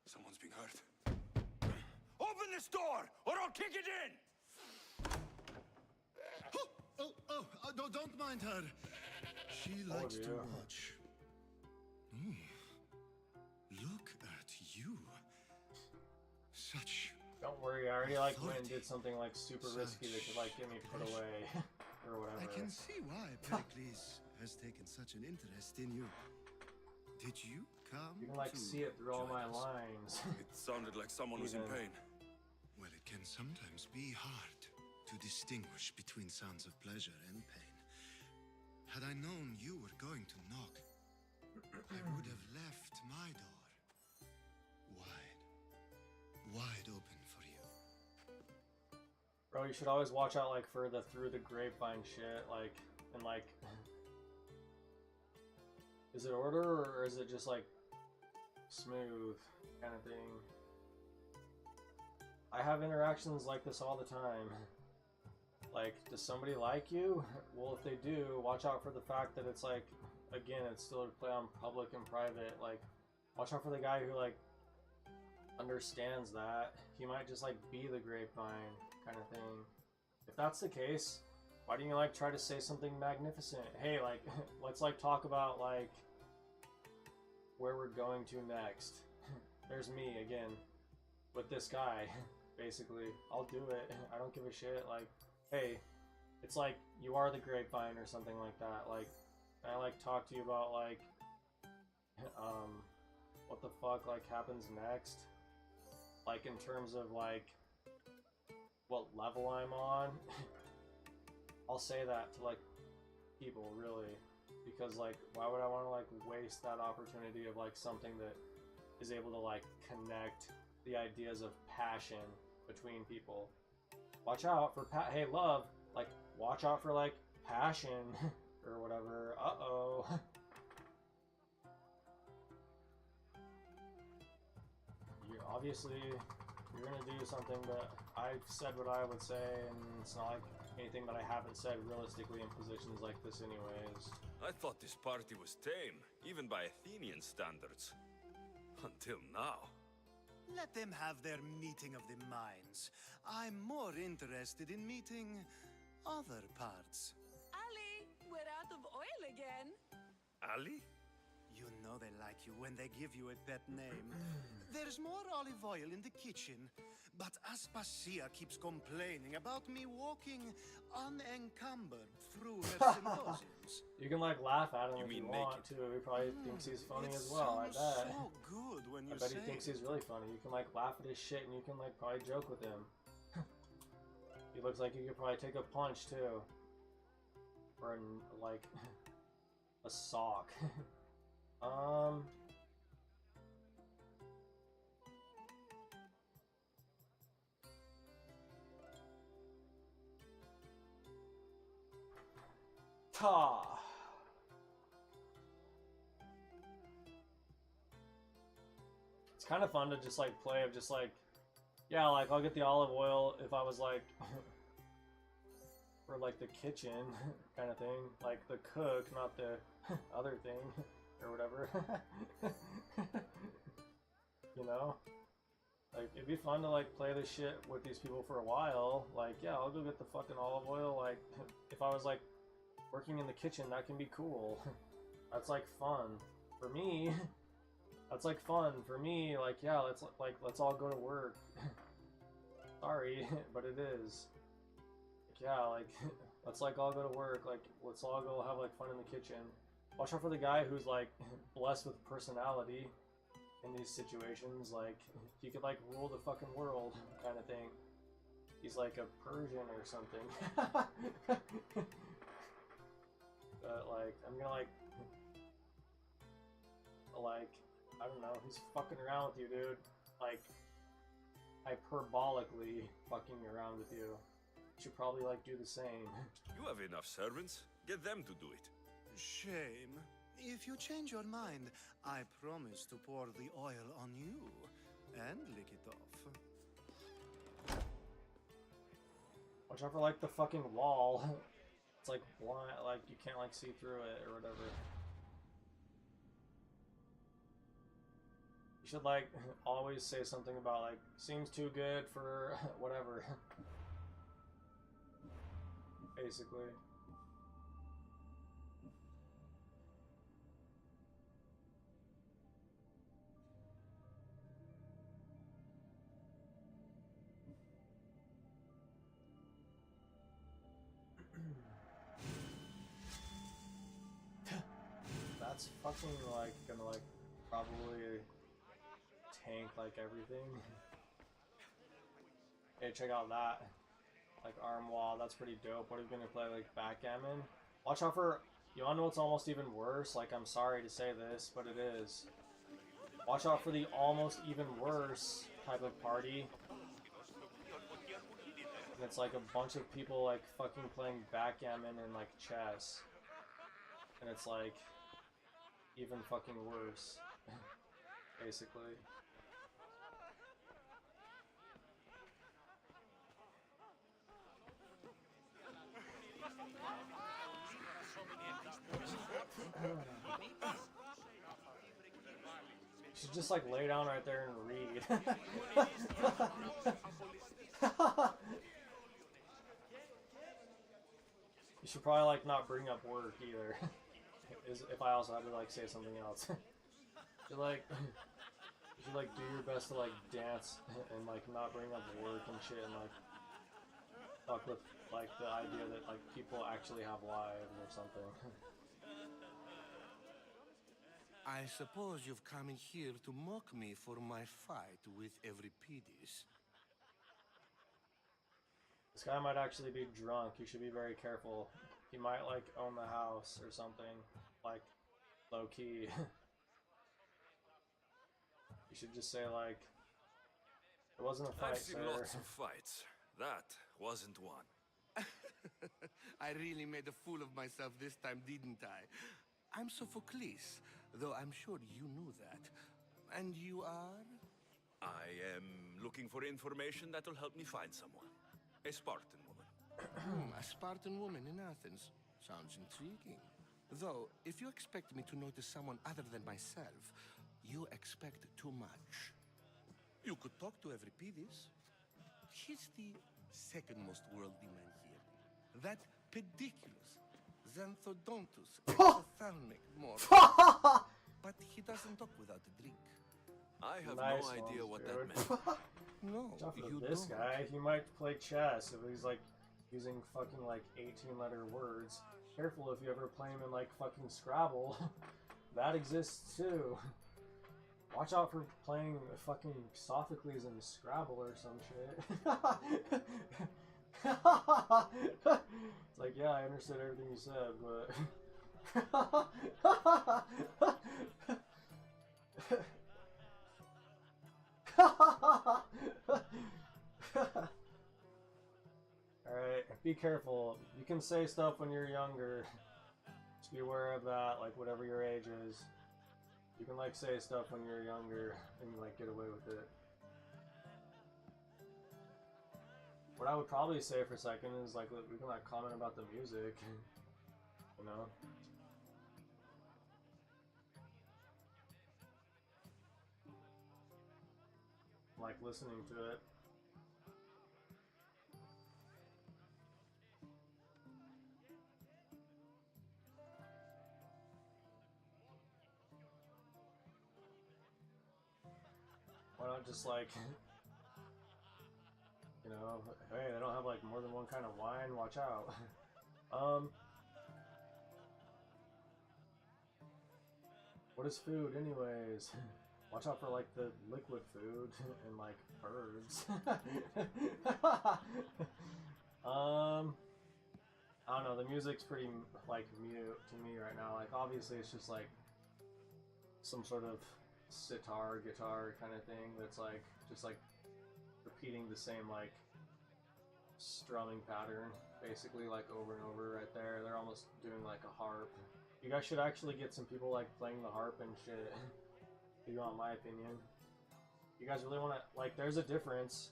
Someone's being hurt. Open this door, or I'll kick it in! Don't mind her. She likes to watch. Look at you. Such. Don't worry, I already like went and did something like super risky that could like get me put away or whatever. I can see why Pericles has taken such an interest in you. Did you come? You can like see it through all my lines. It sounded like someone was in pain. Well, it can sometimes be hard to distinguish between sounds of pleasure and pain. Had I known you were going to knock, I would have left my door wide open for you. Bro, you should always watch out like for the through the grapevine shit, like, and like, is it order or is it just like smooth kind of thing? I have interactions like this all the time. Like, does somebody like you? Well, if they do, watch out for the fact that it's like, again, it's still to play on public and private. Like, watch out for the guy who like understands that. He might just like be the grapevine kind of thing. If that's the case, why don't you like try to say something magnificent? Hey, like, let's like talk about like where we're going to next. There's me again with this guy. Basically, I'll do it. I don't give a shit. Like, hey, it's like you are the grapevine or something like that. Like, can I like talk to you about like what the fuck like happens next? Like in terms of like what level I'm on. I'll say that to like people, really, because like why would I want to like waste that opportunity of like something that is able to like connect the ideas of passion between people. Watch out for hey, love, like watch out for like passion or whatever. Uh-oh. Obviously you're gonna do something, but I've said what I would say, and it's not like anything that I haven't said realistically in positions like this anyways. I thought this party was tame, even by Athenian standards. Until now. Let them have their meeting of the minds. I'm more interested in meeting other parts. Ali, we're out of oil again. Ali? You know they like you when they give you a pet name. There's more olive oil in the kitchen, but Aspasia keeps complaining about me walking unencumbered through her symposiums. You can like laugh at him You if you mean want naked? to. He probably thinks he's funny It as well. I sounds bet. so good when you I bet say he thinks it. he's really funny. You can like laugh at his shit and you can like probably joke with him. He looks like you could probably take a punch too. Or like a sock. Ta. It's kind of fun to just like play of just like, yeah, like I'll get the olive oil if I was like for like the kitchen kind of thing, like the cook, not the other thing or whatever. You know, like it'd be fun to like play this shit with these people for a while. Like, yeah, I'll go get the fucking olive oil. Like, if I was like working in the kitchen, that can be cool. That's like fun for me. That's like fun for me. Like, yeah, let's all go to work. Sorry, but it is. Like, yeah, like let's like all go to work. Like, let's all go have like fun in the kitchen. Watch out for the guy who's like blessed with personality in these situations. Like, he could like rule the fucking world kind of thing. He's like a Persian or something. But like, I'm gonna like, I don't know, he's fucking around with you, dude. Like, hyperbolically fucking around with you. You should probably like do the same. You have enough servants. Get them to do it. Shame. If you change your mind, I promise to pour the oil on you and lick it off. Watch out for like the fucking wall. It's like blind, like you can't like see through it or whatever. You should like always say something about like seems too good for whatever. Basically. That's fucking like gonna like probably tank like everything. Hey, check out that. Like Armoire, that's pretty dope. What are you gonna play, like backgammon? Watch out for, you wanna know what's almost even worse? Like, I'm sorry to say this, but it is. Watch out for the almost even worse type of party. And it's like a bunch of people like fucking playing backgammon and like chess. And it's like even fucking worse. Basically. You should just like lay down right there and read. You should probably like not bring up work either. If I also had to like say something else. You should like do your best to like dance and like not bring up work and shit and like fuck with like the idea that like people actually have lives or something. I suppose you've come in here to mock me for my fight with Euripides. This guy might actually be drunk. You should be very careful. He might like own the house or something, like low key. You should just say like, it wasn't a fight, I've seen sir. lots of fights. That wasn't one. I really made a fool of myself this time, didn't I? I'm Sophocles, though I'm sure you knew that. And you are? I am looking for information that will help me find someone. A Spartan woman. A Spartan woman in Athens. Sounds intriguing. Though, if you expect me to notice someone other than myself, you expect too much. You could talk to Euripides. He's the second most worldly man here. That pediculus, Xanthodontus, exophthalmic more. But he doesn't talk without a drink. I have Nice no idea ones, what dude. that meant. No, Tough for you this don't. guy. He might play chess if he's like using fucking like 18-letter words. Careful if you ever play him in like fucking Scrabble. That exists too. Watch out for playing fucking Sophocles in Scrabble or some shit. It's like, yeah, I understood everything you said, but... Alright, be careful. You can say stuff when you're younger. Just be aware of that, like whatever your age is. You can like say stuff when you're younger and like get away with it. What I would probably say for a second is like we can like comment about the music. You know? Like listening to it. Why not just like, you know, hey, they don't have like more than one kind of wine, watch out. What is food anyways? Watch out for like the liquid food and like birds. I don't know, the music's pretty like mute to me right now. Like obviously it's just like some sort of sitar, guitar kind of thing that's like just like repeating the same like strumming pattern basically like over and over right there. They're almost doing like a harp. You guys should actually get some people like playing the harp and shit. If you want my opinion. You guys really want to like there's a difference.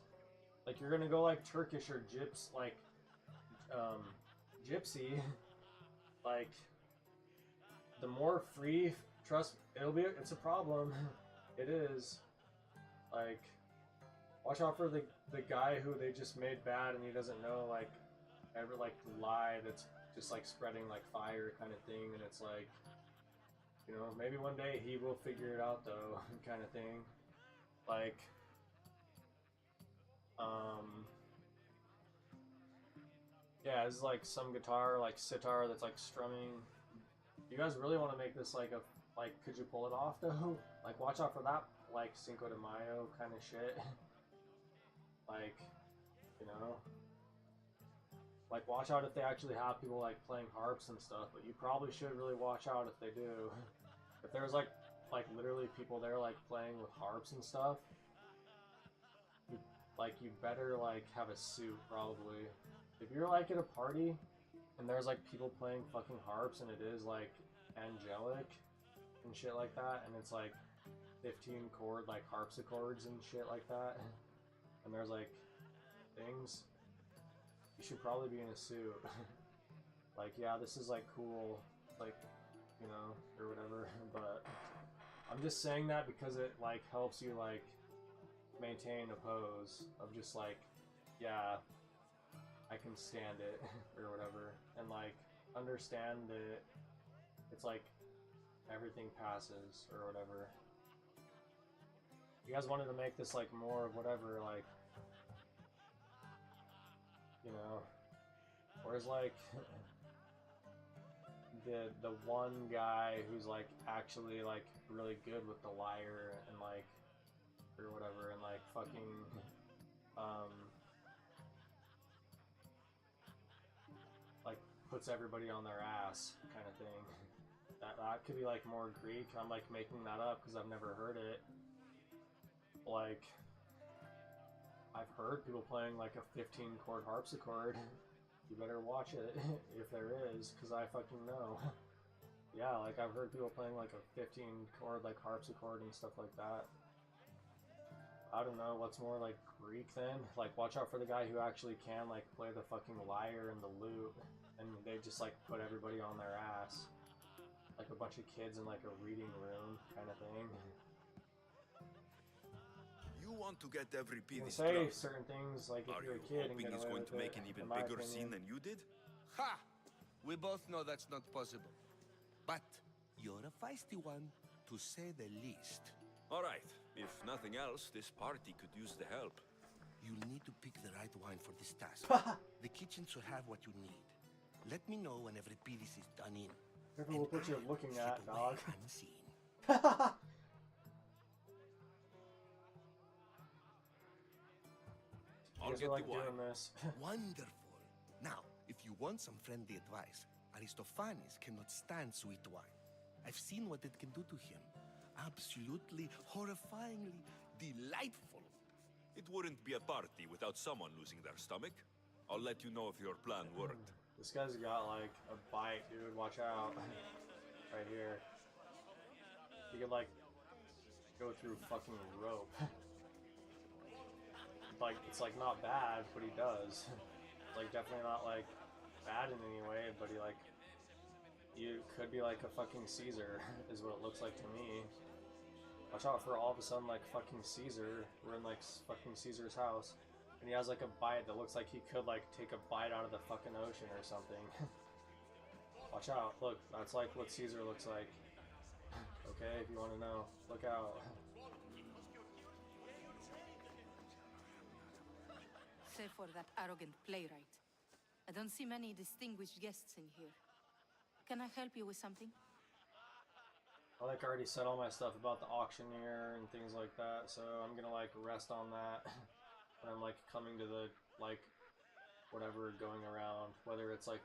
Like you're gonna go like Turkish or gyps like gypsy. Like the more free, trust it's a problem. It is. Like watch out for the guy who they just made bad and he doesn't know like ever like lie that's just like spreading like fire kind of thing, and it's like, you know, maybe one day he will figure it out though, kind of thing. Like yeah, it's like some guitar like sitar that's like strumming. You guys really want to make this like a like, could you pull it off though? Like watch out for that like Cinco de Mayo kind of shit. Like, you know, like watch out if they actually have people like playing harps and stuff, but you probably should really watch out if they do. If there's like literally people there like playing with harps and stuff, you better like have a suit probably. If you're like at a party and there's like people playing fucking harps and it is like angelic and shit like that, and it's like 15 chord like harpsichords and shit like that, and there's like things, you should probably be in a suit. Like, yeah, this is like cool, like, you know, or whatever, but I'm just saying that because it like helps you like maintain a pose of just like, yeah, I can stand it or whatever, and like understand that it's like everything passes or whatever. You guys wanted to make this like more of whatever, like, you know, whereas like the one guy who's like actually like really good with the lyre and like or whatever, and like fucking like puts everybody on their ass kind of thing. That could be like more Greek. I'm like making that up because I've never heard it. Like, I've heard people playing like a 15 chord harpsichord. You better watch it if there is, because I fucking know. Yeah, like I've heard people playing like a 15 chord like harpsichord and stuff like that. I don't know what's more like Greek then. Like watch out for the guy who actually can like play the fucking lyre and the lute, and they just like put everybody on their ass. Like a bunch of kids in like a reading room kind of thing. You want to get every You piece can say drunk. certain things like if Are you're you a kid and hoping get he's away going with to make it, an even in my bigger opinion. scene than you did? Ha! We both know that's not possible. But you're a feisty one, to say the least. All right. If nothing else, this party could use the help. You'll need to pick the right wine for this task. The kitchen should have what you need. Let me know when every piece is done in. Careful with what you're looking at, dog. Unseen. I'll Guys get are like the wine. doing this. Wonderful. Now, if you want some friendly advice, Aristophanes cannot stand sweet wine. I've seen what it can do to him. Absolutely, horrifyingly delightful. It wouldn't be a party without someone losing their stomach. I'll let you know if your plan worked. This guy's got like a bite, dude. Watch out. Right here. He could like go through fucking rope. Like, it's like not bad, but he does. Like, definitely not like bad in any way, but he like, you could be like a fucking Caesar, is what it looks like to me. Watch out for all of a sudden like fucking Caesar. We're in like fucking Caesar's house, and he has like a bite that looks like he could like take a bite out of the fucking ocean or something. Watch out! Look, that's like what Caesar looks like. Okay, if you want to know, look out. Save for that arrogant playwright. I don't see many distinguished guests in here. Can I help you with something? I like already said all my stuff about the auctioneer and things like that, so I'm gonna like rest on that. And I'm like coming to the like whatever going around, whether it's like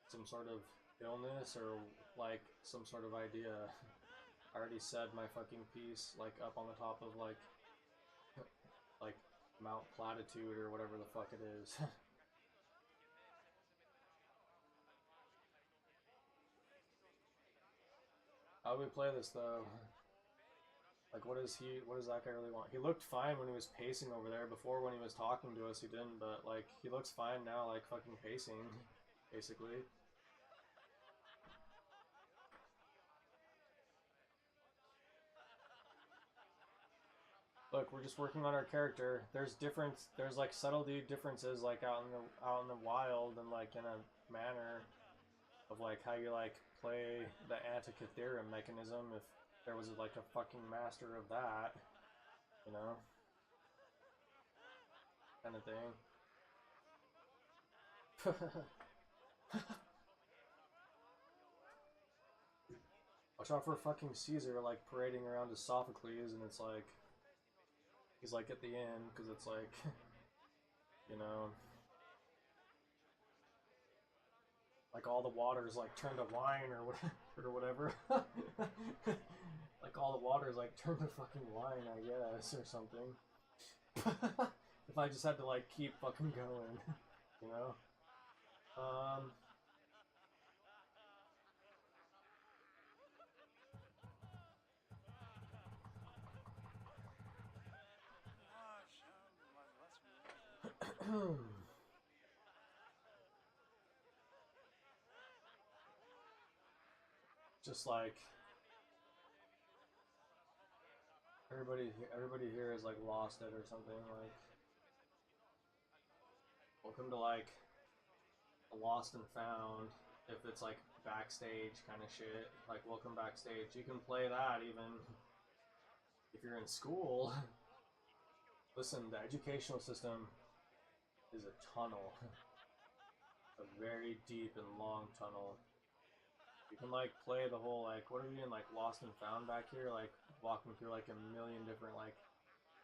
some sort of illness or like some sort of idea. I already said my fucking piece like up on the top of like Mount Platitude or whatever the fuck it is. How do we play this though? Like what does that guy really want? He looked fine when he was pacing over there. Before when he was talking to us he didn't, but like he looks fine now, like fucking pacing, basically. Look, we're just working on our character. There's like subtlety differences like out in the wild and like in a manner of like how you like play the Antikythera mechanism if there was like a fucking master of that, you know? Kind of thing. Watch out for fucking Caesar like parading around to Sophocles, and it's like he's like at the end because it's like, you know, like all the water's like turned to wine or whatever. Like all the water's like turned to fucking wine, I guess, or something. If I just had to like keep fucking going, you know. Just like everybody here is like lost it or something. Like, welcome to like Lost and Found. If it's like backstage kind of shit, like welcome backstage. You can play that even if you're in school. Listen, the educational system is a tunnel. A very deep and long tunnel. You can like play the whole like, what are we in, like Lost and Found back here? Like walking through like a million different like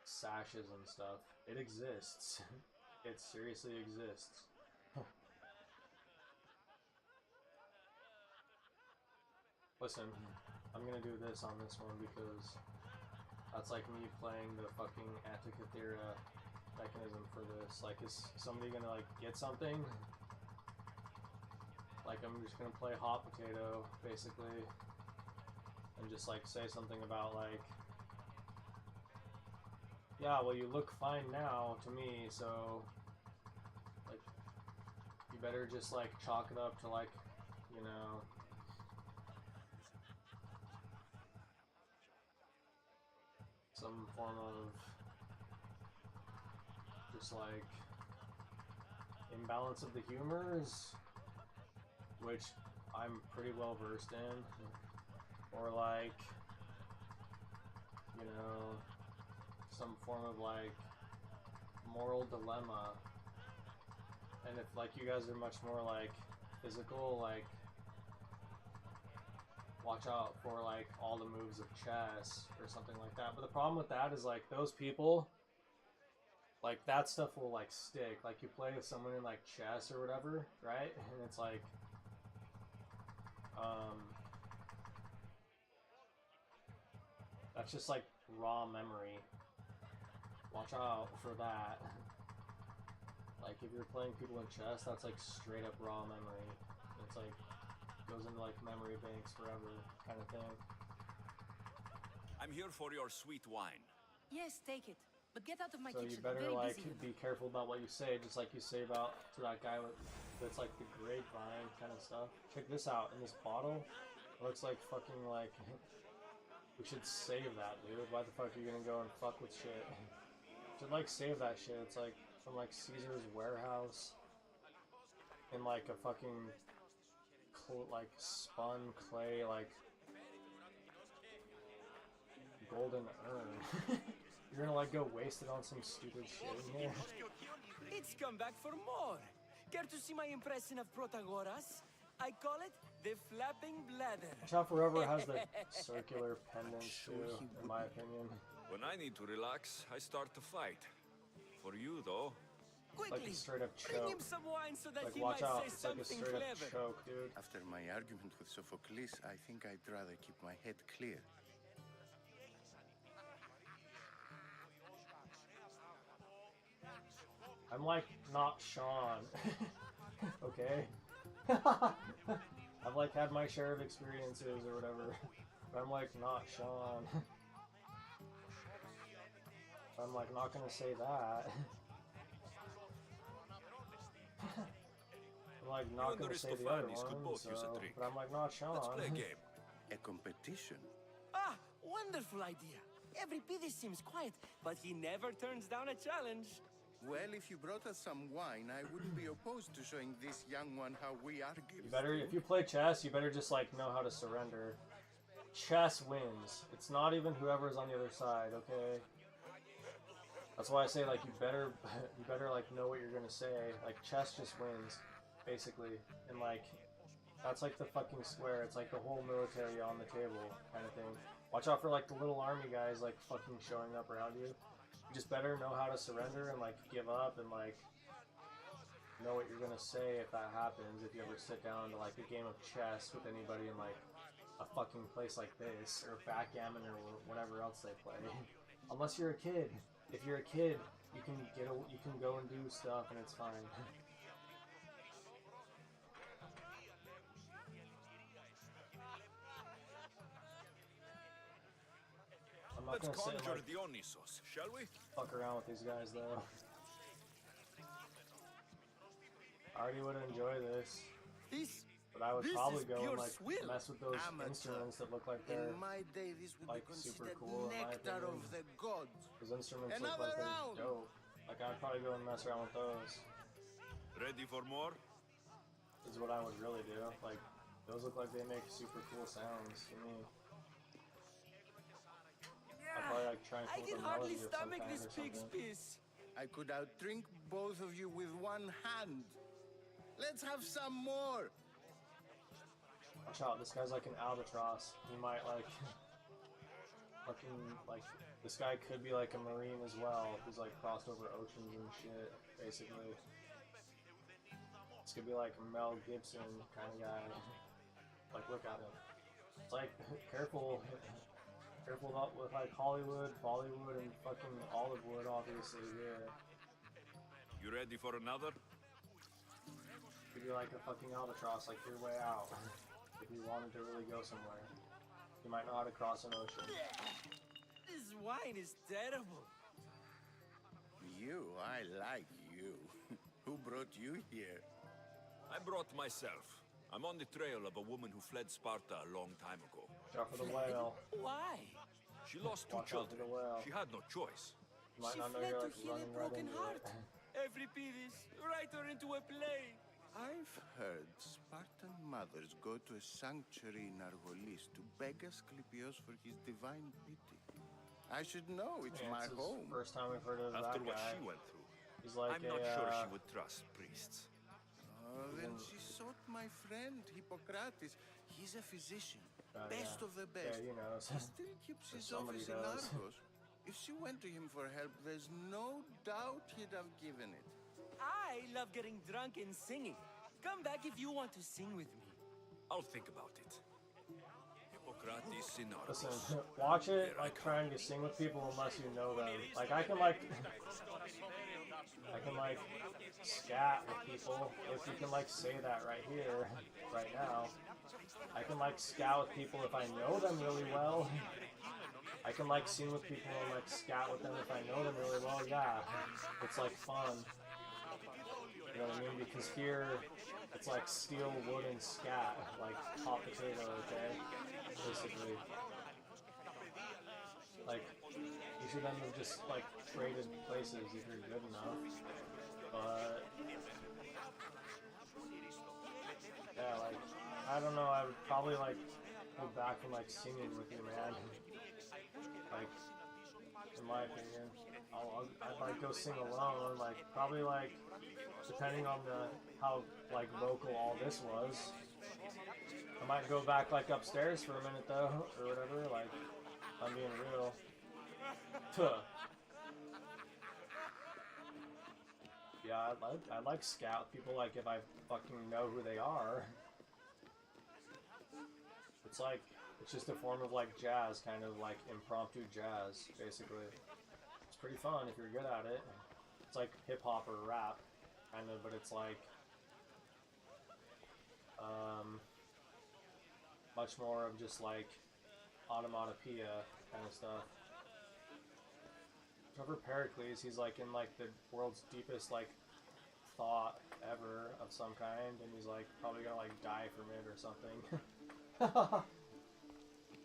sashes and stuff. It exists. It seriously exists. Listen, I'm gonna do this on this one because that's like me playing the fucking Antikythera mechanism for this. Like, is somebody gonna like get something? Like, I'm just gonna play hot potato basically and just like say something about like, yeah, well you look fine now to me, so like you better just like chalk it up to like, you know, some form of just like imbalance of the humors, which I'm pretty well versed in, or like, you know, some form of like moral dilemma. And if like you guys are much more like physical, like watch out for like all the moves of chess or something like that. But the problem with that is like those people, like that stuff will like stick. Like you play with someone in like chess or whatever, right? And it's like that's just like raw memory. Watch out for that. Like if you're playing people in chess, that's like straight up raw memory. It's like goes into like memory banks forever kind of thing. I'm here for your sweet wine. Yes, take it. But get out of my So kitchen. you better I'm very like busy. be careful about what you say, just like you say about to that guy with that's like the grapevine kind of stuff. Check this out in this bottle. It looks like fucking like we should save that, dude. Why the fuck are you gonna go and fuck with shit? Should like save that shit. It's like from like Caesar's warehouse in like a fucking like spun clay like golden urn. You're gonna like go waste it on some stupid shit in here. It's come back for more. Care to see my impression of Protagoras? I call it the flapping bladder. Watch out for whoever has the circular pendant too, in my opinion. When I need to relax, I start to fight. For you, though, Quickly, Like a straight up bring him choke. some wine so that Like he watch might out, say it's like a something straight up clever. choke, dude. After my argument with Sophocles, I think I'd rather keep my head clear. I'm like not Sean. Okay? I've like had my share of experiences or whatever. But I'm like not Sean. I'm like not gonna say that. I'm like not You and gonna say the other Aristophanes could one, both use a so, drink. but I'm like not Sean. let's play a game. A competition? Ah, wonderful idea. Everybody seems quiet, but he never turns down a challenge. Well, if you brought us some wine, I wouldn't be opposed to showing this young one how we argue. You better, if you play chess, you better just like know how to surrender. Chess wins. It's not even whoever's on the other side, okay? That's why I say like you better like know what you're gonna say. Like chess just wins, basically, and like that's like the fucking square. It's like the whole military on the table kind of thing. Watch out for like the little army guys like fucking showing up around you. You just better know how to surrender and like give up and like know what you're gonna say if that happens. If you ever sit down to like a game of chess with anybody in like a fucking place like this or backgammon or whatever else they play. Unless you're a kid. If you're a kid, you can go and do stuff and it's fine. I'm not Let's gonna sit and, conjure like, Dionysos, shall we? fuck around with these guys though. I already would enjoy this, This but I would This probably is go and pure like swill. mess with those Amateur. instruments that look like they're In my day, this would like be super considered cool in my nectar opinion. of the gods. Those instruments look Another like they're round. dope. Like I'd probably go and mess around with those. Ready for more? Is what I would really do. Like those look like they make super cool sounds to me. I'd probably like try and I come can with a hardly melody of some stomach kind this or pig's something. piss. I could outdrink both of you with one hand. Let's have some more. Watch out, this guy's like an albatross. He might like fucking like this guy could be like a marine as well. Who's like crossed over oceans and shit, basically. This could be like a Mel Gibson kind of guy. Like look at him. It's like careful about with like Hollywood, Bollywood, and fucking Olivewood, obviously. Yeah, You ready for another? could be like a fucking albatross, like your way out. If you wanted to really go somewhere, you might know how to cross an ocean. This wine is terrible. You, I like you. Who brought you here? I brought myself. I'm on the trail of a woman who fled Sparta a long time ago. Watch out for the whale. Why? She lost two Watch out for children. the whale. She had no choice. You might She not know fled you're to like heal a running right broken into heart. it. Every piece, write her into a play. I've heard Spartan mothers go to a sanctuary in Argolis to beg Asclepios for his divine pity. I should know, it's my his home. First time we've heard of After that what guy. she went through, He's like I'm not sure she would trust priests. Then she sought my friend Hippocrates. He's a physician, Oh, best yeah. of the best. Yeah, he knows. He still keeps Or his somebody office in does. Argos. If she went to him for help, there's no doubt he'd have given it. I love getting drunk and singing. Come back if you want to sing with me. I'll think about it. Hippocrates in Argos. Listen, watch it like trying to sing with people unless you know them. Like I can like scat with people if you can like say that right here, right now. I can like scat with people if I know them really well. I can like sing with people and like scat with them if I know them really well. Yeah, it's like fun. You know what I mean? Because here, it's like steel, wood, and scat, like hot potato. Okay, basically. Like you should then have just like traded places if you're good enough. But yeah, like I don't know. I would probably like go back and like singing with you, man. Like, in my opinion, I'd like go sing alone. Like, probably like, depending on how like vocal all this was, I might go back like upstairs for a minute though, or whatever. Like, I'm being real. Tuh. Yeah, I'd like scout people like if I fucking know who they are. It's just a form of like jazz, kind of like impromptu jazz, basically. It's pretty fun if you're good at it. It's like hip hop or rap, kind of, but it's like much more of just like onomatopoeia kind of stuff. Trevor Pericles, he's like in like the world's deepest like thought ever of some kind, and he's like probably gonna like die from it or something.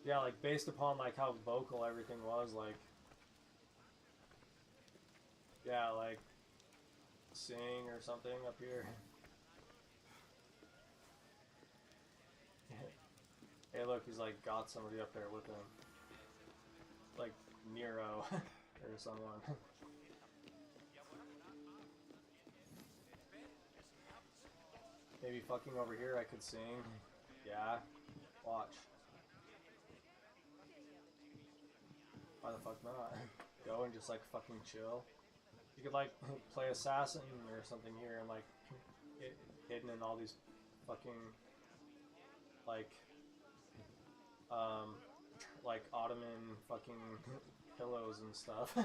Yeah, like based upon like how vocal everything was, like yeah, like sing or something up here. Hey, look, he's like got somebody up there with him, like Nero or someone. Maybe fucking over here I could sing. Yeah, watch. Why the fuck not? Go and just like fucking chill. You could like play assassin or something here and like get hidden in all these fucking like Ottoman fucking pillows and stuff.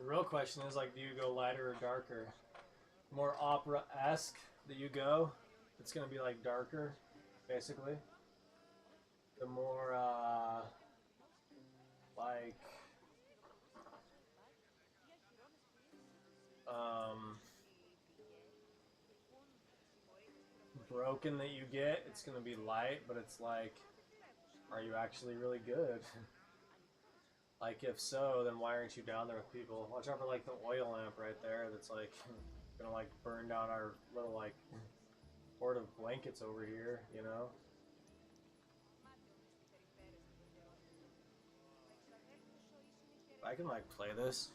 The real question is, like, do you go lighter or darker? The more opera-esque that you go, it's gonna be like darker, basically. The more like broken that you get, it's gonna be light, but it's like, are you actually really good? Like, if so, then why aren't you down there with people? Watch out for like the oil lamp right there that's like gonna like burn down our little like hoard of blankets over here, you know? I can like play this.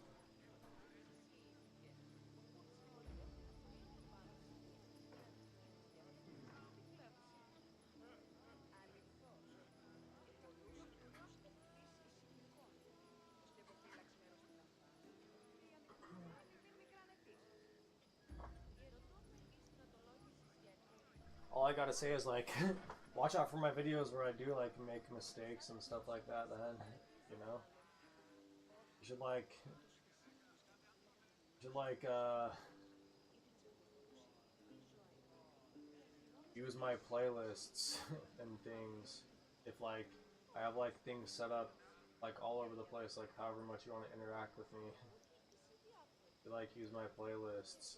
All I gotta say is like, watch out for my videos where I do like make mistakes and stuff like that. Then, you know, you should use my playlists and things. If like I have like things set up like all over the place, like however much you want to interact with me, you like use my playlists.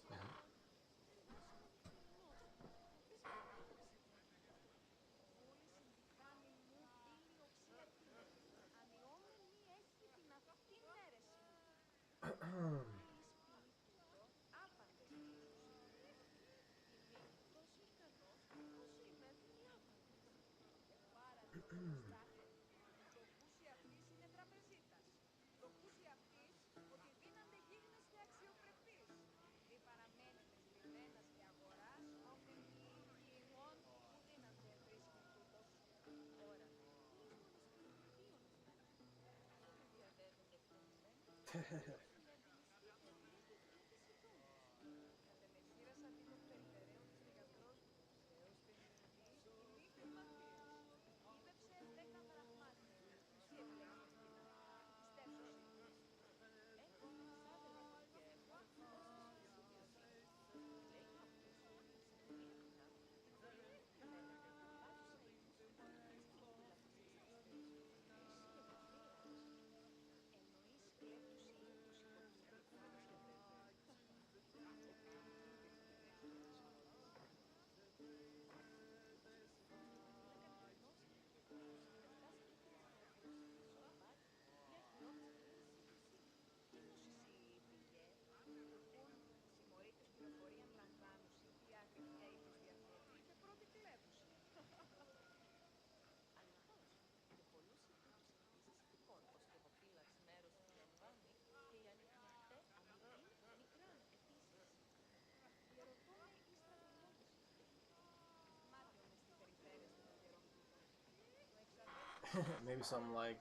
Maybe something like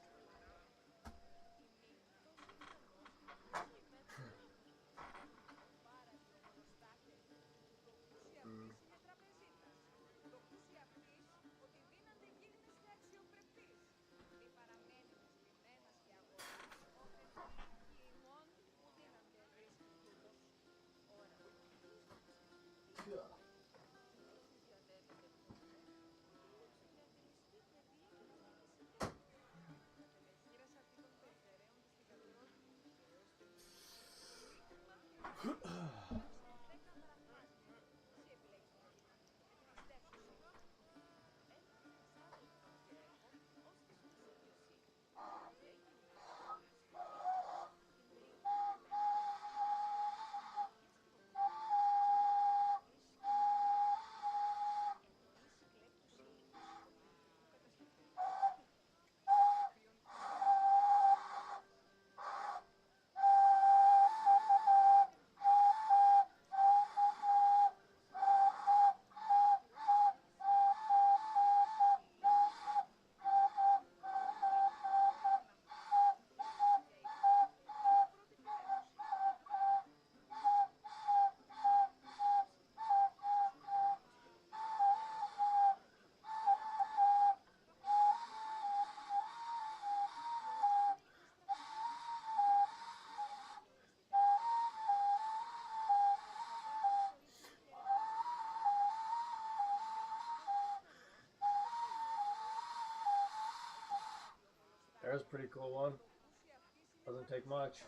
There's a pretty cool one. Doesn't take much.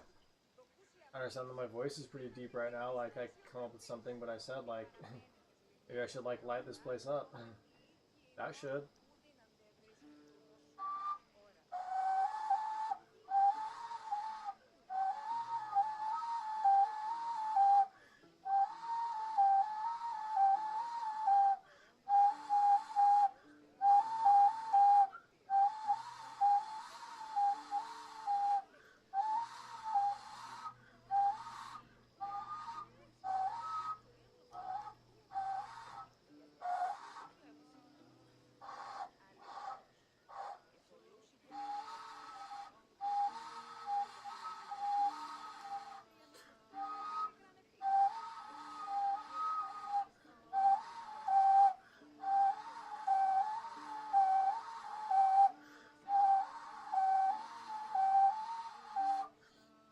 I understand that my voice is pretty deep right now. Like, I come up with something, but I said, like, maybe I should, like, light this place up. That should.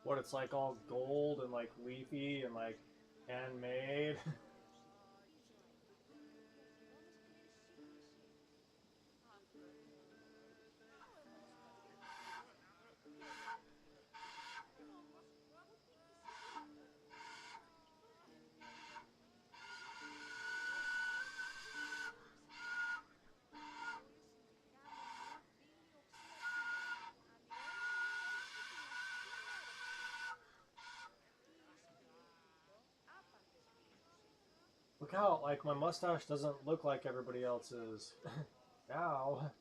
What, it's like all gold and like leafy and like handmade. Look how, like, my mustache doesn't look like everybody else's. Now.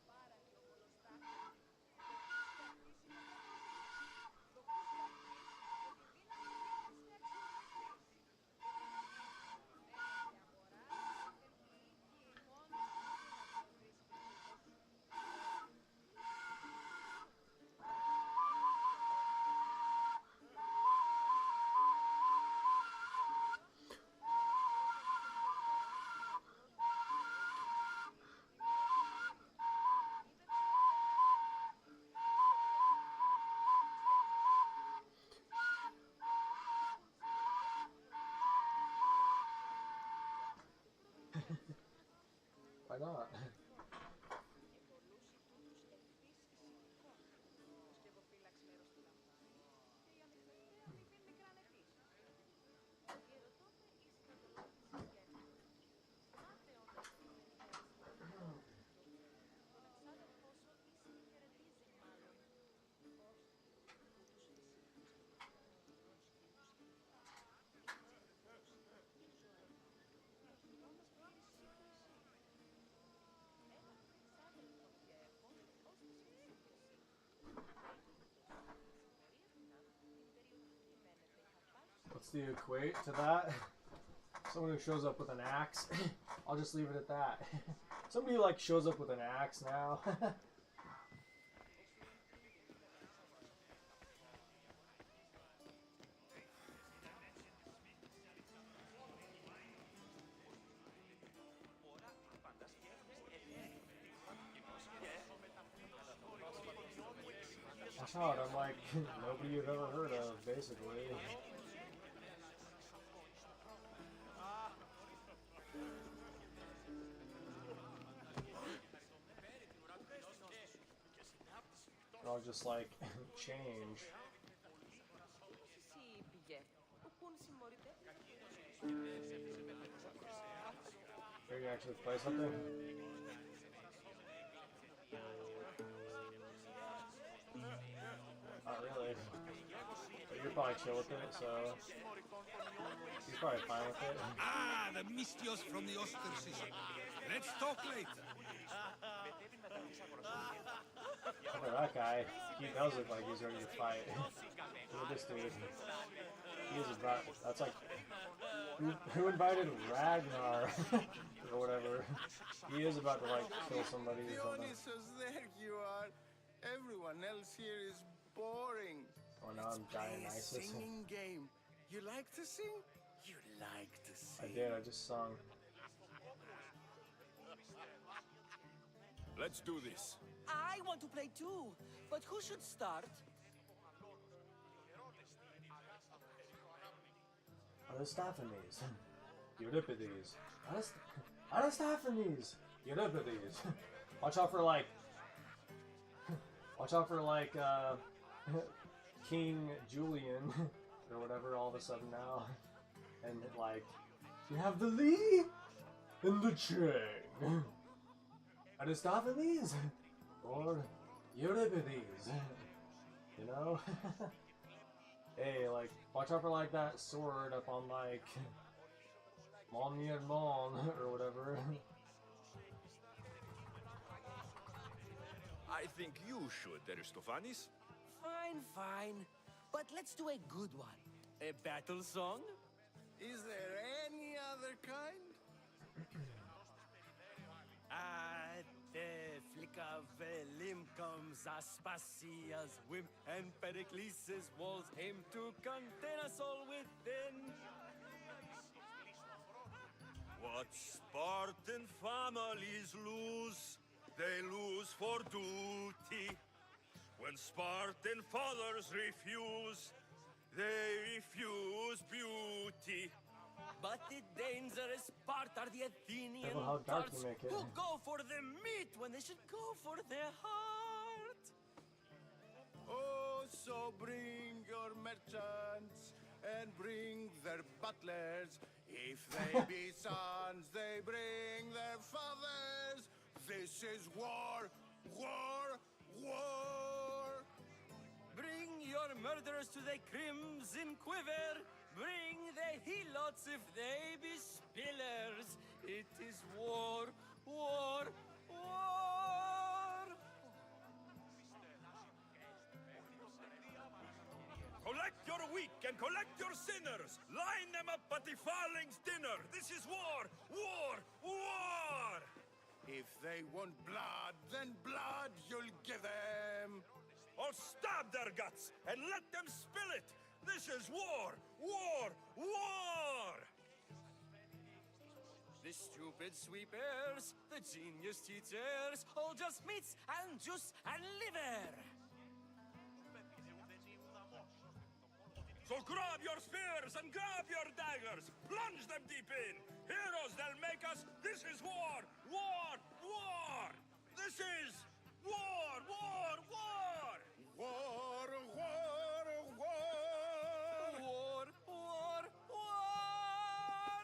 Why not? What's the equate to that? Someone who shows up with an axe. I'll just leave it at that. Somebody who like shows up with an axe now. Watch out, I'm like nobody you've ever heard of, basically. I'll just like change. Here you actually play something? Not really. But you're probably chill with it, so you're probably fine with it. Ah, the Mistios from the ostracism. Let's talk later. Look at that guy. He does look like he's ready to fight. Look at this dude. He is about. That's like. Who invited Ragnar? Or whatever. He is about to like kill somebody or something. Dionysus, there you are. Everyone else here is boring. Oh, now I'm Dionysus. Play a singing game. You like to sing? You like to sing. I did. I just sung. Let's do this. I want to play too, but who should start? Aristophanes. Euripides. Aristophanes. Euripides. Watch out for like Watch out for like King Julian or whatever all of a sudden now. And like, you have the Lee and the Chang. Aristophanes or Euripides. You know? Hey, like, watch out for like that sword up on like Mon or whatever. I think you should, Aristophanes. Fine, fine. But let's do a good one. A battle song? Is there any other kind? At the flick of a limb comes Aspasia's whim, and Pericles' walls aim to contain us all within. What Spartan families lose, they lose for duty. When Spartan fathers refuse, they refuse beauty. But the dangerous part are the Athenian Careful how dark tarts you make it. who go for the meat when they should go for their heart. Oh, so bring your merchants and bring their butlers. If they be sons, they bring their fathers. This is war, war, war. Bring your murderers to the crimson quiver. Bring the helots if they be spillers. It is war, war, war. Collect your weak and collect your sinners. Line them up at the Farling's dinner. This is war, war, war. If they want blood, then blood you'll give them. Or stab their guts and let them spill it. This is war, war, war. The stupid sweepers, the genius teachers, all just meats and juice and liver. So grab your spears and grab your daggers. Plunge them deep in. Heroes, they'll make us. This is war, war, war. This is war, war, war. War, war, war. War, war, war.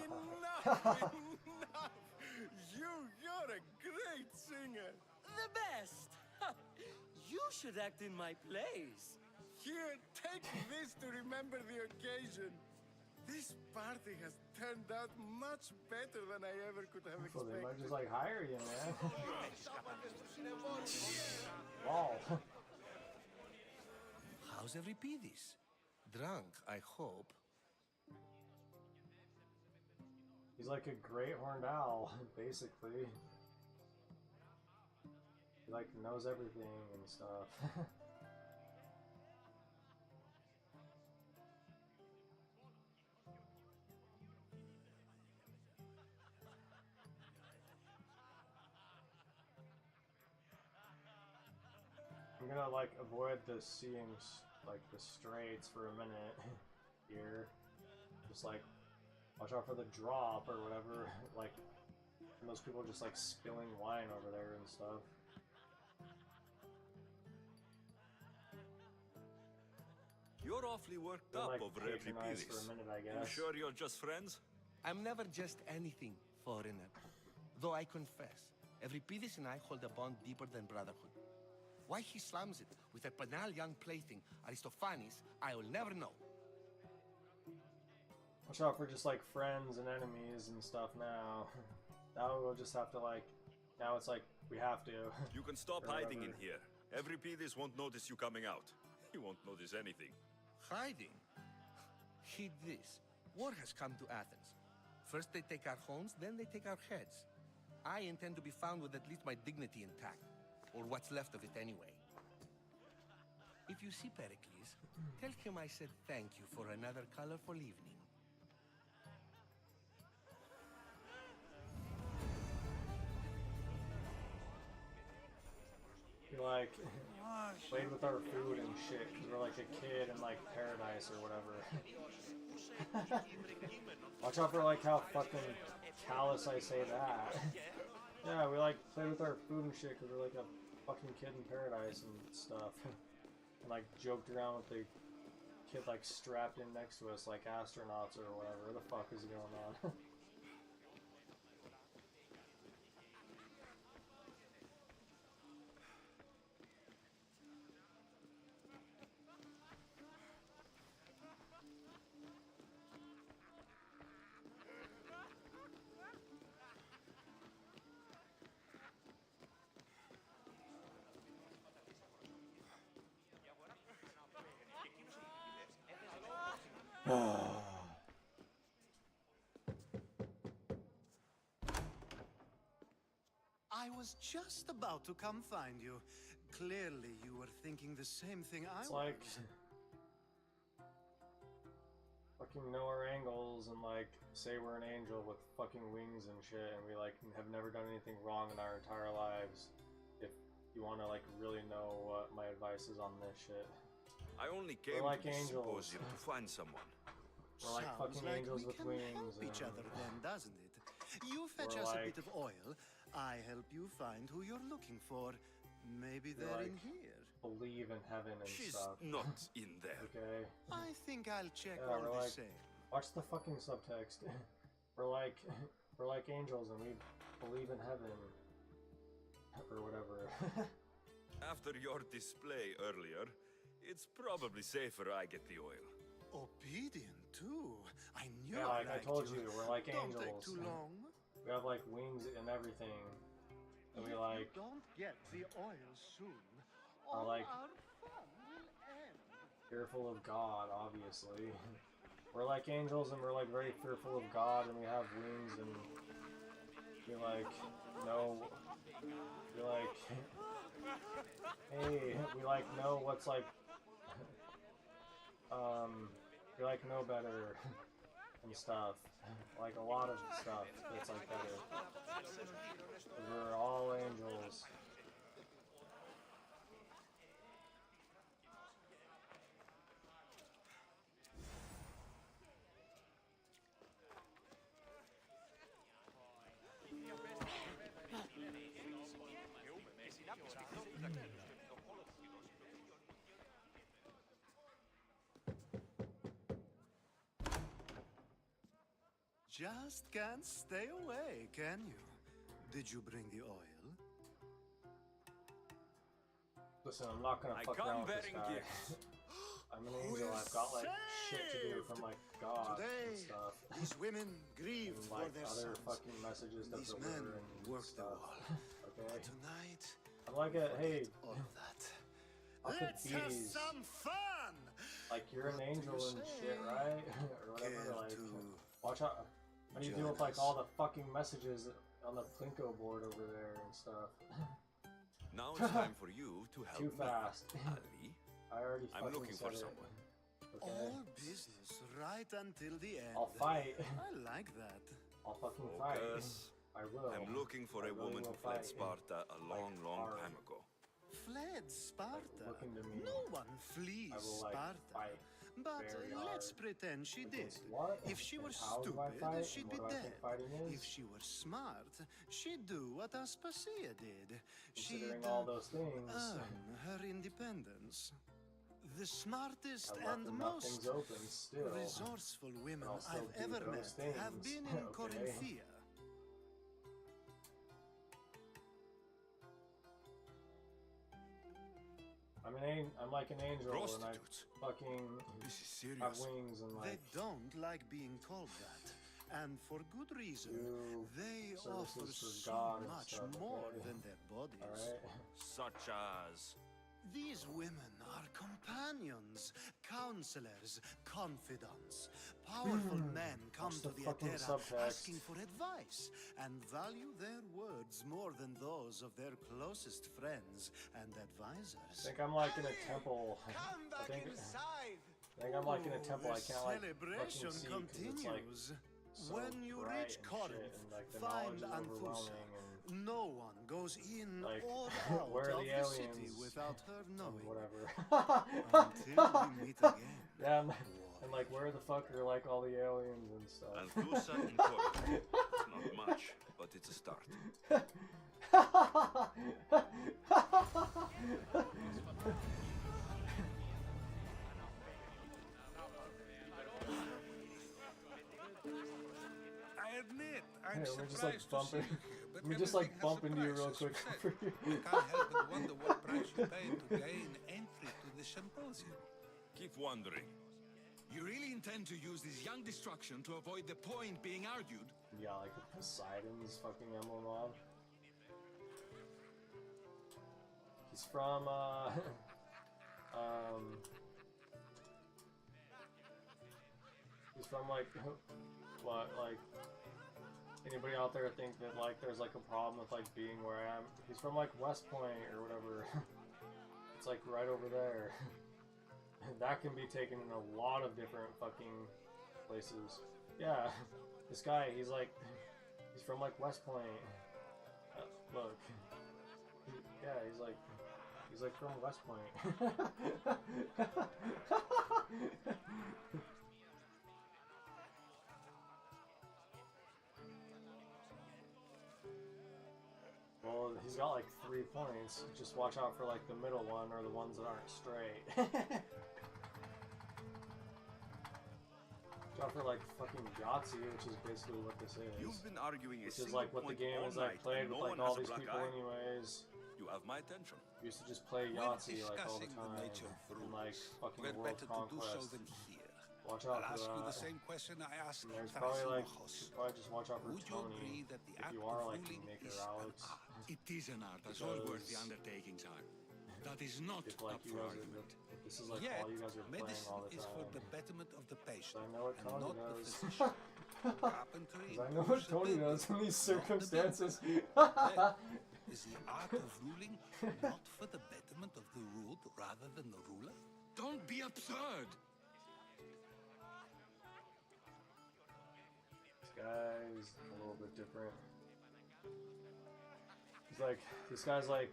Enough, enough. You're a great singer. The best. You should act in my plays. Here, take this to remember the occasion. This party has turned out much better than I ever could have So they might expected. just like hire you, man. Wow. How's Euripides? Drunk, I hope. He's like a great horned owl, basically. He like knows everything and stuff. I'm gonna like avoid the seeing like the straits for a minute here. Just like watch out for the drop or whatever. Like and those people just like spilling wine over there and stuff. You're awfully worked They're, up like, over patronized Euripides. for a minute, I You guess. sure you're just friends? I'm never just anything, foreigner. Though I confess, Euripides and I hold a bond deeper than brotherhood. Why he slams it with a banal young plaything, Aristophanes, I will never know. Watch out for just like friends and enemies and stuff now. Now we'll just have to like, now it's like we have to. You can stop Or hiding in whatever. here. Euripides won't notice you coming out. He won't notice anything. Hiding? Heed this. War has come to Athens. First they take our homes, then they take our heads. I intend to be found with at least my dignity intact. Or what's left of it anyway. If you see Pericles, tell him I said thank you for another colorful evening. We like played with our food and shit because we're like a kid in like paradise or whatever. Watch out for like how fucking callous I say that. Yeah, we like played with our food and shit because we're like a fucking Kid in Paradise and stuff. And like joked around with the kid like strapped in next to us like astronauts or whatever. What the fuck is going on? I was just about to come find you. Clearly, you were thinking the same thing I It's was. like fucking know our angles and like say we're an angel with fucking wings and shit, and we like have never done anything wrong in our entire lives. If you want to like really know what my advice is on this shit, I only came like to this angels. symposium to find someone. We're like Sounds fucking like angels we with can wings. help each and- other then, doesn't it? You fetch We're us a like- bit of oil, I help you find who you're looking for. Maybe We're they're in like here. believe in heaven and She's stuff. not in there. Okay. I think I'll check Yeah, all we're the like, same. watch the fucking subtext. we're like angels and we believe in heaven or whatever. After your display earlier, it's probably safer I get the oil. Obedient too. I knew Yeah, like I liked told you, we're like Don't angels. take too long. We have like wings and everything, and we If like you don't get the oil soon, are all like our fun will end. fearful of God, obviously. We're like angels and we're like very fearful of God, and we have wings and we like know. We like hey, we like know what's like we like know better and stuff. Like a lot of stuff that's like better. We're all angels. Just can't stay away, can you? Did you bring the oil? Listen, I'm not gonna I fuck come around with this bearing guy. gifts. I'm an angel. I've got like shit to do from like God Today, and stuff. these women grieved and for like their other sons. fucking messages to These men deliver and worked the stuff. wall. Okay. Tonight, I'm like a hey. all of that. Fucking Let's have bees. some fun! Like you're an What do angel you and say? shit, right? Or whatever. Care Like, to watch out. What do you do join with like us? all the fucking messages on the Plinko board over there and stuff? Now it's time for you to help Too me. fast. Ali, I already I'm fucking looking said for it. someone. Okay. All business right until the end. I'll fight. I like that. I'll fucking fight. Focus. I will. I'm looking for I a really woman who will fled fight. Sparta a long, long hard. time ago. Fled Sparta. Look into me. No one flees I will like Sparta. fight. But very let's hard. pretend she did. Against what? If she And were how do I stupid, fight? she'd And be what do I dead. think fighting is? If she were smart, she'd do what Aspasia did. She'd Considering all those things, earn her independence. The smartest I left and them most things open still. resourceful women I'll still I've do ever met those things. have been in Okay. Corinthia. I'm like an angel, and I Prostitutes. fucking This is have serious. wings and They like don't like being called that. And for good reason. do They services offer for so God and much stuff, more okay? than their bodies. Alright. Such as. These women are companions, counselors, confidants. Powerful men come What's to the the fucking Atera subtext? asking for advice and value their words more than those of their closest friends and I advisors. think I'm like in a temple. Come I back think inside. I'm like in a temple. I The can't like celebration fucking see 'cause it's like continues. so When you bright reach and Corinth, shit, and like the find knowledge is Anfusa. overwhelming and No one goes in like or out where are of the the city aliens without her and knowing. whatever. Until we meet again. Yeah, and like where the fuck are like all the aliens and stuff? Anfusa in Corinth. Not much, but it's a start. admit, I'm Hey, we're just like surprised to see bumping. you here, but Let me just like everything has bump a into you price, real as quick. said. For you. I can't help but wonder what price you paid to gain entry to the symposium. Keep wondering. You really intend to use this young destruction to avoid the point being argued? Yeah, like the Poseidon's fucking emblem on. He's from, he's from, like, what, like, anybody out there think that, like, there's, like, a problem with, like, being where I am? He's from, like, West Point or whatever. It's, like, right over there. That can be taken in a lot of different fucking places. Yeah, this guy, he's, like, he's from, like, West Point. Look. Yeah, he's like from West Point. Well, he's got like 3 points. Just watch out for like the middle one or the ones that aren't straight. Watch out for like fucking Yahtzee, which is basically what this is. You've been arguing a Which is single like what the point game all is like night played and with no like one all has a these black people eye. anyways. You have my attention. We used to just play When Yahtzee like all the discussing time. the nature of And like rules, fucking we're World better to do so Conquest. than here. Watch out I'll for ask you the that. same question I asked And there's probably like, Thrasymachos. should probably just watch out for Would you Tony. agree that the If act you of are like ruling Maker is Alex. an art? It is an art, as all worthy Because undertakings are. That is not if like up you for guys argument. if this is like Yet, all you guys are playing medicine all the is for time. the betterment of the patient, I know what and Tony not the knows. physician. Carpentry Because I know what Tony building, knows in these not the builder. circumstances. Then, is the art of ruling not for the betterment of the ruled rather than the ruler? Don't be absurd! This guy's a little bit different. He's like, this guy's like,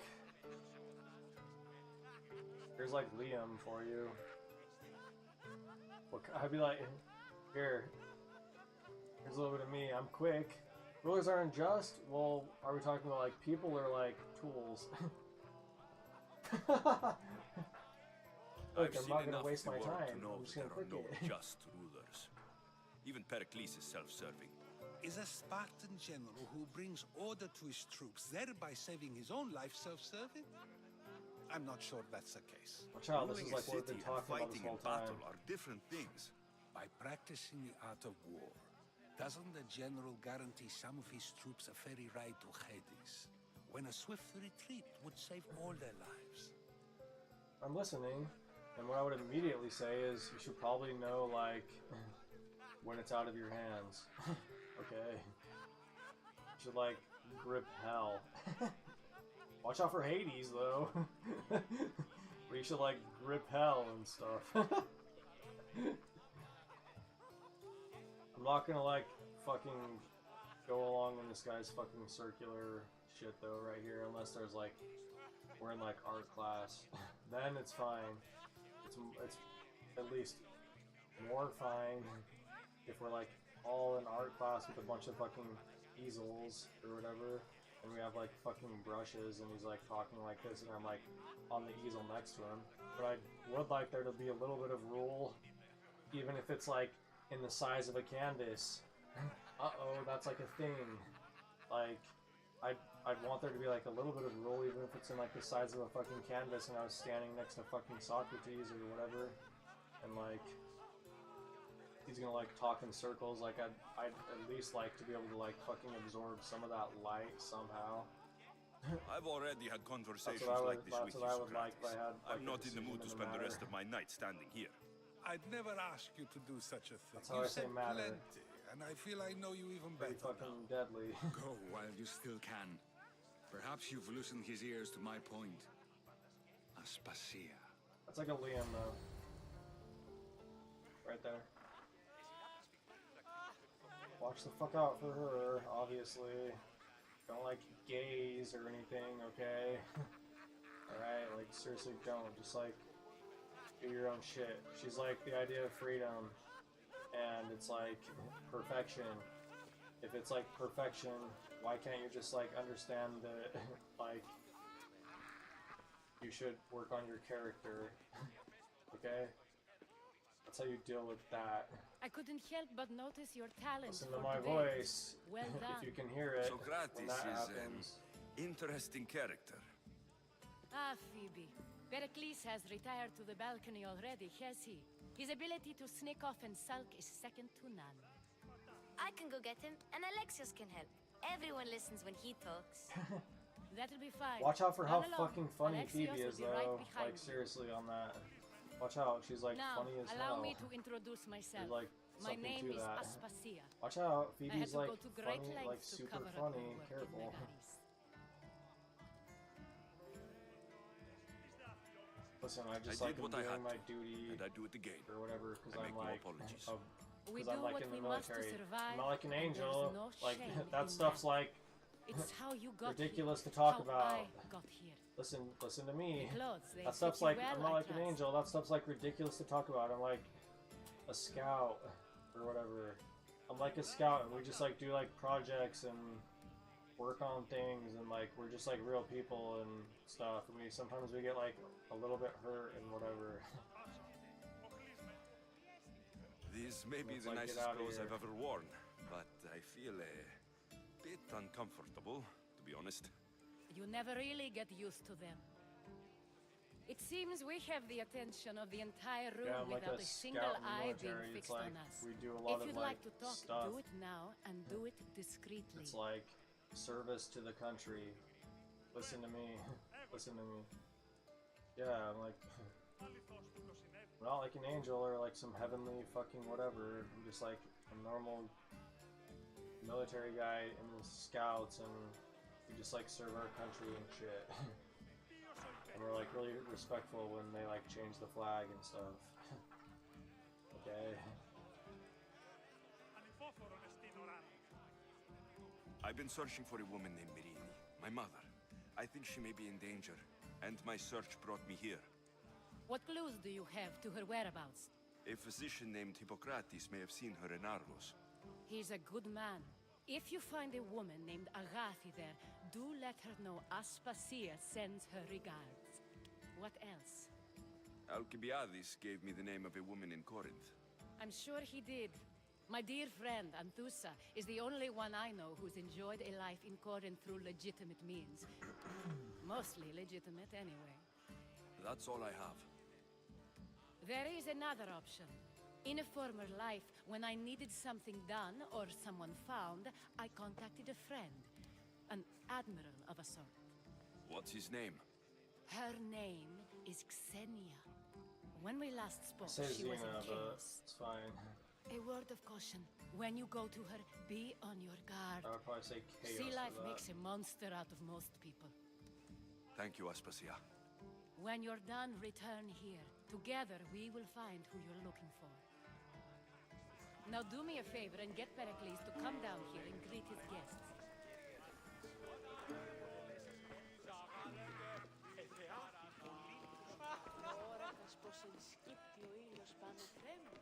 here's like Liam for you. Well, I'd be like, here's a little bit of me. I'm quick. Rulers aren't just. Well, are we talking about like people or like tools? Look, I've I'm seen not gonna enough waste of my the world time. to know I'm just that gonna there are click no it. just rulers. Even Pericles is self-serving. Is a Spartan general who brings order to his troops, thereby saving his own life, self-serving? I'm not sure that's the case. Watch out, this Ruling is a like what we've city been and talking about this fighting in whole time. battle are different things. By practicing the art of war, doesn't the general guarantee some of his troops a ferry ride to Hades, when a swift retreat would save all their lives? I'm listening, and what I would immediately say is you should probably know, like, when it's out of your hands. Okay? You should, like, grip hell. Watch out for Hades, though. But you should, like, grip hell and stuff. I'm not gonna, like, fucking go along in this guy's fucking circular shit, though, right here, unless there's, like, we're in, like, art class. Then it's fine. It's at least more fine if we're like all in art class with a bunch of fucking easels or whatever, and we have like fucking brushes, and he's like talking like this, and I'm like on the easel next to him. But I would like there to be a little bit of rule, even if it's like in the size of a canvas. Uh-oh, that's like a thing. Like, I'd want there to be like a little bit of rule, even if it's in like the size of a fucking canvas and I was standing next to fucking Socrates or whatever, and like he's gonna like talk in circles. Like I'd at least like to be able to like fucking absorb some of that light somehow. I've already had conversations That's what I like would- this that's with what you, I would like if I had, I'm like, a not in the mood to decision in the spend the rest matter. of my night standing here. I'd never ask you to do such a thing. That's how you I say said matter. plenty, and I feel I know you even Pretty better fucking now. deadly. Go while you still can. Perhaps you've loosened his ears to my point. Aspasia. That's like a Liam though. Right there. Watch the fuck out for her, obviously. Don't like gaze or anything, okay? Alright, like seriously don't. Just like do your own shit. She's like the idea of freedom, and it's like perfection. If it's like perfection, why can't you just like understand that like you should work on your character? Okay? That's how you deal with that. I couldn't help but notice your talent Listen for to my debate. voice. Well done. If you can hear it, Socrates when that is happens. an interesting character. Ah, Phoebe. Pericles has retired to the balcony already, has he? His ability to sneak off and sulk is second to none. I can go get him, and Alexios can help. Everyone listens when he talks. That'll be fine. Watch out for how Run along. fucking funny Alexios Phoebe will is, be right though. behind Like, you. seriously on that. Watch out, she's like Now, funny as allow hell. me to introduce myself. There's, like, My something name to is that. Aspasia. Watch out, I had Phoebe's to like go to great funny, like lengths to super cover up funny. my work in Careful. Megaris. Listen, I just I like did what I doing had my to, duty and I do it again. or whatever because I I'm make no like apologies. We because I'm do like what in the we must to military. survive, I'm not like an and there's angel. no Like shame that in stuff's like It's how you got ridiculous here, to talk how about. I got here. Listen to me. The clothes, they That stuff's fit you like well, I'm not I like an trust. angel. That stuff's like ridiculous to talk about. I'm like a scout or whatever. I'm like a scout, and we just like do like projects and work on things, and like we're just like real people and stuff. And sometimes we get like a little bit hurt and whatever. These may be Let's, the like, get nicest outta clothes I've here. ever worn, but I feel a bit uncomfortable, to be honest. You never really get used to them. It seems we have the attention of the entire room Yeah, I'm like without a a single scout in the eye being military. It's fixed like on us. we do a lot If of you'd like like to talk, stuff. do it now and do it discreetly. It's like service to the country. Listen to me. Listen to me. Yeah, I'm like I'm not like an angel or like some heavenly fucking whatever. I'm just like a normal military guy in the scouts, and we just like serve our country and shit. And we're like really respectful when they like change the flag and stuff. Okay. I've been searching for a woman named Mirini, my mother. I think she may be in danger, and my search brought me here. What clues do you have to her whereabouts? A physician named Hippocrates may have seen her in Argos. He's a good man. If you find a woman named Agathi there, do let her know Aspasia sends her regards. What else? Alcibiades gave me the name of a woman in Corinth. I'm sure he did. My dear friend, Anthusa, is the only one I know who's enjoyed a life in Corinth through legitimate means. Mostly legitimate, anyway. That's all I have. There is another option. In a former life, when I needed something done or someone found, I contacted a friend. An admiral of a sort. What's his name? Her name is Xenia. When we last spoke, Say she was Xena, in but chaos. it's fine. A word of caution. When you go to her, be on your guard. I would probably say chaos. Sea life for that. makes a monster out of most people. Thank you, Aspasia. When you're done, return here. Together, we will find who you're looking for. Now do me a favor and get Pericles to come down here and greet his guests. Τώρα θα σπώσει ενσκύπτει ο ήλιος πάνω θέμου.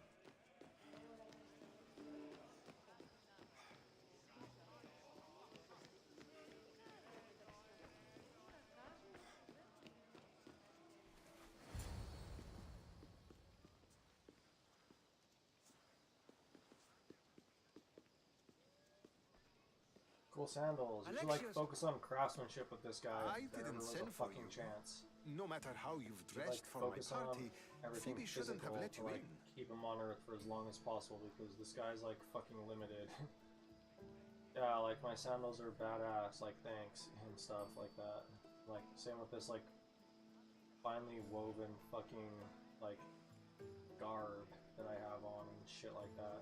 Cool sandals. You should like Alexios, focus on craftsmanship with this guy. I if there ever didn't was send a for fucking you. chance. No matter how you've You should, like, dressed for my focus on party, everything Phoebe shouldn't have physical let to, you like, in. keep him on Earth for as long as possible because this guy's like fucking limited. Yeah, like my sandals are badass, like thanks and stuff like that. Like same with this like finely woven fucking like garb that I have on and shit like that.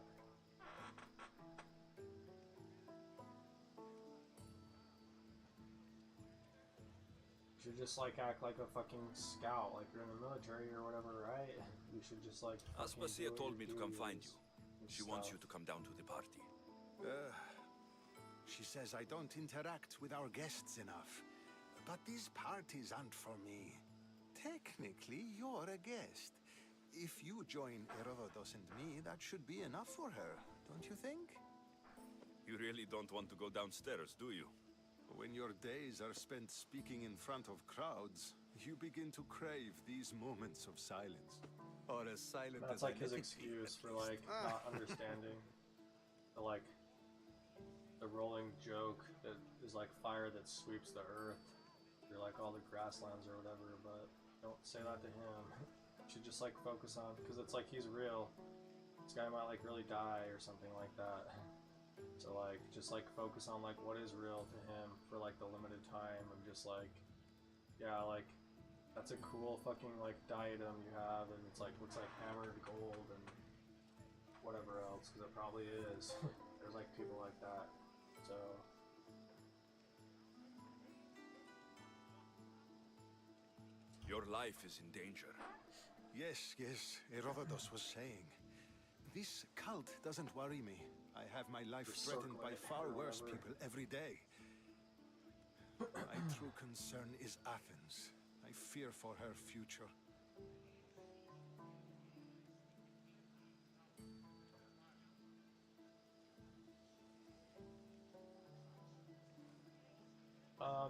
You should just like act like a fucking scout, like you're in the military or whatever, right? You should just like fucking Aspasia do what told me to come find duties you. and She wants you stuff. to come down to the party. She says I don't interact with our guests enough. But these parties aren't for me. Technically, you're a guest. If you join Herodotus and me, that should be enough for her, don't you think? You really don't want to go downstairs, do you? When your days are spent speaking in front of crowds, you begin to crave these moments of silence. Or as silent That's as I like his let it be, excuse at for least. like not understanding the like the rolling joke that is like fire that sweeps the earth through like all the grasslands or whatever, but don't say that to him. You should just like focus on, because it's like he's real. This guy might like really die or something like that. So like just like focus on like what is real to him for like the limited time of just like, yeah, like that's a cool fucking like diadem you have, and it's like looks like hammered gold and whatever else, because it probably is. There's like people like that. So Your life is in danger. Yes, Herodotus was saying. This cult doesn't worry me. I have my life threatened by far worse people every day. My true concern is Athens. I fear for her future.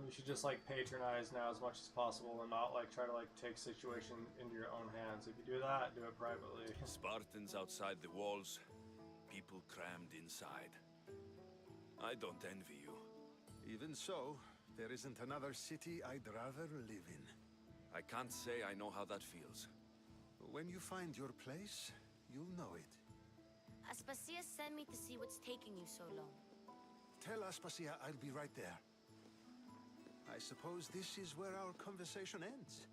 you should just like patronize now as much as possible and not like try to like take situation into your own hands. If you do that, do it privately. Spartans outside the walls, people crammed inside. I don't envy you. Even so, there isn't another city I'd rather live in. I can't say I know how that feels. When you find your place, you'll know it. Aspasia sent me to see what's taking you so long. Tell Aspasia I'll be right there. I suppose this is where our conversation ends.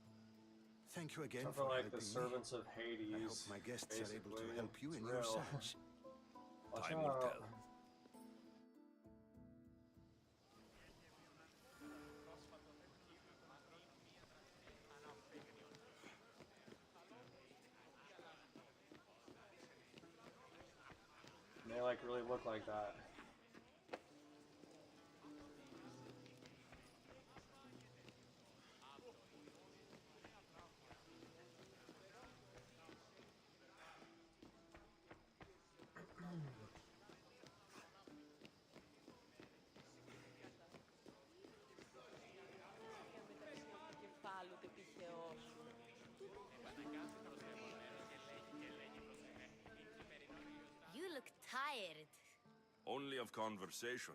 Thank you again Something for like helping the servants me. of Hades. I hope my guests are able to basically. help you It's in your real. search. Watch Time will out. tell. They like really look like that. You look tired. Only of conversation.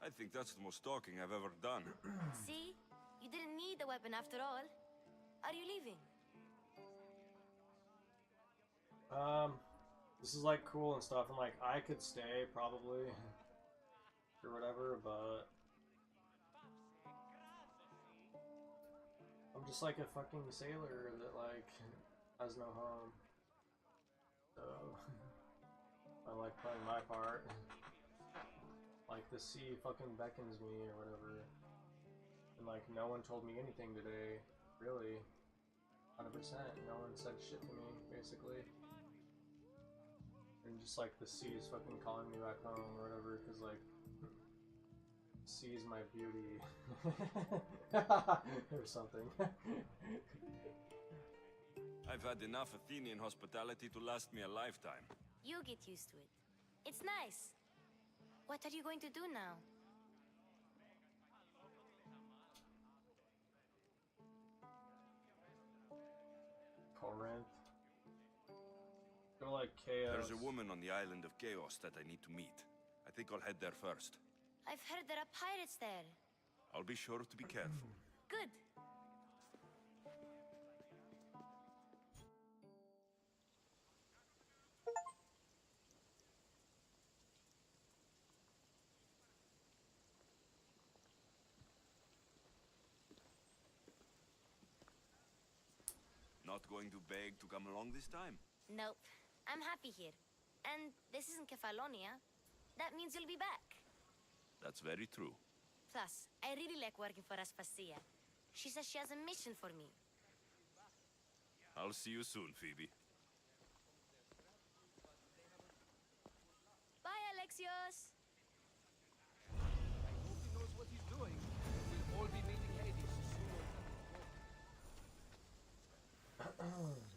I think that's the most talking I've ever done. See? You didn't need the weapon after all. Are you leaving? This is like cool and stuff, and like I could stay probably or whatever, but I'm just like a fucking sailor that like has no home. So I'm like playing my part. Like the sea fucking beckons me or whatever. And like no one told me anything today, really. 100%. No one said shit to me, basically. And just like the sea is fucking calling me back home or whatever, because like sea is my beauty or something. I've had enough Athenian hospitality to last me a lifetime. You get used to it. It's nice. What are you going to do now? Corinth. Go like Chaos. There's a woman on the island of Chaos that I need to meet. I think I'll head there first. I've heard there are pirates there. I'll be sure to be careful. Good. Not going to beg to come along this time? Nope. I'm happy here. And this isn't Kefalonia. That means you'll be back. That's very true. Plus, I really like working for Aspasia. She says she has a mission for me. I'll see you soon, Phoebe. Bye, Alexios! I hope he knows what he's doing. We'll all be meeting Hades sooner than later.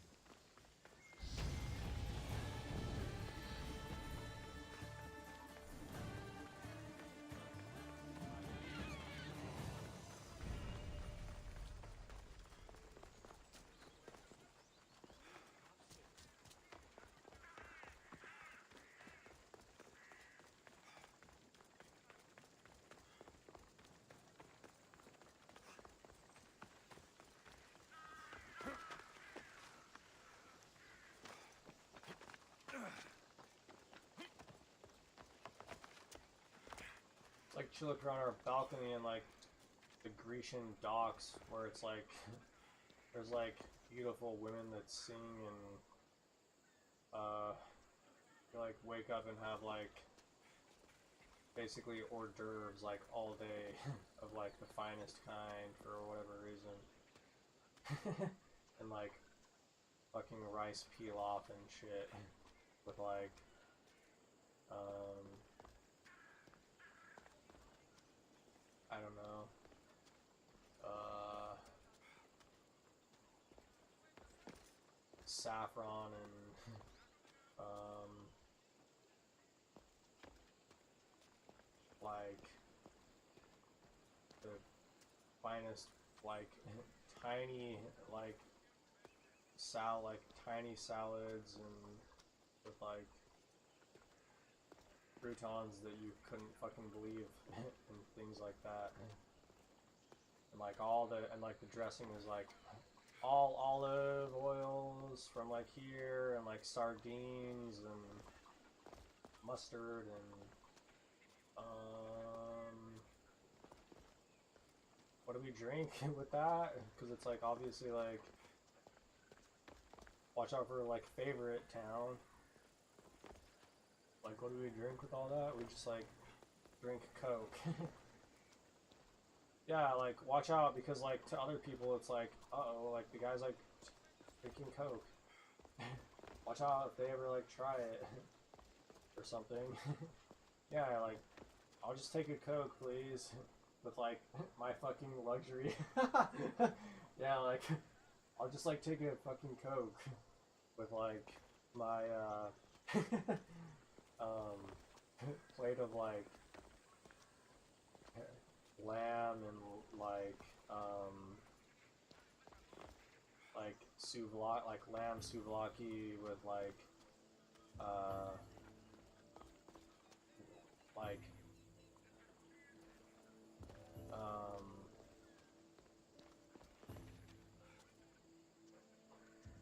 like she looked around our balcony and like the Grecian docks where it's like there's like beautiful women that sing and you like wake up and have like basically hors d'oeuvres like all day of like the finest kind for whatever reason. And like fucking rice pilaf and shit with like I don't know. Saffron and like the finest like tiny like tiny salads and with like croutons that you couldn't fucking believe and things like that. And like the dressing is like all olive oils from like here and like sardines and mustard and what do we drink with that? Because it's like obviously like watch out for like favorite town. Like what do we drink with all that? We just like drink Coke. Yeah, like watch out because like to other people it's like uh-oh, like the guy's like drinking Coke. Watch out if they ever like try it or something. Yeah, like I'll just take a Coke please with like my fucking luxury. Yeah, like I'll just like take a fucking Coke with like my plate of like lamb and like souvlaki, like lamb souvlaki with like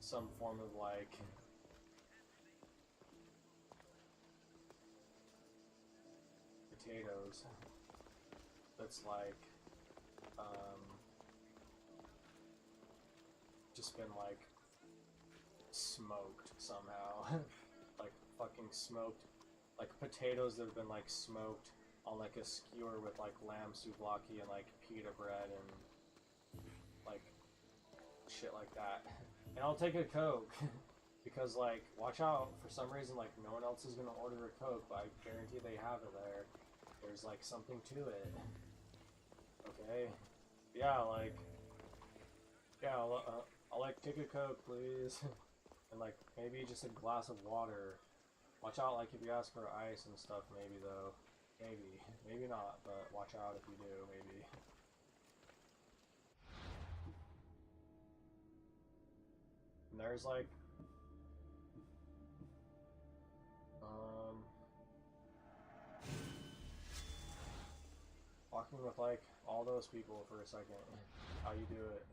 some form of like potatoes that's like just been like smoked somehow. Like fucking smoked, like potatoes that have been like smoked on like a skewer with like lamb souvlaki and like pita bread and like shit like that. And I'll take a Coke because like watch out, for some reason like no one else is gonna order a Coke, but I guarantee they have it there. There's like something to it. Okay, yeah, like yeah, I'll like take a Coke please. And like maybe just a glass of water. Watch out like if you ask for ice and stuff, maybe though. Maybe not, but watch out if you do, maybe. And there's like talking with like all those people for a second. How you do it.